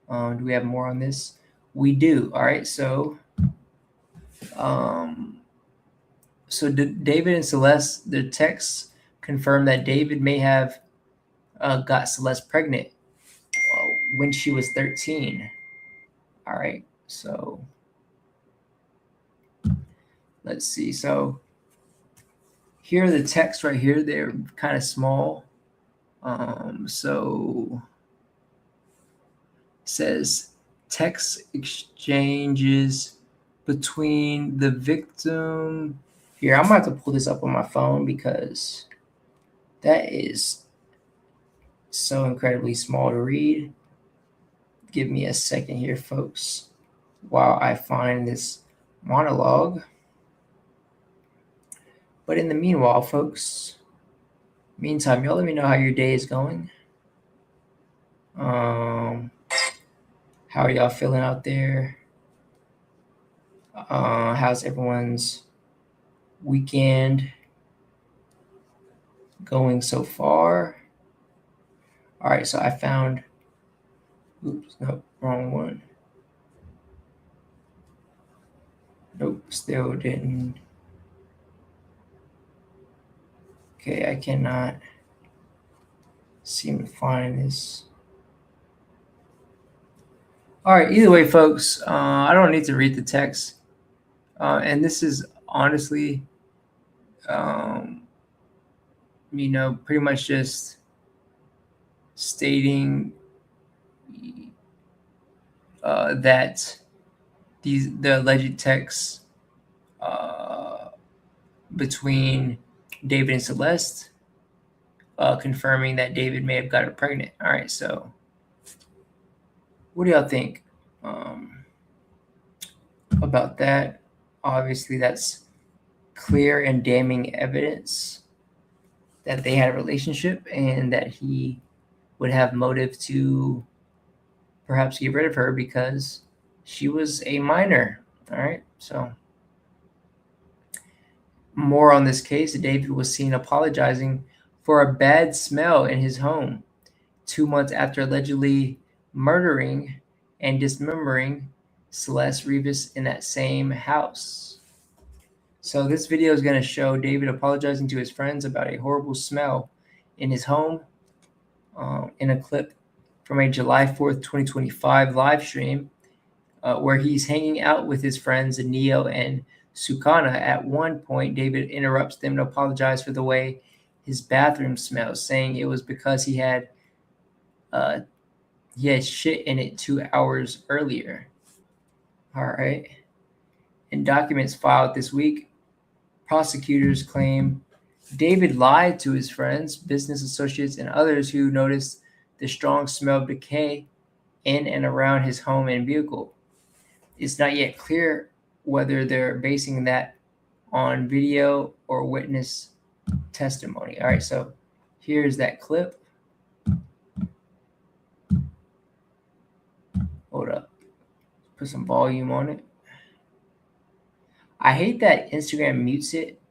Speaker 1: Do we have more on this? We do. All right. So David and Celeste, the texts confirm that David may have got Celeste pregnant when she was 13. All right. So let's see. So here are the texts right here. They're kind of small. So it says text exchanges between the victim. Here, I'm gonna have to pull this up on my phone because that is so incredibly small to read. Give me a second here, folks, while I find this monologue. But in the meanwhile, folks, meantime, y'all let me know how your day is going. How are y'all feeling out there? How's everyone's weekend going so far? All right, so I found, oops, nope, wrong one. Nope, still didn't. Okay, I cannot seem to find this. All right, either way, folks, I don't need to read the text. And this is honestly, pretty much just stating that the alleged texts between David and Celeste confirming that David may have got her pregnant. All right, so what do y'all think about that? Obviously, that's clear and damning evidence that they had a relationship and that he would have motive to perhaps get rid of her because she was a minor. All right, so more on this case. David was seen apologizing for a bad smell in his home 2 months after allegedly murdering and dismembering Celeste Rivas in that same house. So this video is going to show David apologizing to his friends about a horrible smell in his home in a clip from a July 4th, 2025 live stream where he's hanging out with his friends Neo and Sukana. At one point, David interrupts them to apologize for the way his bathroom smells, saying it was because he had shit in it 2 hours earlier. All right. In documents filed this week, prosecutors claim David lied to his friends, business associates, and others who noticed the strong smell of decay in and around his home and vehicle. It's not yet clear whether they're basing that on video or witness testimony. All right, so here's that clip. Hold up. Put some volume on it. I hate that Instagram mutes it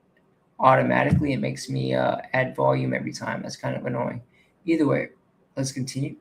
Speaker 1: automatically. It makes me add volume every time. That's kind of annoying. Either way, let's continue.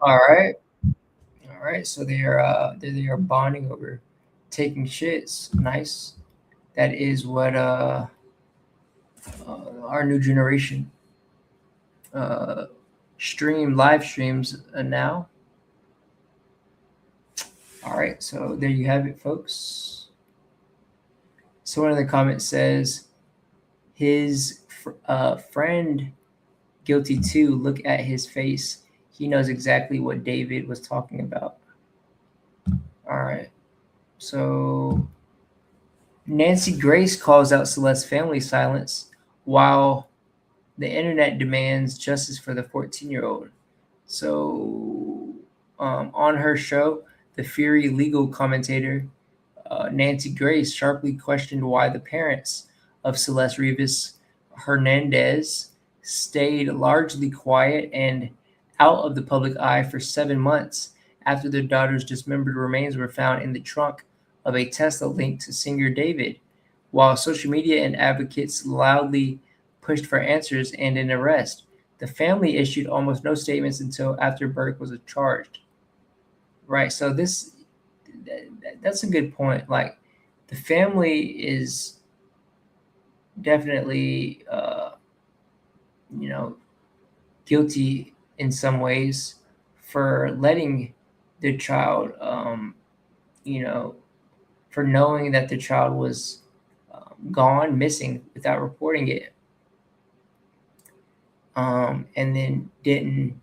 Speaker 1: All right. All right. So they are bonding over taking shits. Nice. That is what our new generation live streams now. All right, so there you have it, folks. So one of the comments says his friend guilty too. Look at his face. He knows exactly what David was talking about. All right. So Nancy Grace calls out Celeste's family silence while the internet demands justice for the 14-year-old. So on her show, the Fury legal commentator Nancy Grace sharply questioned why the parents of Celeste Rivas Hernandez stayed largely quiet and out of the public eye for 7 months after their daughter's dismembered remains were found in the trunk of a Tesla linked to singer David, while social media and advocates loudly pushed for answers and an arrest. The family issued almost no statements until after Burke was charged. Right, so that's a good point. Like, the family is definitely, guilty in some ways for letting their child, for knowing that the child was gone, missing, without reporting it. And then didn't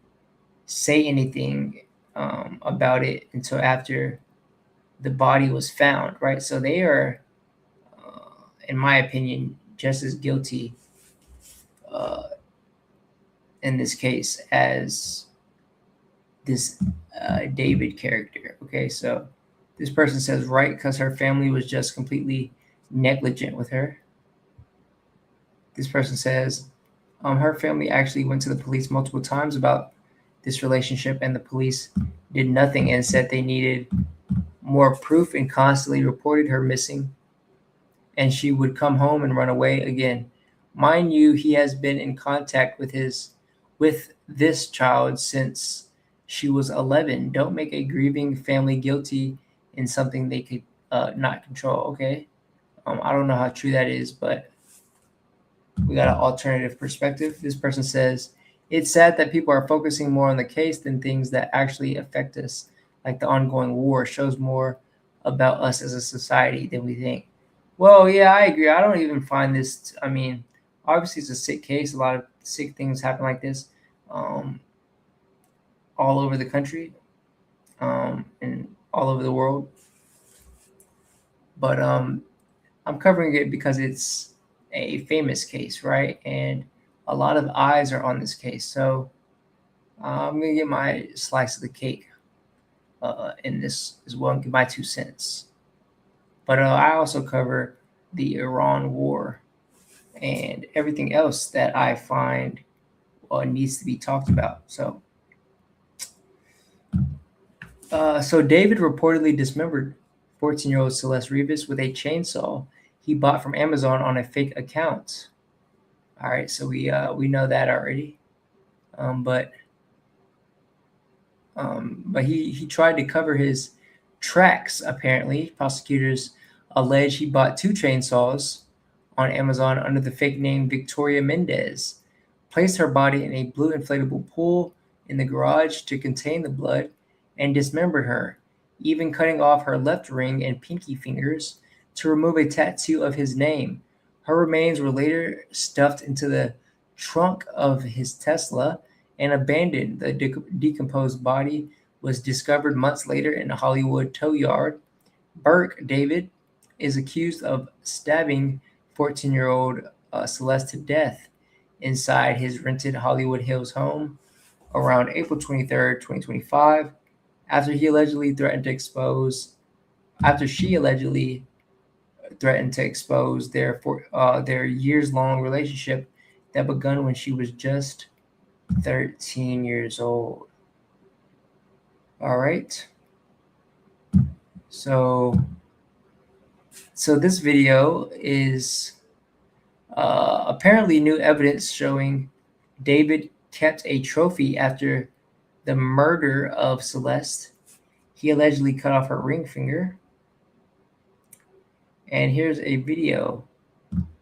Speaker 1: say anything about it until after the body was found, right? So they are, in my opinion, just as guilty in this case as this David character. Okay, so this person says, right, because her family was just completely negligent with her. This person says, her family actually went to the police multiple times about this relationship, and the police did nothing and said they needed more proof and constantly reported her missing, and she would come home and run away again. Mind you, he has been in contact with this child since she was 11. Don't make a grieving family guilty in something they could not control. Okay, I don't know how true that is, but we got an alternative perspective. This person says, it's sad that people are focusing more on the case than things that actually affect us, like the ongoing war shows more about us as a society than we think. Well, yeah, I agree. I don't even find this, obviously it's a sick case. A lot of sick things happen like this all over the country and all over the world. But I'm covering it because it's a famous case, right? And a lot of eyes are on this case. So I'm going to get my slice of the cake in this as well and give my 2 cents. But I also cover the Iran war and everything else that I find needs to be talked about. So David reportedly dismembered 14-year-old Celeste Rivas with a chainsaw he bought from Amazon on a fake account. All right, so we know that already. But he tried to cover his tracks, apparently. Prosecutors allege he bought 2 chainsaws on Amazon under the fake name Victoria Mendez, placed her body in a blue inflatable pool in the garage to contain the blood, and dismembered her, even cutting off her left ring and pinky fingers to remove a tattoo of his name. Her remains were later stuffed into the trunk of his Tesla and abandoned. The decomposed body was discovered months later in a Hollywood tow yard. Burke David is accused of stabbing 14-year-old Celeste to death inside his rented Hollywood Hills home around April 23rd, 2025, after she allegedly threatened to expose their years-long relationship that begun when she was just 13 years old. All right. So this video is apparently new evidence showing David kept a trophy after the murder of Celeste. He allegedly cut off her ring finger. And here's a video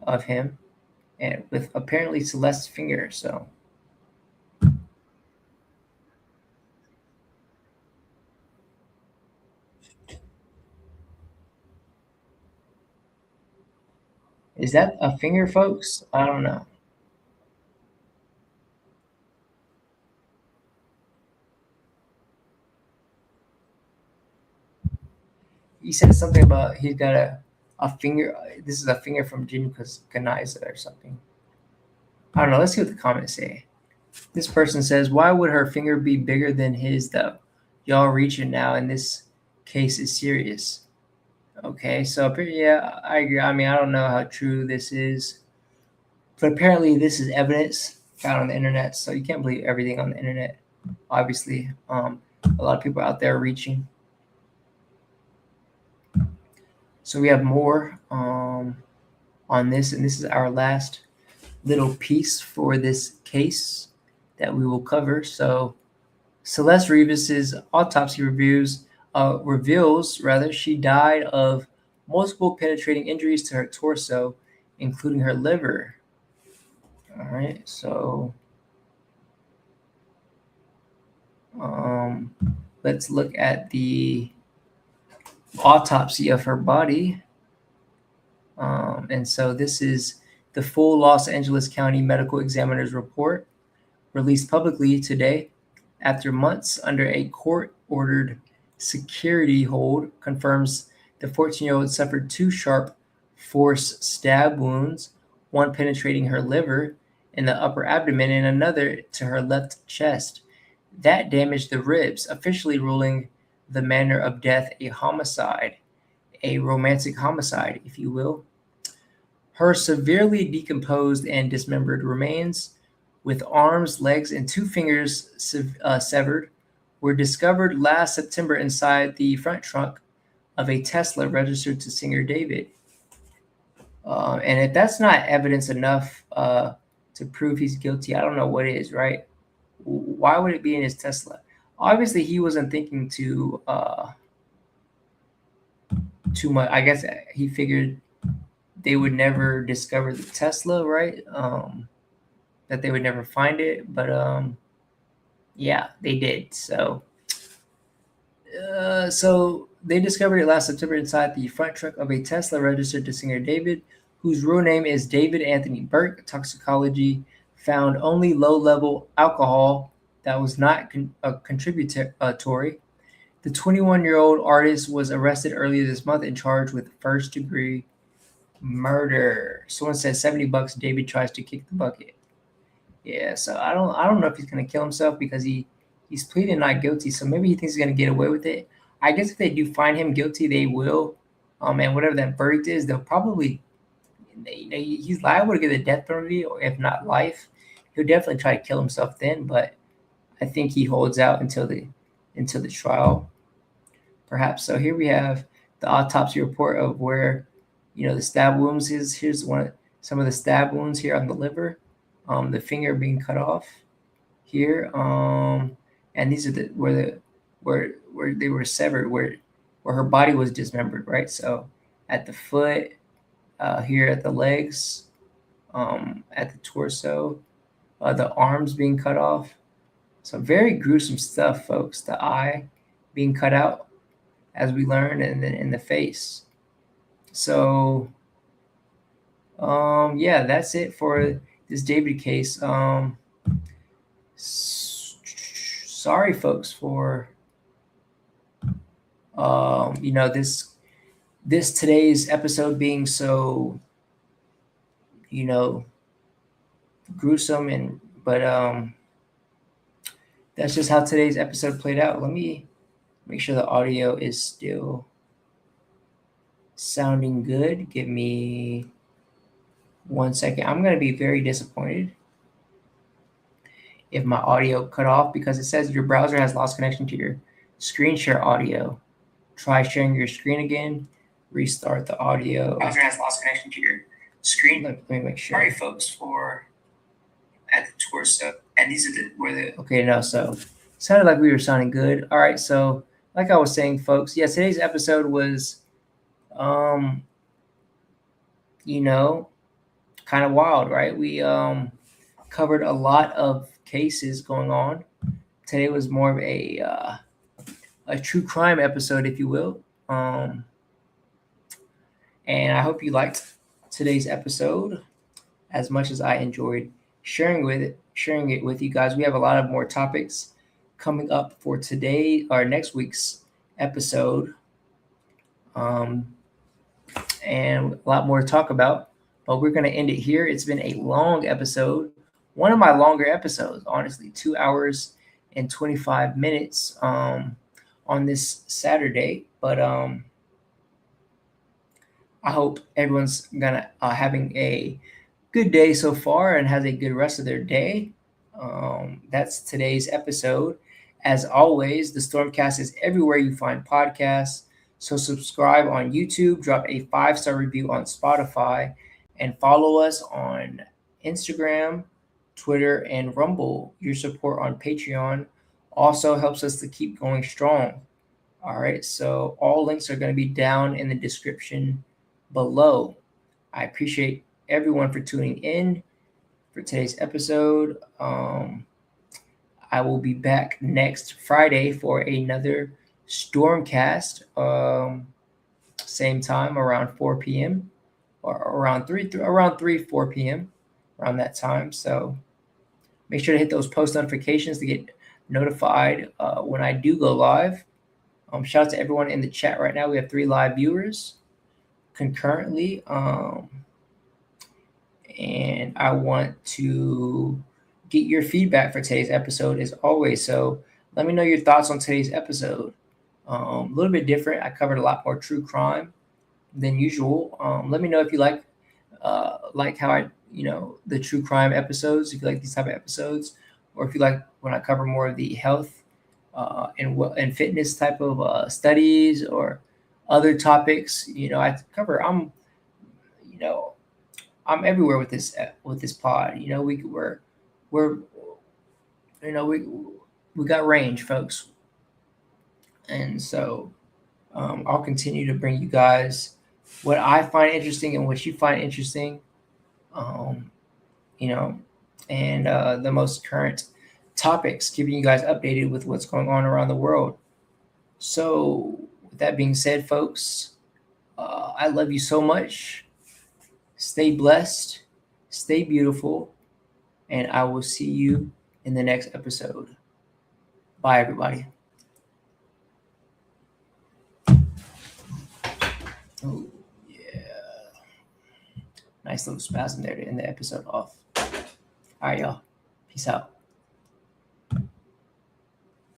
Speaker 1: of him and with apparently Celeste's finger. So is that a finger, folks? I don't know. He said something about he's got a finger. This is a finger from Jin Kaniza or something. I don't know. Let's see what the comments say. This person says, why would her finger be bigger than his, though? Y'all reaching now, and this case is serious. Okay, so yeah, I agree. I mean, I don't know how true this is, but apparently this is evidence found on the internet, so you can't believe everything on the internet. Obviously, a lot of people out there reaching. So we have more on this, and this is our last little piece for this case that we will cover. So Celeste Rivas's autopsy reveals she died of multiple penetrating injuries to her torso, including her liver. All right, so let's look at the autopsy of her body. And so this is the full Los Angeles County Medical Examiner's report released publicly today after months under a court-ordered security hold, confirms the 14-year-old suffered 2 sharp force stab wounds, one penetrating her liver in the upper abdomen and another to her left chest. That damaged the ribs, officially ruling the manner of death a homicide, a romantic homicide, if you will. Her severely decomposed and dismembered remains, with arms, legs, and 2 fingers severed, were discovered last September inside the front trunk of a Tesla registered to singer David. And if that's not evidence enough to prove he's guilty, I don't know what is, right? Why would it be in his Tesla? Obviously, he wasn't thinking too much. I guess he figured they would never discover the Tesla, right? That they would never find it, but yeah, they did. So they discovered it last September inside the front trunk of a Tesla registered to singer David, whose real name is David Anthony Burke. Toxicology found only low-level alcohol that was not contributory. The 21-year-old artist was arrested earlier this month and charged with first-degree murder. Someone said $70. David tries to kick the bucket. Yeah, so I don't know if he's gonna kill himself because he's pleading not guilty. So maybe he thinks he's gonna get away with it. I guess if they do find him guilty, they will. And whatever that verdict is, they'll probably, he's liable to get the death penalty, or if not life. He'll definitely try to kill himself then, but I think he holds out until the trial, perhaps. So here we have the autopsy report of where, the stab wounds is. Here's some of the stab wounds here on the liver, the finger being cut off here, and these are where they were severed, where her body was dismembered, right? So at the foot, here at the legs, at the torso, the arms being cut off. So very gruesome stuff, folks. The eye being cut out, as we learned, and then in the face. So, yeah, that's it for this David case. Sorry, folks, for this today's episode being so gruesome, but that's just how today's episode played out. Let me make sure the audio is still sounding good. Give me 1 second. I'm going to be very disappointed if my audio cut off, because it says your browser has lost connection to your screen share audio. Try sharing your screen again. Restart the audio. Browser has lost connection to your screen. Let me make sure. Sorry, folks, for at the torso. And these are okay, no, so Sounded like we were sounding good. All right, so like I was saying, folks, yeah, today's episode was, you know, kind of wild, right? We covered a lot of cases going on. Today was more of a true crime episode, if you will. And I hope you liked today's episode as much as I enjoyed sharing it with you guys. We have a lot of more topics coming up for today or next week's episode, and a lot more to talk about. But we're going to end it here. It's been a long episode, one of my longer episodes, honestly, 2 hours and 25 minutes on this Saturday. But I hope everyone's gonna having a good day so far and has a good rest of their day. That's today's episode. As always, the Stormcast is everywhere you find podcasts. So subscribe on YouTube, drop a 5-star review on Spotify, and follow us on Instagram, Twitter, and Rumble. Your support on Patreon also helps us to keep going strong. All right, so all links are going to be down in the description below. I appreciate everyone for tuning in for today's episode. I will be back next Friday for another Stormcast, same time around 4 p.m. or around 4 p.m. around that time. So make sure to hit those post notifications to get notified when I do go live. Shout out to everyone in the chat right now. We have 3 live viewers concurrently. And I want to get your feedback for today's episode as always. So let me know your thoughts on today's episode. A little bit different. I covered a lot more true crime than usual. Let me know if you like how I, the true crime episodes, if you like these type of episodes, or if you like when I cover more of the health and fitness type of studies or other topics. I cover. I'm everywhere with this pod. We got range, folks, and so I'll continue to bring you guys what I find interesting and what you find interesting, and the most current topics, keeping you guys updated with what's going on around the world. So with that being said, folks, I love you so much. Stay blessed, stay beautiful, and I will see you in the next episode. Bye, everybody. Oh, yeah. Nice little spasm there to end the episode off. All right, y'all. Peace out.